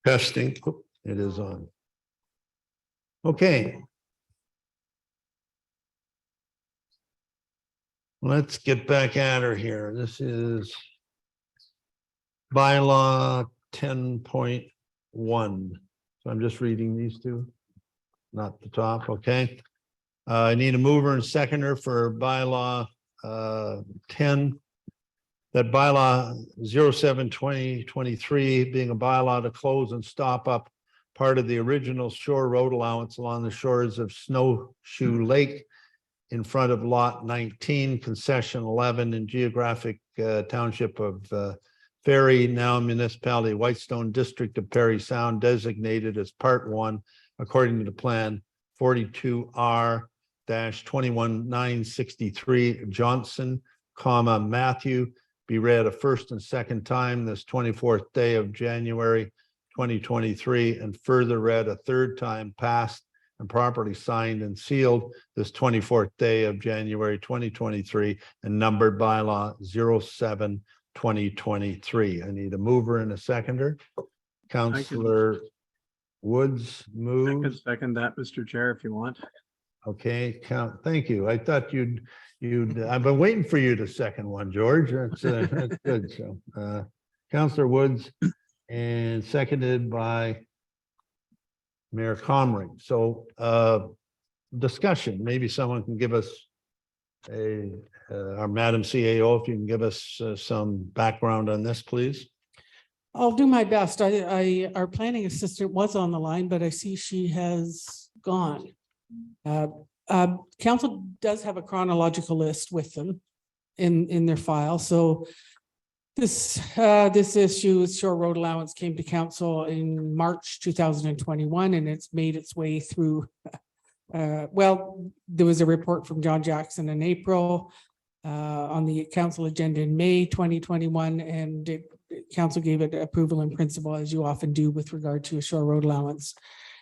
Testing, it is on. Okay. Let's get back at her here. This is bylaw 10.1. So I'm just reading these two, not the top, okay? I need a mover and seconder for bylaw 10. That bylaw 07/2023 being a bylaw to close and stop up part of the original shore road allowance along the shores of Snowshoe Lake in front of lot 19, concession 11 in geographic township of Ferry, now municipality Whitestone, district of Perry Sound, designated as part 1 according to the plan 42R-21963 Johnson, Matthew, be read a first and second time this 24th day of January 2023, and further read a third time, passed and properly signed and sealed this 24th day of January 2023, and numbered bylaw 07/2023. I need a mover and a seconder. Counselor Woods moves. Second that, Mr. Chair, if you want. Okay, thank you. I thought you'd, I've been waiting for you to second one, George. That's good. So, Counselor Woods and seconded by Mayor Comrie. So, discussion, maybe someone can give us our Madam CAO, if you can give us some background on this, please. I'll do my best. Our planning assistant was on the line, but I see she has gone. Council does have a chronological list with them in their file. So this issue, shore road allowance, came to council in March 2021, and it's made its way through. Well, there was a report from John Jackson in April on the council agenda in May 2021, and council gave it approval in principle, as you often do with regard to a shore road allowance.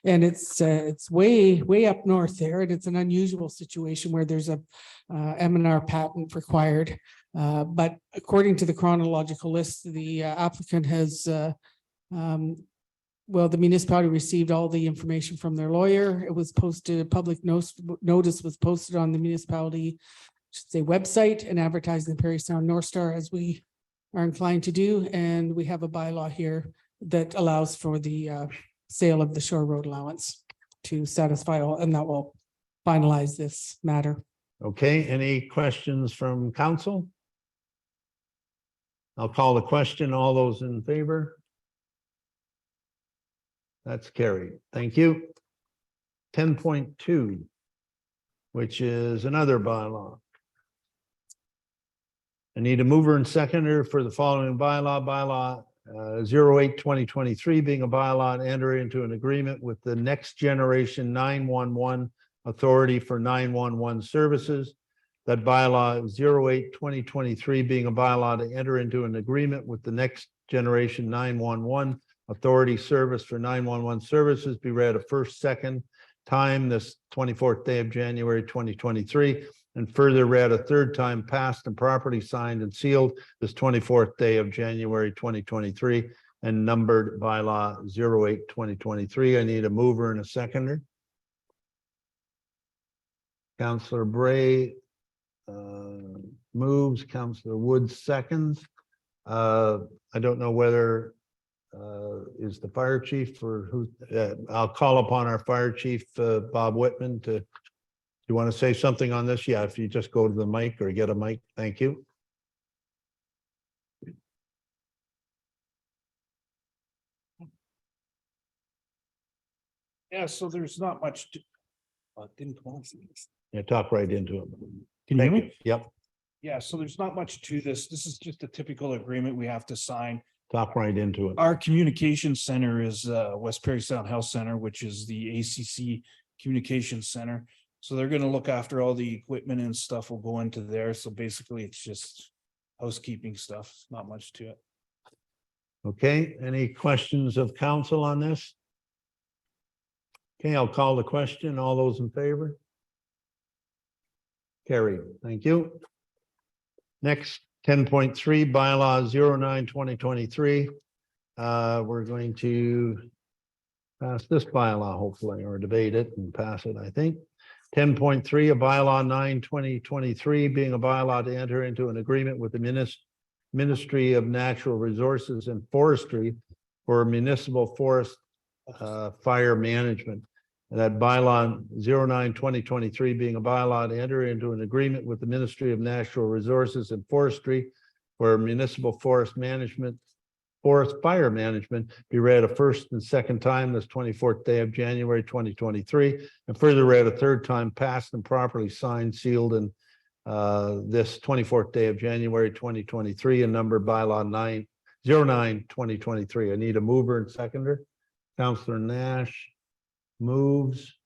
And it's way up north there, and it's an unusual situation where there's a M&R patent required. But according to the chronological list, the applicant has, well, the municipality received all the information from their lawyer. It was posted, public notice was posted on the municipality, website, and advertised in the Perry Sound North Star, as we are inclined to do. And we have a bylaw here that allows for the sale of the shore road allowance to satisfy all, and that will finalize this matter. Okay, any questions from council? I'll call the question. All those in favor? That's carried. Thank you. 10.2, which is another bylaw. I need a mover and seconder for the following bylaw 08/2023 being a bylaw to enter into an agreement with the Next Generation 911 Authority for 911 Services. That bylaw 08/2023 being a bylaw to enter into an agreement with the Next Generation 911 Authority Service for 911 Services be read a first, second time this 24th day of January 2023, and further read a third time, passed and properly signed and sealed this 24th day of January 2023, and numbered bylaw 08/2023. I need a mover and a seconder. Councillor Bray moves, Councillor Woods seconds. I don't know whether is the fire chief or who, I'll call upon our fire chief, Bob Whitman, to, you want to say something on this? Yeah, if you just go to the mic or get a mic, thank you. Yeah, so there's not much to. Yeah, talk right into it. Can you hear Thank me? Yep, Yeah, so there's not much to this. This is just a typical agreement we have to sign. talk right into it. Our communication center is West Perry Sound Health Center, which is the ACC Communications Center. So they're gonna look after all the equipment and stuff will go into there. So basically, it's just housekeeping stuff, not much to it. Okay, any questions of council on this? Okay, I'll call the question. All those in favor? Carried. Thank you. Next, 10.3 bylaw 09/2023. We're going to pass this bylaw hopefully, or debate it and pass it, I think. 10.3, a bylaw 9/2023, being a bylaw to enter into an agreement with the Ministry of Natural Resources and Forestry for municipal forest fire management. And that bylaw 09/2023, being a bylaw to enter into an agreement with the Ministry of Natural Resources and Forestry for municipal forest management, forest fire management, be read a first and second time this 24th day of January 2023, and further read a third time, passed and properly signed, sealed, and this 24th day of January 2023, and number bylaw 9/09/2023. I need a mover and seconder. Councillor Nash moves.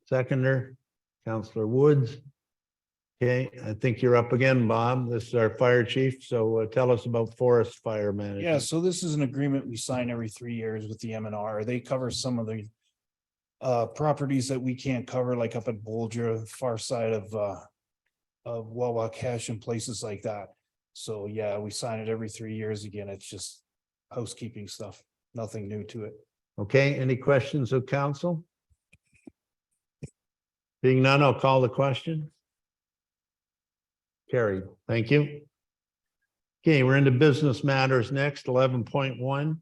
Seconder, Councillor Woods. Okay, I think you're up again, Bob. This is our fire chief. So tell us about forest fire management. Yeah, so this is an agreement we sign every 3 years with the MNR. They cover some of the properties that we can't cover, like up at Bolger, far side of Wawakesh and places like that. So yeah, we sign it every 3 years again. It's just housekeeping stuff, nothing new to it. Okay, any questions of council? Being none, I'll call the question. Carried. Thank you. Okay, we're into business matters next, 11.1,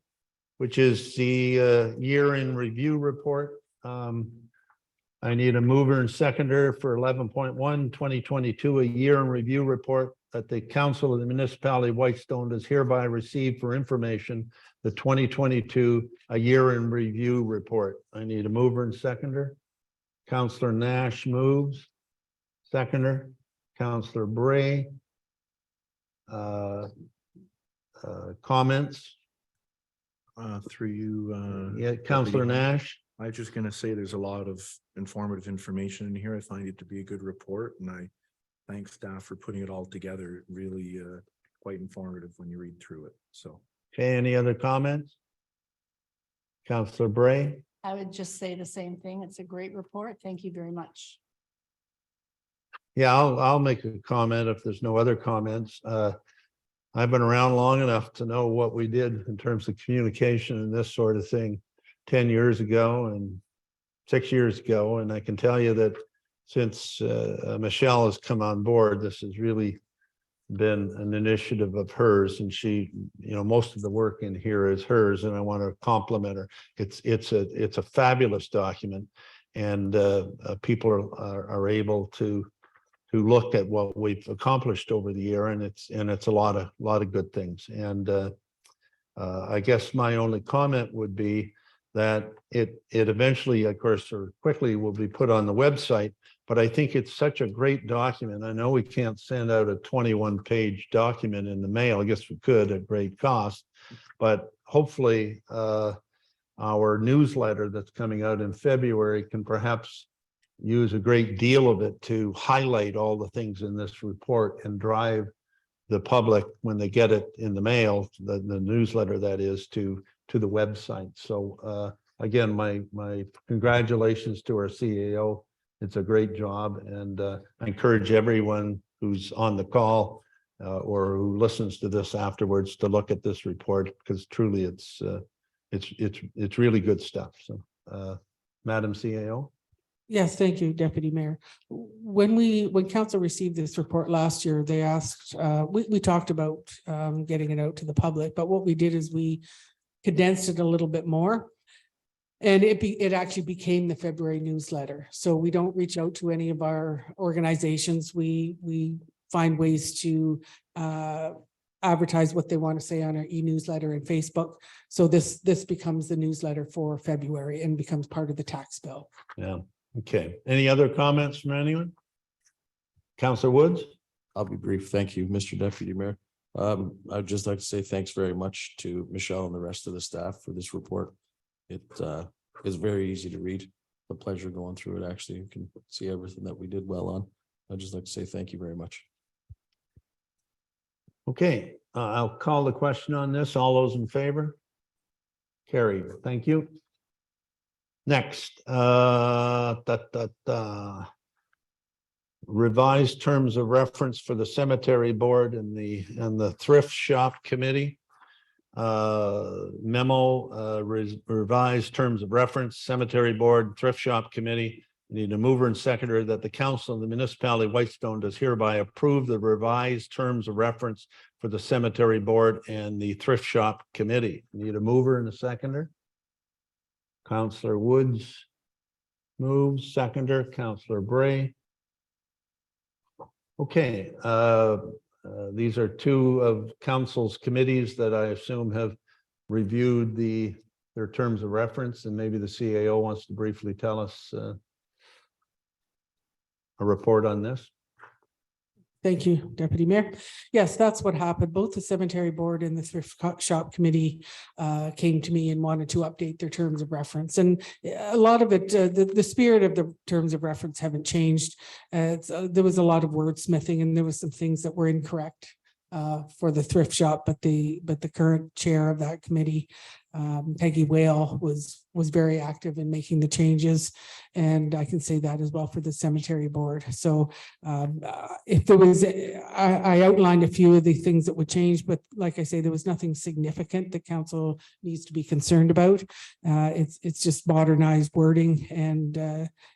which is the year in review report. I need a mover and seconder for 11.1, 2022, a year in review report that the Council of the Municipality of Whitestone does hereby receive for information, the 2022, a year in review report. I need a mover and seconder. Councillor Nash moves. Seconder, Councillor Bray. Comments? Through you. Yeah, Councillor Nash. I was just gonna say there's a lot of informative information in here. I find it to be a good report, and I thank staff for putting it all together. Really quite informative when you read through it. So. Okay, any other comments? Councillor Bray. I would just say the same thing. It's a great report. Thank you very much. Yeah, I'll make a comment if there's no other comments. I've been around long enough to know what we did in terms of communication and this sort of thing 10 years ago and 6 years ago. And I can tell you that since Michelle has come on board, this has really been an initiative of hers, and she, most of the work in here is hers, and I want to compliment her. It's a fabulous document, and people are able to look at what we've accomplished over the year, and it's a lot of good things. And I guess my only comment would be that it eventually, of course, or quickly will be put on the website. But I think it's such a great document. I know we can't send out a 21-page document in the mail. I guess we could at great cost, but hopefully our newsletter that's coming out in February can perhaps use a great deal of it to highlight all the things in this report and drive the public, when they get it in the mail, the newsletter that is, to the website. So again, my congratulations to our CAO. It's a great job, and I encourage everyone who's on the call or who listens to this afterwards to look at this report, because truly it's really good stuff. So, Madam CAO. Yes, thank you, Deputy Mayor. When council received this report last year, they asked, we talked about getting it out to the public, but what we did is we condensed it a little bit more. And it actually became the February newsletter. So we don't reach out to any of our organizations. We find ways to advertise what they want to say on our e-newsletter and Facebook. So this becomes the newsletter for February and becomes part of the tax bill. Yeah. Okay. Any other comments from anyone? Councillor Woods? I'll be brief. Thank you, Mr. Deputy Mayor. I'd just like to say thanks very much to Michelle and the rest of the staff for this report. It is very easy to read. A pleasure going through it. Actually, you can see everything that we did well on. I'd just like to say thank you very much. Okay, I'll call the question on this. All those in favor? Carried. Thank you. Next, revised terms of reference for the cemetery board and the thrift shop committee. memo, revised terms of reference, cemetery board, thrift shop committee. Need a mover and seconder that the council of the municipality of Whitestone does hereby approve the revised terms of reference for the cemetery board and the thrift shop committee. Need a mover and a seconder. Counselor Woods moves, seconder, Counselor Bray. Okay, these are two of council's committees that I assume have reviewed their terms of reference, and maybe the CAO wants to briefly tell us a report on this. Thank you, Deputy Mayor. Yes, that's what happened. Both the cemetery board and the thrift shop committee came to me and wanted to update their terms of reference. And a lot of it, the spirit of the terms of reference haven't changed. There was a lot of wordsmithing, and there was some things that were incorrect for the thrift shop, but the current chair of that committee, Peggy Whale, was very active in making the changes, and I can say that as well for the cemetery board. So if there was, I outlined a few of the things that would change, but like I say, there was nothing significant that council needs to be concerned about. It's just modernized wording, and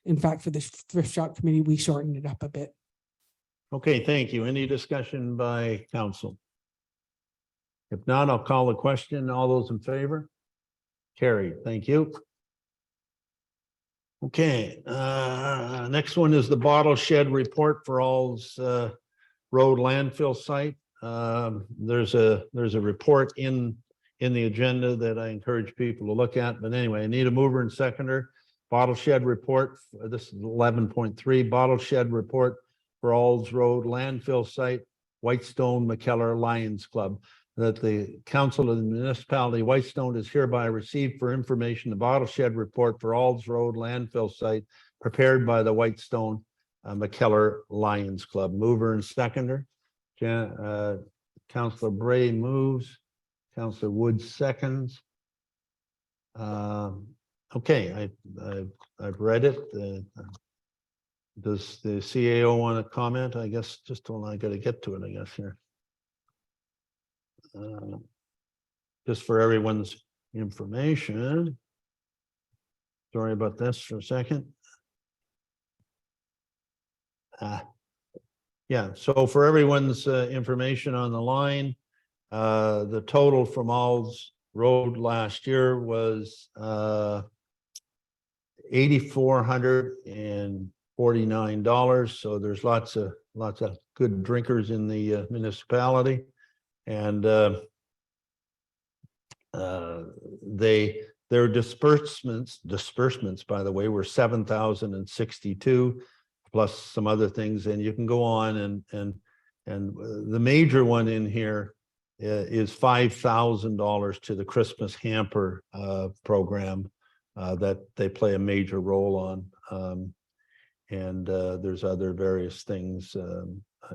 in fact, for the thrift shop committee, we shortened it up a bit. Okay, thank you. Any discussion by council? If not, I'll call the question. All those in favor? Carried. Thank you. Okay, next one is the bottle shed report for All's Road landfill site. There's a report in the agenda that I encourage people to look at. But anyway, I need a mover and seconder. Bottle shed report. This is 11.3 bottle shed report for All's Road landfill site, Whitestone McKellar Lions Club. That the council of the municipality of Whitestone is hereby received for information the bottle shed report for All's Road landfill site prepared by the Whitestone McKellar Lions Club. Mover and seconder. Councilor Bray moves. Councilor Woods seconds. Okay, I've read it. Does the CAO want to comment? I guess just when I got to get to it, I guess here. Just for everyone's information. Sorry about this for a second. Yeah, so for everyone's information on the line, the total from All's Road last year was $8,449. So there's lots of good drinkers in the municipality. And their disbursements, by the way, were 7,062 plus some other things. And you can go on and the major one in here is $5,000 to the Christmas hamper program that they play a major role on. And there's other various things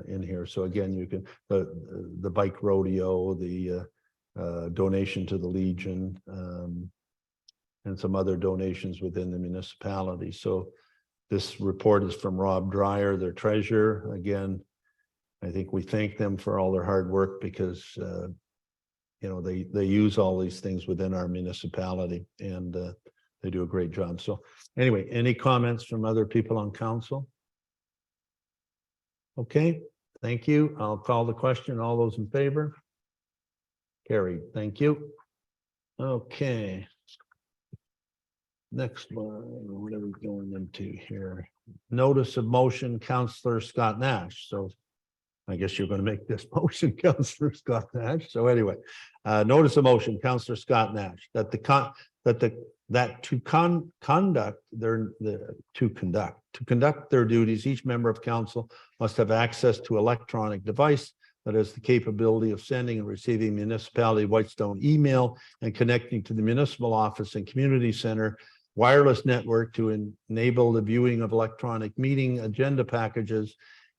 in here. So again, you can the bike rodeo, the donation to the Legion, and some other donations within the municipality. So this report is from Rob Dreyer, their treasurer. Again, I think we thank them for all their hard work because you know, they use all these things within our municipality, and they do a great job. So anyway, any comments from other people on council? Okay, thank you. I'll call the question. All those in favor? Carried. Thank you. Okay. Next one, what are we going into here? Notice of motion, Councillor Scott Nash. So I guess you're going to make this motion, Councillor Scott Nash. So anyway, notice of motion, Councillor Scott Nash, that to conduct their duties, each member of council must have access to electronic device that has the capability of sending and receiving municipality Whitestone email and connecting to the municipal office and community center wireless network to enable the viewing of electronic meeting agenda packages,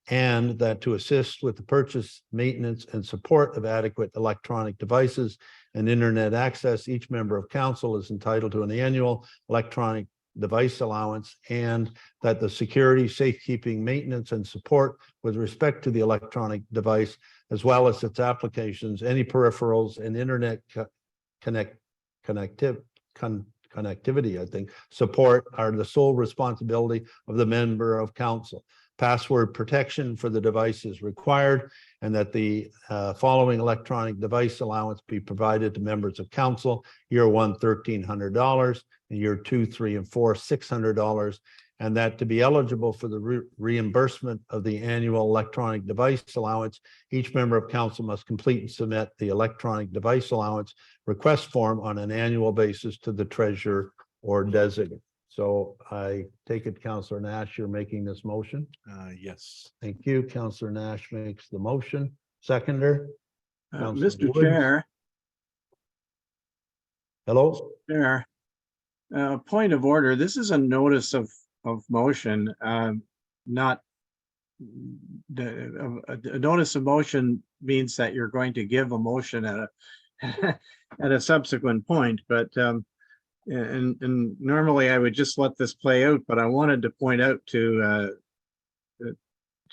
and that to assist with the purchase, maintenance, and support of adequate electronic devices and internet access, each member of council is entitled to an annual electronic device allowance, and that the security, safekeeping, maintenance, and support with respect to the electronic device, as well as its applications, any peripherals and internet connectivity, I think, support are the sole responsibility of the member of council. Password protection for the device is required, and that the following electronic device allowance be provided to members of council: year one, $1,300, and year two, 3, and 4, $600, and that to be eligible for the reimbursement of the annual electronic device allowance, each member of council must complete and submit the electronic device allowance request form on an annual basis to the treasurer or designate. So I take it, Councillor Nash, you're making this motion? Yes. Thank you. Councillor Nash makes the motion. Seconder? Councillor Mr. Woods? Chair, Hello? Chair, point of order, this is a notice of motion, not a notice of motion means that you're going to give a motion at a at a subsequent point, but and normally I would just let this play out, but I wanted to point out to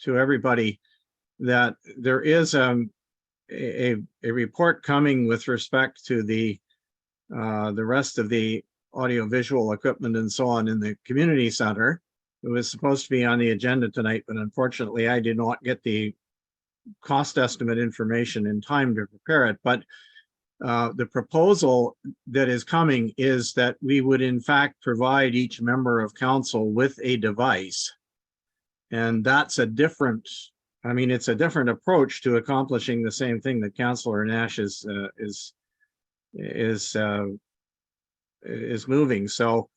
everybody that there is a report coming with respect to the rest of the audiovisual equipment and so on in the community center. It was supposed to be on the agenda tonight, but unfortunately I did not get the cost estimate information in time to prepare it. But the proposal that is coming is that we would in fact provide each member of council with a device. And that's a different, I mean, it's a different approach to accomplishing the same thing that Councillor Nash is moving. So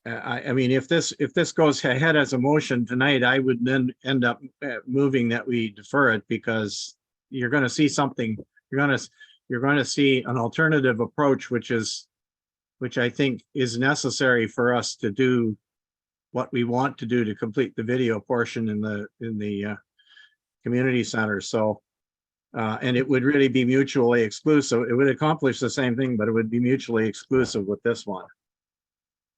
I mean, if this goes ahead as a motion tonight, I would then end up moving that we defer it, because you're going to see something. You're going to see an alternative approach, which I think is necessary for us to do what we want to do to complete the video portion in the community center. So. And it would really be mutually exclusive. It would accomplish the same thing, but it would be mutually exclusive with this one.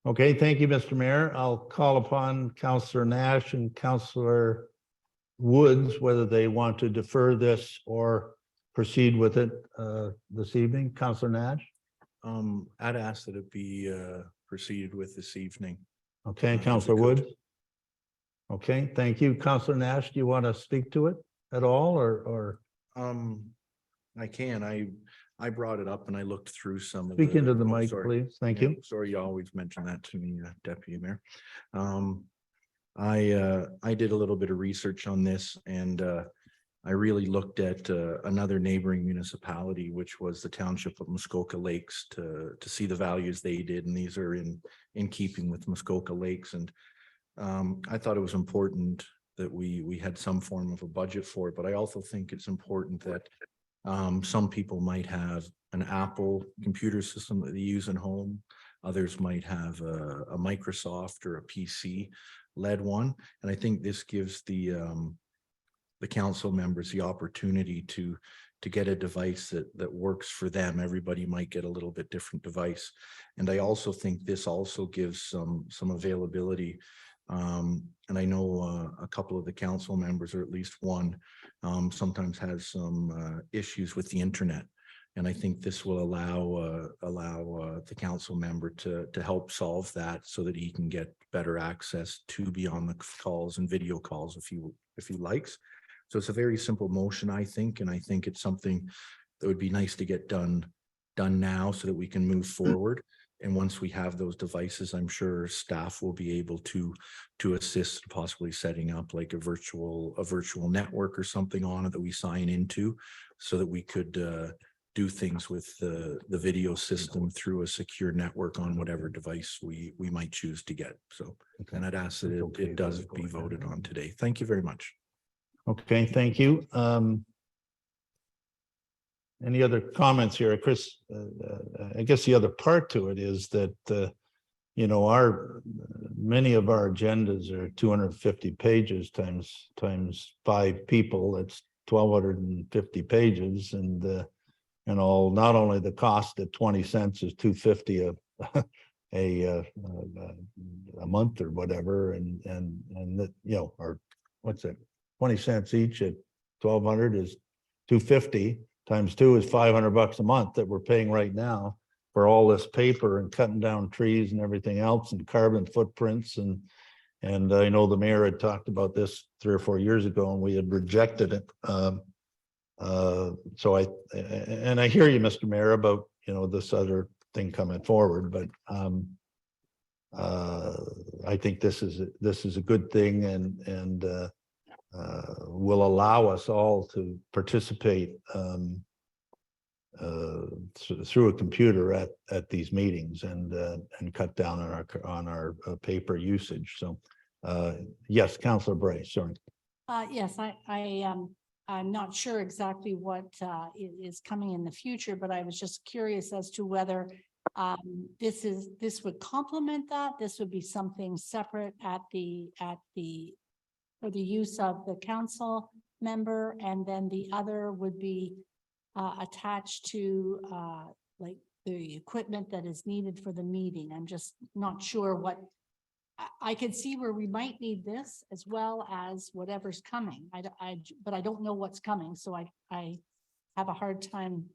Okay, thank you, Mr. Mayor. I'll call upon Councillor Nash and Councillor Woods whether they want to defer this or proceed with it this evening. Councillor Nash? I'd ask that it be proceeded with this evening. Okay, Councillor Woods? Okay, thank you. Councillor Nash, do you want to speak to it at all, or? I can. I brought it up and I looked through some of Speak into the oh, mic, sorry. please. Thank Yeah, you. Sorry, you always mention that to me, Deputy Mayor. I did a little bit of research on this, and I really looked at another neighboring municipality, which was the township of Muskoka Lakes, to see the values they did, and these are in keeping with Muskoka Lakes. And I thought it was important that we had some form of a budget for it, but I also think it's important that some people might have an Apple computer system that they use in home. Others might have a Microsoft or a PC led one. And I think this gives the council members the opportunity to get a device that works for them. Everybody might get a little bit different device. And I also think this also gives some availability. And I know a couple of the council members, or at least one, sometimes has some issues with the internet. And I think this will allow the council member to help solve that, so that he can get better access to be on the calls and video calls if he likes. So it's a very simple motion, I think, and I think it's something that would be nice to get done now so that we can move forward. And once we have those devices, I'm sure staff will be able to assist, possibly setting up like a virtual network or something on it that we sign into, so that we could do things with the video system through a secure network on whatever device we might choose to get. So, and I'd ask that it does be voted on today. Thank you very much. Okay, thank you. Any other comments here, Chris? I guess the other part to it is that, you know, many of our agendas are 250 pages times 5 people. That's 1,250 pages, and you know, not only the cost at 20 cents is $2.50 a month or whatever, and that, you know, or what's it, 20 cents each at 1,200 is 250 times 2 is $500 a month that we're paying right now for all this paper and cutting down trees and everything else and carbon footprints. And I know the mayor had talked about this 3 or 4 years ago and we had rejected it. So I hear you, Mr. Mayor, about, you know, this other thing coming forward, but I think this is a good thing, and will allow us all to participate through a computer at these meetings and cut down on our paper usage. So yes, Councillor Bray, sorry. Yes, I'm not sure exactly what is coming in the future, but I was just curious as to whether this would complement that. This would be something separate for the use of the council member, and then the other would be attached to like the equipment that is needed for the meeting. I'm just not sure what. I can see where we might need this as well as whatever's coming. But I don't know what's coming, so I have a hard time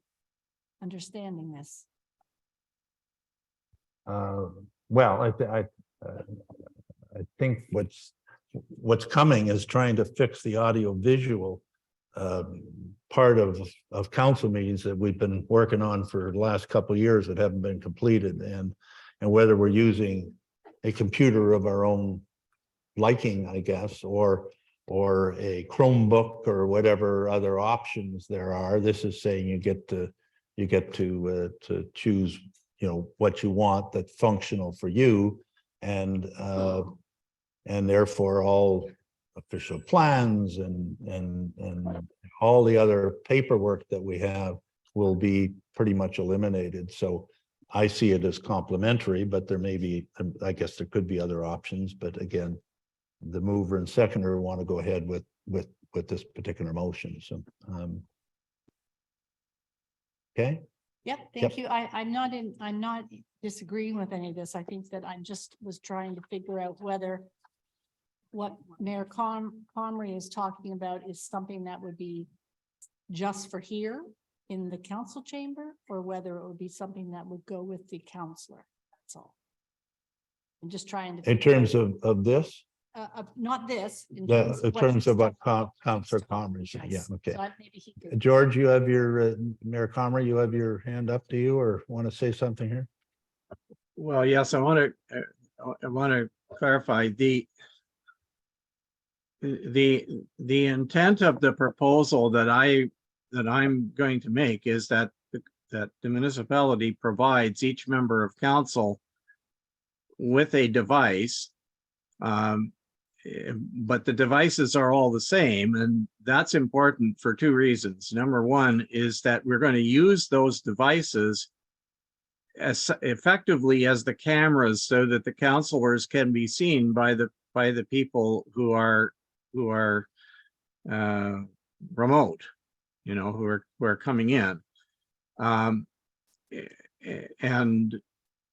understanding this. Well, I think what's coming is trying to fix the audio visual part of council meetings that we've been working on for the last couple of years that haven't been completed, and whether we're using a computer of our own liking, I guess, or a Chromebook or whatever other options there are. This is saying you get to choose, you know, what you want that's functional for you, and therefore all official plans and all the other paperwork that we have will be pretty much eliminated. So I see it as complementary, but there may be, I guess there could be other options, but again, the mover and seconder want to go ahead with this particular motion. So okay. Yep, thank you. I'm not disagreeing with any of this. I think that I just was trying to figure out whether what Mayor Comrie is talking about is something that would be just for here in the council chamber, or whether it would be something that would go with the counselor. That's all. I'm just trying to. In terms of this? Not this. In terms of what Councillor Comrie said. Yeah, okay. George, you have your, Mayor Comrie, you have your hand up to you, or want to say something here? Well, yes, I want to clarify the intent of the proposal that I'm going to make is that the municipality provides each member of council with a device, but the devices are all the same, and that's important for two reasons. Number one is that we're going to use those devices as effectively as the cameras, so that the councilors can be seen by the people who are remote, you know, who are coming in. And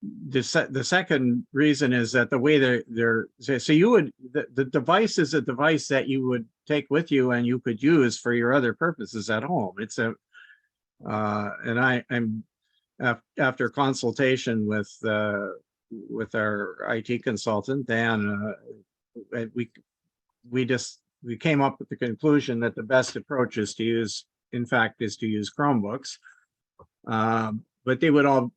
the second reason is that the way they're so you would, the device is a device that you would take with you and you could use for your other purposes at home. It's a and I'm after consultation with our IT consultant, Dan, we came up with the conclusion that the best approach is to use, in fact, is to use Chromebooks. But they would all,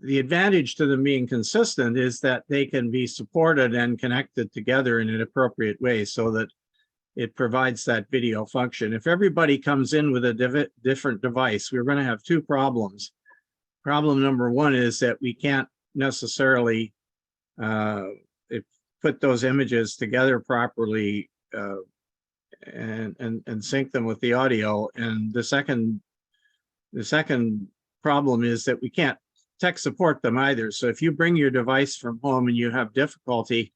the advantage to them being consistent is that they can be supported and connected together in an appropriate way, so that it provides that video function. If everybody comes in with a different device, we're going to have two problems. Problem number one is that we can't necessarily put those images together properly and sync them with the audio. And the second problem is that we can't tech support them either. So if you bring your device from home and you have difficulty,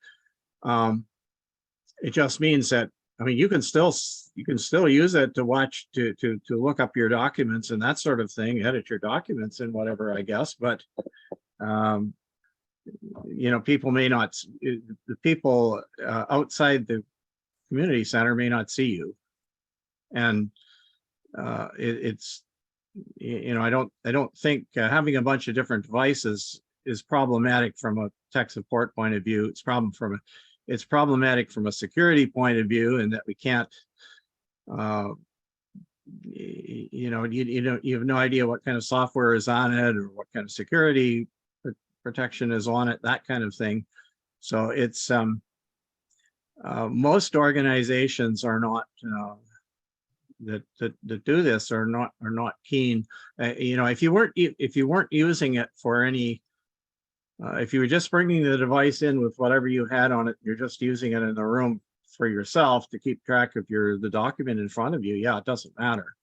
it just means that, I mean, you can still use it to watch, to look up your documents and that sort of thing, edit your documents and whatever, I guess. But you know, people may not, the people outside the community center may not see you. And it's, you know, I don't think having a bunch of different devices is problematic from a tech support point of view. It's problematic from a security point of view, and that we can't, you know, you have no idea what kind of software is on it or what kind of security protection is on it, that kind of thing. So it's most organizations are not that do this are not keen. You know, if you weren't using it for any, if you were just bringing the device in with whatever you had on it, you're just using it in the room for yourself to keep track of the document in front of you, yeah, it doesn't matter.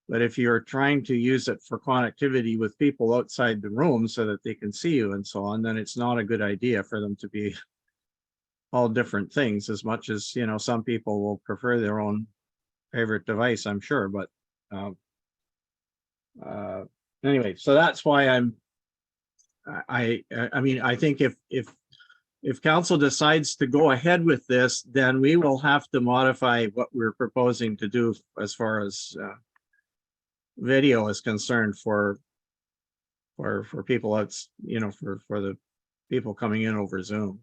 But if you're trying to use it for connectivity with people outside the room so that they can see you and so on, then it's not a good idea for them to be all different things, as much as, you know, some people will prefer their own favorite device, I'm sure. But anyway, so that's why I mean, I think if council decides to go ahead with this, then we will have to modify what we're proposing to do as far as video is concerned for people that's, you know, for the people coming in over Zoom.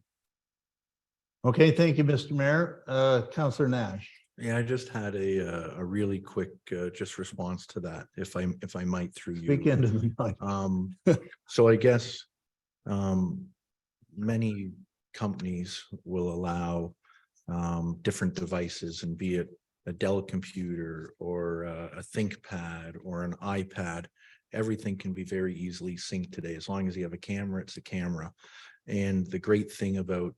Okay, thank you, Mr. Mayor. Councillor Nash. Yeah, I just had a really quick just response to that, if I might, through you. Speak into the mic. So I guess many companies will allow different devices, and be it a Dell computer or a ThinkPad or an iPad, everything can be very easily synced today. As long as you have a camera, it's a camera. And the great thing about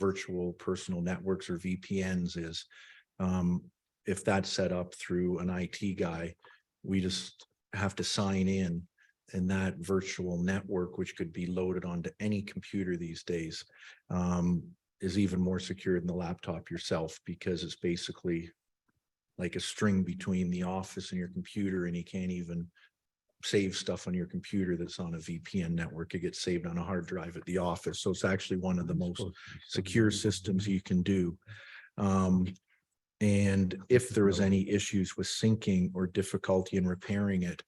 virtual personal networks or VPNs is if that's set up through an IT guy, we just have to sign in, and that virtual network, which could be loaded onto any computer these days, is even more secure than the laptop yourself, because it's basically like a string between the office and your computer, and you can't even save stuff on your computer that's on a VPN network. It gets saved on a hard drive at the office. So it's actually one of the most secure systems you can do. And if there is any issues with syncing or difficulty in repairing it,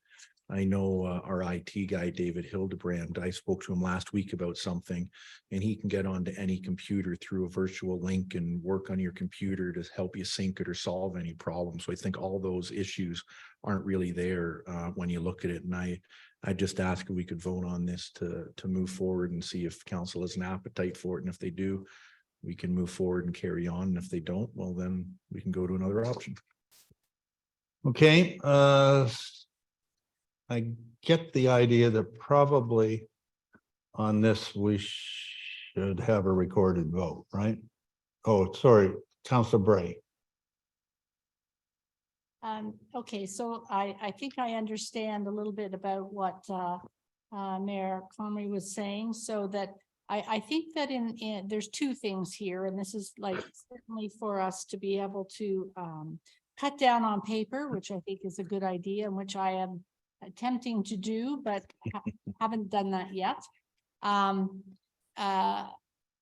I know our IT guy, David Hildebrand, I spoke to him last week about something, and he can get onto any computer through a virtual link and work on your computer to help you sync it or solve any problems. So I think all those issues aren't really there when you look at it. And I just ask if we could vote on this to move forward and see if council has an appetite for it. And if they do, we can move forward and carry on. And if they don't, well, then we can go to another option. Okay, I get the idea that probably on this, we should have a recorded vote, right? Oh, sorry, Councillor Bray. Okay, so I think I understand a little bit about what Mayor Comrie was saying, so that I think that in there's two things here, and this is like certainly for us to be able to cut down on paper, which I think is a good idea, and which I am attempting to do, but haven't done that yet.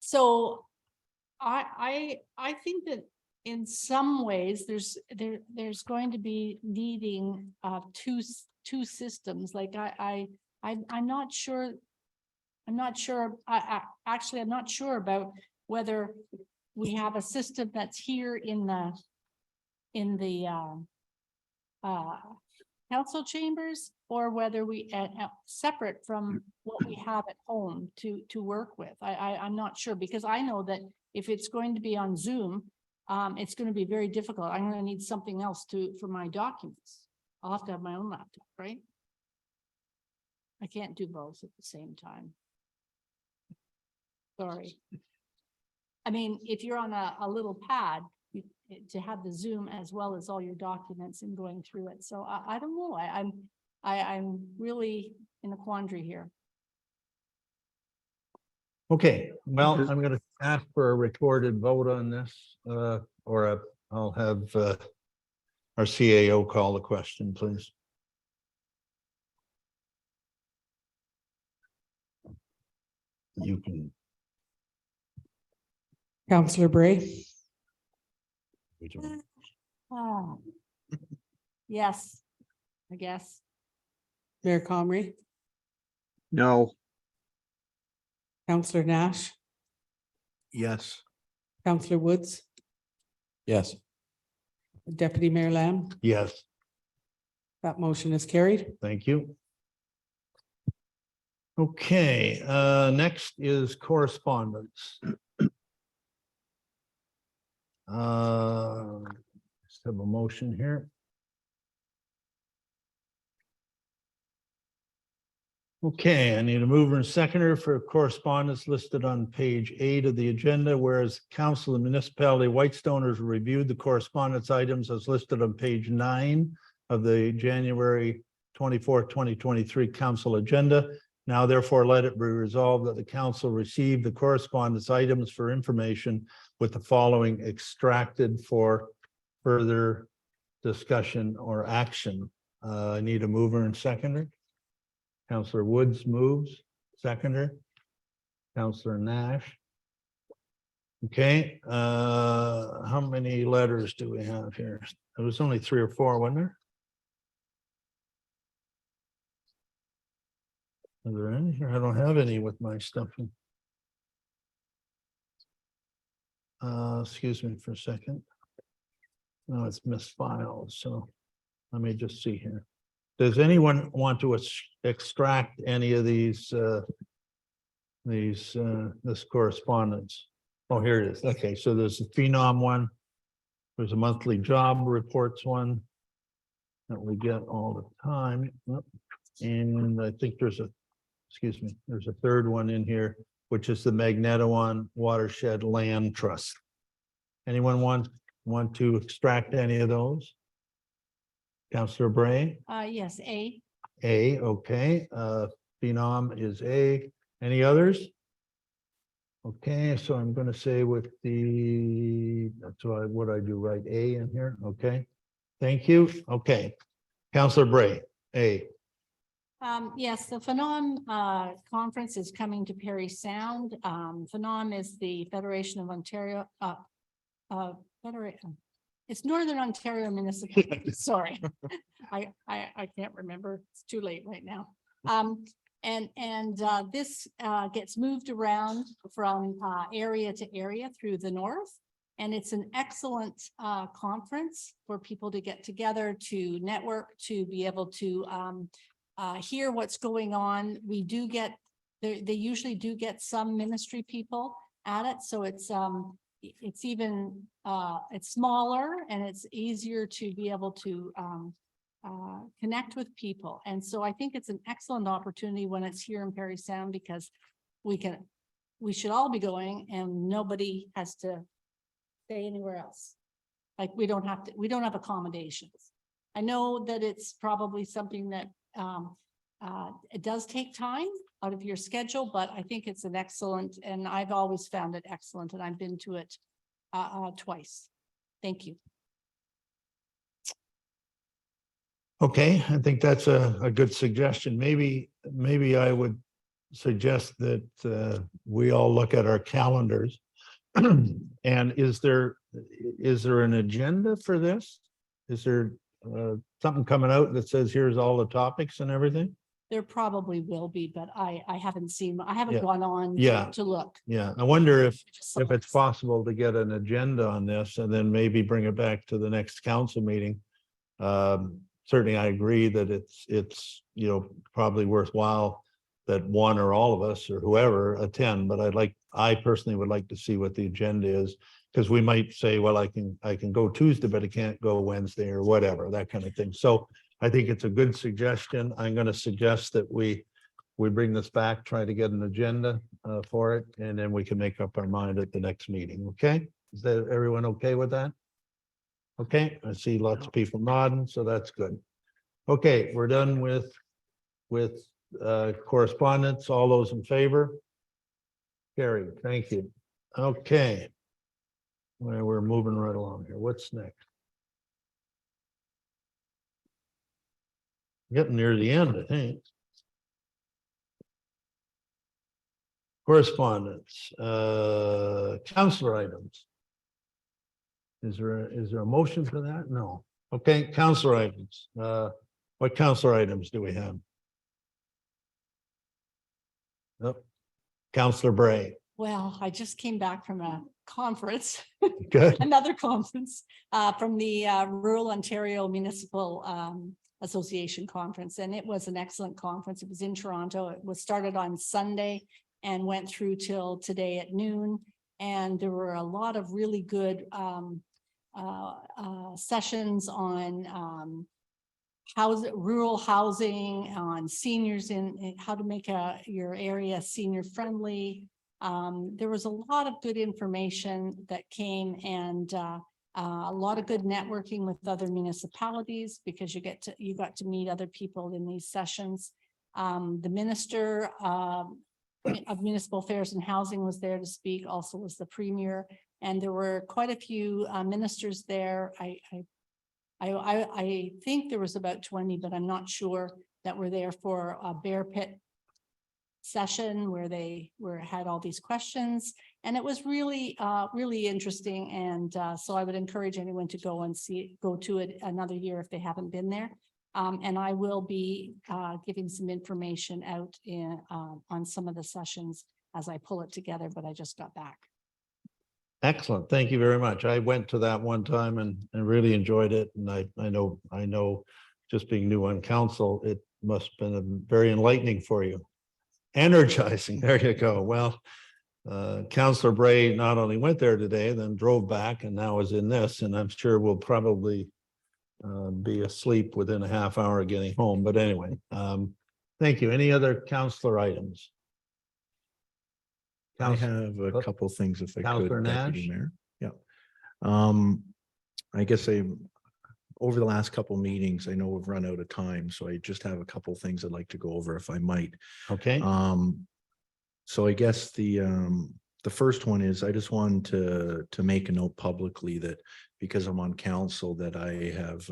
So I think that in some ways there's going to be needing two systems. Like I'm not sure. I'm not sure. Actually, I'm not sure about whether we have a system that's here in the council chambers, or whether we separate from what we have at home to work with. I'm not sure, because I know that if it's going to be on Zoom, it's going to be very difficult. I'm going to need something else for my documents. I'll have to have my own laptop, right? I can't do both at the same time. Sorry. I mean, if you're on a little pad, to have the Zoom as well as all your documents and going through it. So I don't know. I'm really in a quandary here. Okay, well, I'm going to ask for a recorded vote on this, or I'll have our CAO call the question, please. You can. Counselor Bray, Oh. Yes, I guess. Mayor Comrie, No, Counselor Nash, Yes. Counselor Woods, Yes. Deputy Mayor Lamb. Yes, That motion is carried. thank you. Okay, next is correspondence. Just have a motion here. Okay, I need a mover and seconder for correspondence listed on page 8 of the agenda, whereas Council of Municipality Whitestone has reviewed the correspondence items as listed on page 9 of the January 24th, 2023 council agenda. Now therefore let it be resolved that the council receive the correspondence items for information with the following extracted for further discussion or action. I need a mover and seconder. Counselor Woods moves, seconder. Counselor Nash. Okay, how many letters do we have here? There was only 3 or 4, wasn't there? Are there any here? I don't have any with my stuff. Excuse me for a second. No, it's misfiled, so let me just see here. Does anyone want to extract any of these, this correspondence? Oh, here it is. Okay, so there's a Phenom one. There's a monthly job reports one that we get all the time. Yep. And I think there's there's a third one in here, which is the Magnetawan Watershed Land Trust. Anyone want to extract any of those? Counselor Bray? Yes, A. A, okay, Phenom is A. Any others? Okay, so I'm gonna say with the, that's what I do, right, A in here, okay? Thank you, okay. Counselor Bray, A. Yes, the Phenom conference is coming to Perry Sound. Phenom is the Federation of Ontario, Federation. It's Northern Ontario Municipal, sorry. I can't remember. It's too late right now. This gets moved around from area to area through the north. And it's an excellent conference for people to get together, to network, to be able to hear what's going on. We do get, they usually do get some ministry people at it. So it's even, it's smaller and it's easier to be able to connect with people. And so I think it's an excellent opportunity when it's here in Perry Sound, because we should all be going and nobody has to stay anywhere else. Like we don't have accommodations. I know that it's probably something that it does take time out of your schedule, but I think it's an excellent, and I've always found it excellent, and I've been to it twice. Thank you. Okay, I think that's a good suggestion. Maybe I would suggest that we all look at our calendars. And is there an agenda for this? Is there something coming out that says here's all the topics and everything? There probably will be, but I haven't seen, I haven't Yeah. gone on Yeah. to look. Yeah, I wonder if it's possible to get an agenda on this and then maybe bring it back to the next council meeting. Certainly, I agree that it's probably worthwhile that one or all of us or whoever attend, but I personally would like to see what the agenda is, because we might say, well, I can go Tuesday, but I can't go Wednesday or whatever, that kind of thing. So I think it's a good suggestion. I'm going to suggest that we bring this back, try to get an agenda for it, and then we can make up our mind at the next meeting. Okay? Is that everyone okay with that? Okay, I see lots of people nodding, so that's good. Okay, we're done with correspondence. All those in favor? Carried, thank you. Okay. Well, we're moving right along here. What's next? Getting near the end, I think. Correspondence, counselor items. Is there a motion for that? No. Okay, counselor items. What counselor items do we have? Nope. Counselor Bray. Well, I just came back from a conference, Good. another conference, from the Rural Ontario Municipal Association Conference, and it was an excellent conference. It was in Toronto. It was started on Sunday and went through till today at noon. And there were a lot of really good sessions on rural housing, on seniors in how to make your area senior friendly. There was a lot of good information that came, and a lot of good networking with other municipalities, because you got to meet other people in these sessions. The Minister of Municipal Affairs and Housing was there to speak, also was the Premier, and there were quite a few ministers there. I think there was about 20, but I'm not sure, that were there for a Bear Pit session where they had all these questions, and it was really really interesting. And so I would encourage anyone to go to it another year if they haven't been there. And I will be giving some information out on some of the sessions as I pull it together, but I just got back. Excellent. Thank you very much. I went to that one time and really enjoyed it. And I know just being new on council, it must have been very enlightening for you. Energizing. There you go. Well, Councillor Bray not only went there today, then drove back and now is in this, and I'm sure will probably be asleep within a half hour of getting home. But anyway, thank you. Any other councillor items? I have a couple of things if I Councillor could, Deputy Nash? Mayor. I guess over the last couple of meetings, I know we've run out of time, so I just have a couple of things I'd like to go over if I might. Okay. So I guess the first one is I just wanted to make a note publicly that because I'm on council that I have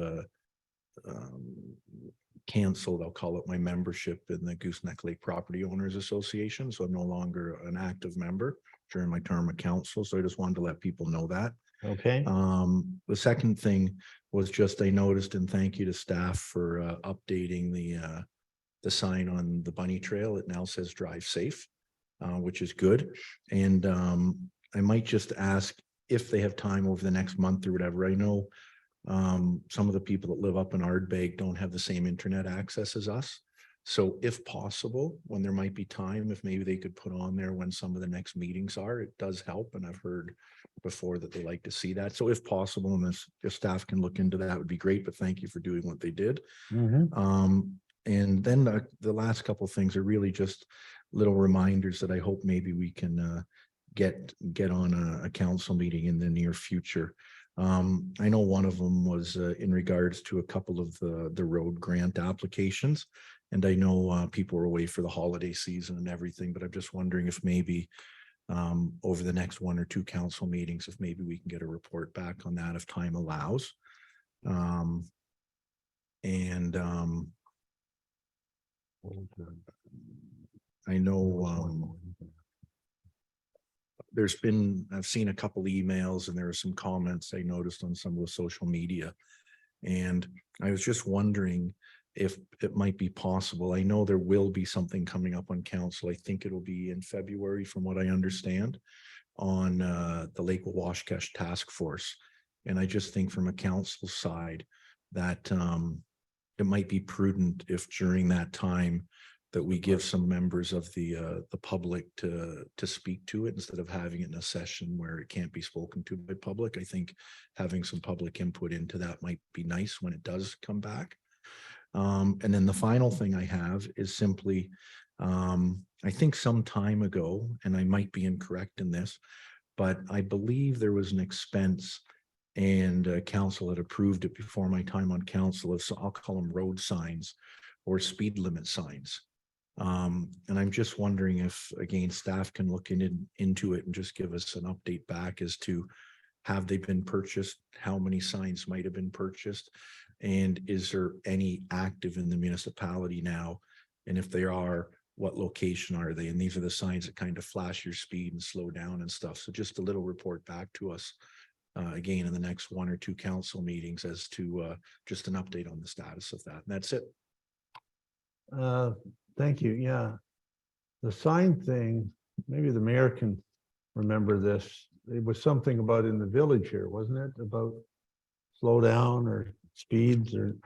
canceled, I'll call it, my membership in the Gooseneck Lake Property Owners Association. So I'm no longer an active member during my term of council. So I just wanted to let people know that. Okay. The second thing was just I noticed, and thank you to staff for updating the sign on the bunny trail. It now says drive safe, which is good. And I might just ask if they have time over the next month or whatever. I know some of the people that live up in Ardbeg don't have the same internet access as us. So if possible, when there might be time, if maybe they could put on there when some of the next meetings are, it does help. And I've heard before that they like to see that. So if possible, and if staff can look into that, would be great. But thank you for doing what they did. And then the last couple of things are really just little reminders that I hope maybe we can get on a council meeting in the near future. I know one of them was in regards to a couple of the road grant applications. And I know people are away for the holiday season and everything, but I'm just wondering if maybe over the next one or two council meetings, if maybe we can get a report back on that if time allows. I know I've seen a couple emails and there are some comments I noticed on some of the social media. And I was just wondering if it might be possible. I know there will be something coming up on council. I think it'll be in February from what I understand on the Lake Washcash Task Force. And I just think from a council side that it might be prudent if during that time that we give some members of the public to speak to it instead of having it in a session where it can't be spoken to by public. I think having some public input into that might be nice when it does come back. And then the final thing I have is simply, I think some time ago, and I might be incorrect in this, but I believe there was an expense and council had approved it before my time on council of, so I'll call them road signs or speed limit signs. And I'm just wondering if, again, staff can look into it and just give us an update back as to have they been purchased, how many signs might have been purchased, and is there any active in the municipality now? And if there are, what location are they? And these are the signs that kind of flash your speed and slow down and stuff. So just a little report back to us again in the next 1 or 2 council meetings as to just an update on the status of that. And that's it. Thank you. Yeah. The sign thing, maybe the mayor can remember this. It was something about in the village here, wasn't it? About slow down or speeds or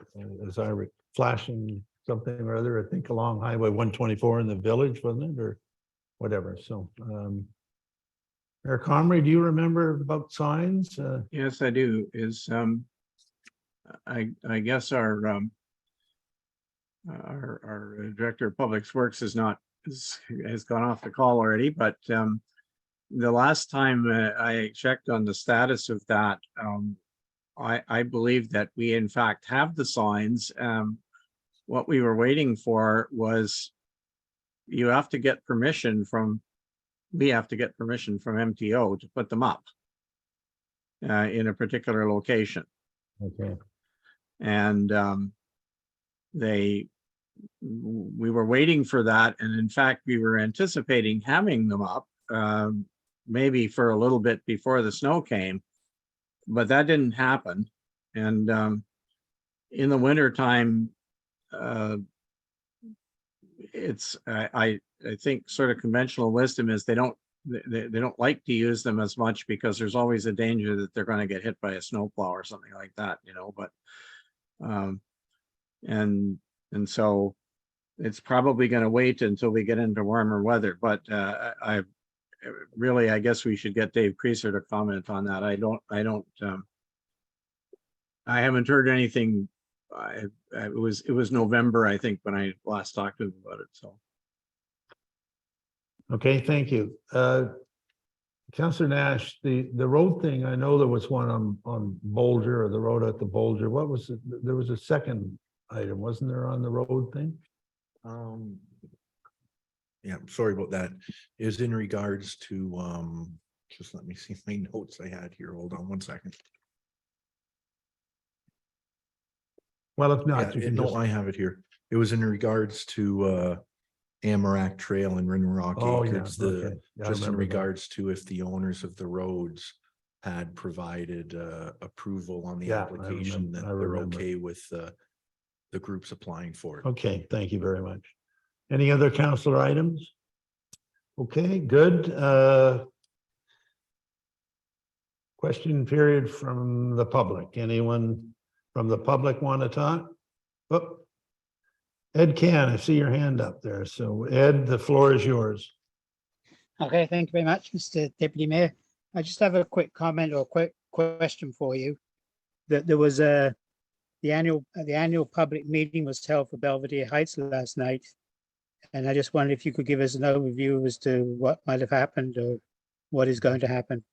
flashing something or other, I think along Highway 124 in the village, wasn't it? Or whatever. So, Mayor Comrie, do you remember about signs? Yes, I do. I guess our Director of Public Works has gone off the call already, but the last time I checked on the status of that, I believe that we in fact have the signs. What we were waiting for was we have to get permission from MTO to put them up in a particular location. Okay. And we were waiting for that. And in fact, we were anticipating having them up maybe for a little bit before the snow came, but that didn't happen. And in the wintertime, I think sort of conventional wisdom is they don't like to use them as much because there's always a danger that they're going to get hit by a snowplow or something like that, you know, but and so it's probably going to wait until we get into warmer weather. But I guess we should get Dave Creaser to comment on that. I haven't heard anything. It was November, I think, when I last talked to him about it. So. Okay, thank you. Councillor Nash, the road thing, I know there was one on Bolger, or the road at the Bolger. What was it? There was a second item, wasn't there, on the road thing? Yeah, sorry about that. Is in regards to just let me see my notes I had here. Hold on 1 second. Well, if not, Yeah, no, I have it here. It was in regards to Amarak Trail and Rinrock Oh, yeah, Acres. okay. Yeah, I Just in remember that. regards to if the owners of the roads had provided approval on the Yeah, I application, remember- that I they're remember. okay with the groups applying for it. Okay, thank you very much. Any other councillor items? Okay, good. Question period from the public. Anyone from the public want to talk? Oh, Ed Can, I see your hand up there. So Ed, the floor is yours. Okay, thank you very much, Mr. Deputy Mayor. I just have a quick comment or quick question for you. That there was the annual public meeting was held for Belvedere Heights last night. And I just wondered if you could give us an overview as to what might have happened or what is going to happen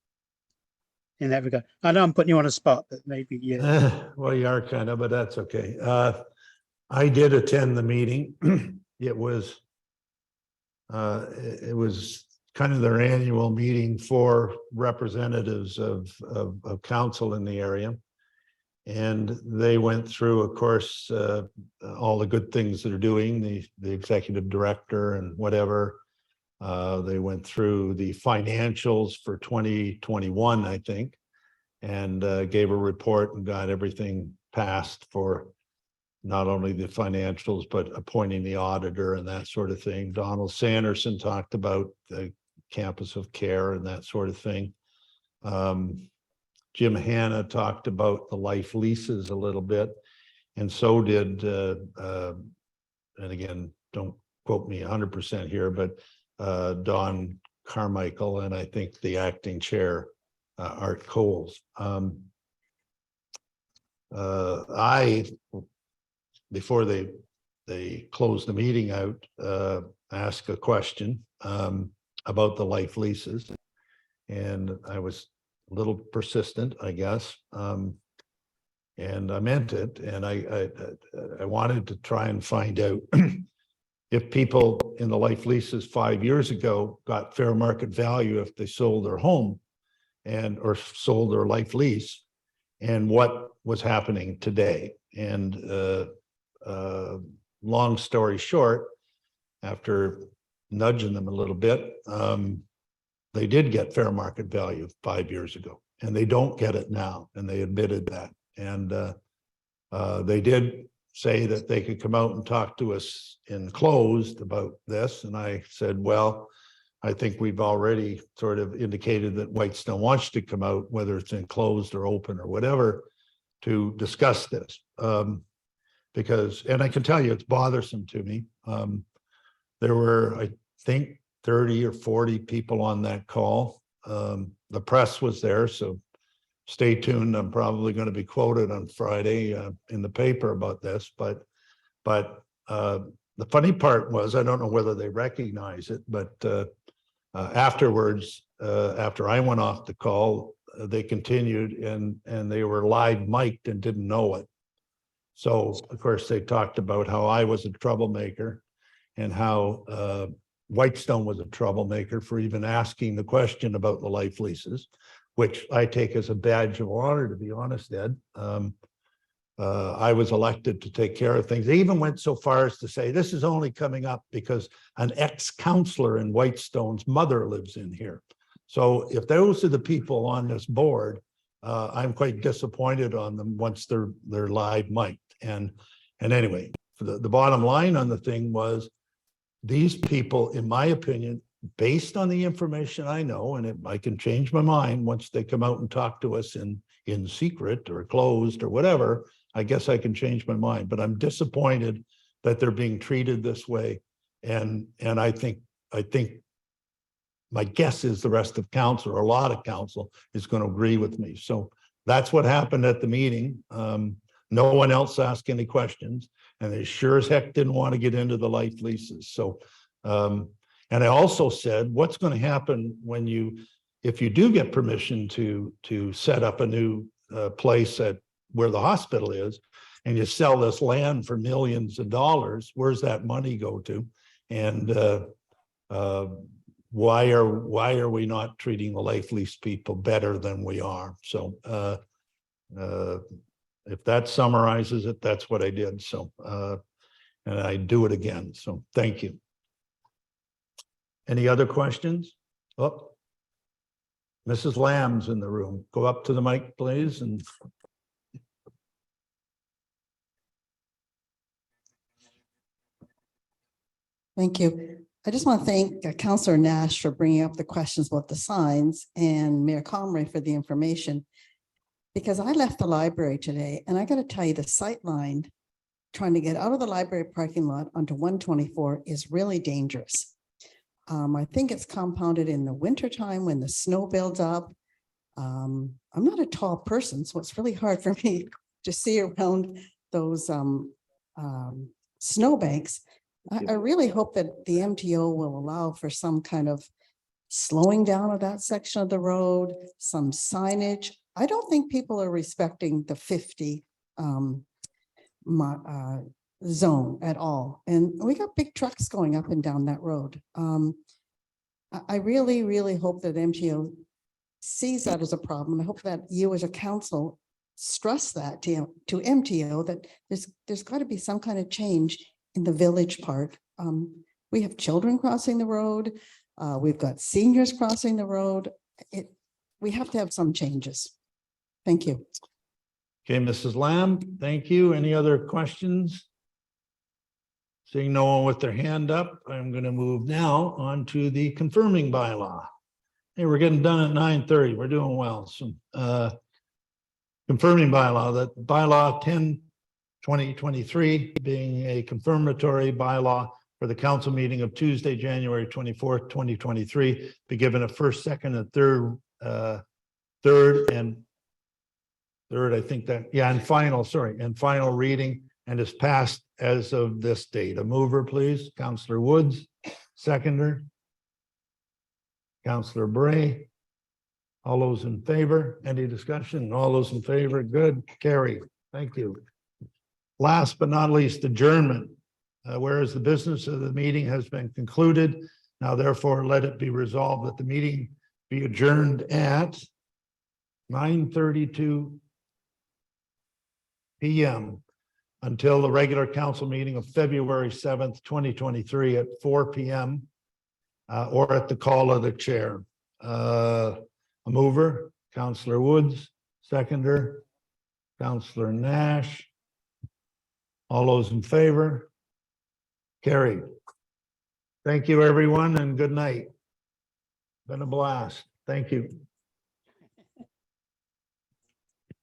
in that regard. I know I'm putting you on a spot, but maybe, yeah. Well, you are kind of, but that's okay. I did attend the meeting. It was kind of their annual meeting for representatives of council in the area. And they went through, of course, all the good things that are doing, the executive director and whatever. They went through the financials for 2021, I think, and gave a report and got everything passed for not only the financials, but appointing the auditor and that sort of thing. Donald Sanderson talked about the campus of care and that sort of thing. Jim Hanna talked about the life leases a little bit, and so did, and again, don't quote me 100% here, but Don Carmichael, and I think the acting chair, Art Coles. Before they closed the meeting out, asked a question about the life leases, and I was a little persistent, I guess, and I meant it, and I wanted to try and find out if people in the life leases 5 years ago got fair market value if they sold their home or sold their life lease, and what was happening today. And long story short, after nudging them a little bit, they did get fair market value 5 years ago, and they don't get it now, and they admitted that. And they did say that they could come out and talk to us in closed about this, and I said, well, I think we've already sort of indicated that Whitestone wants to come out, whether it's enclosed or open or whatever, to discuss this. Because, and I can tell you, it's bothersome to me. There were, I think, 30 or 40 people on that call. The press was there, so stay tuned. I'm probably going to be quoted on Friday in the paper about this. But the funny part was, I don't know whether they recognize it, but afterwards, after I went off the call, they continued and they were live mic'd and didn't know it. So of course they talked about how I was a troublemaker and how Whitestone was a troublemaker for even asking the question about the life leases, which I take as a badge of honor, to be honest, Ed. I was elected to take care of things. They even went so far as to say, this is only coming up because an ex-counselor in Whitestone's mother lives in here. So if those are the people on this board, I'm quite disappointed on them once they're live mic'd. And anyway, the bottom line on the thing was, these people, in my opinion, based on the information I know, and I can change my mind once they come out and talk to us in secret or closed or whatever, I guess I can change my mind, but I'm disappointed that they're being treated this way. And I think my guess is the rest of council, or a lot of council, is going to agree with me. So that's what happened at the meeting. No one else asked any questions, and they sure as heck didn't want to get into the life leases. So, and I also said, what's going to happen when if you do get permission to set up a new place at where the hospital is, and you sell this land for millions of dollars, where's that money go to? And why are we not treating the life lease people better than we are? So if that summarizes it, that's what I did. So and I do it again. So thank you. Any other questions? Oh, Mrs. Lamb's in the room. Go up to the mic, please. And thank you. I just want to thank Councillor Nash for bringing up the questions about the signs, and Mayor Comrie for the information, because I left the library today and I got to tell you, the sight line trying to get out of the library parking lot onto 124 is really dangerous. I think it's compounded in the wintertime when the snow builds up. I'm not a tall person, so it's really hard for me to see around those snowbanks. I really hope that the MTO will allow for some kind of slowing down of that section of the road, some signage. I don't think people are respecting the 50 zone at all. And we got big trucks going up and down that road. I really, really hope that MTO sees that as a problem. I hope that you as a council stress that to MTO, that there's got to be some kind of change in the village part. We have children crossing the road. We've got seniors crossing the road. We have to have some changes. Thank you. okay, Mrs. Lamb, thank you. Any other questions? Seeing no one with their hand up, I'm going to move now on to the confirming bylaw. Hey, we're getting done at 9:30. We're doing well. So confirming bylaw, that bylaw 10/2023 being a confirmatory bylaw for the council meeting of Tuesday, January 24th, 2023, be given a first, second, and third, I think that, yeah, and final reading, and is passed as of this date. A mover, please. Councillor Woods, seconder. Councillor Bray. All those in favor? Any discussion? All those in favor? Good. Carry. Thank you. Last but not least, adjournment. Whereas the business of the meeting has been concluded, now therefore let it be resolved that the meeting be adjourned at 9:32 p.m. until the regular council meeting of February 7th, 2023 at 4 p.m. Or at the call of the chair. A mover, Councillor Woods, seconder, Councillor Nash. All those in favor? Carried. Thank you, everyone, and good night. Been a blast. Thank you.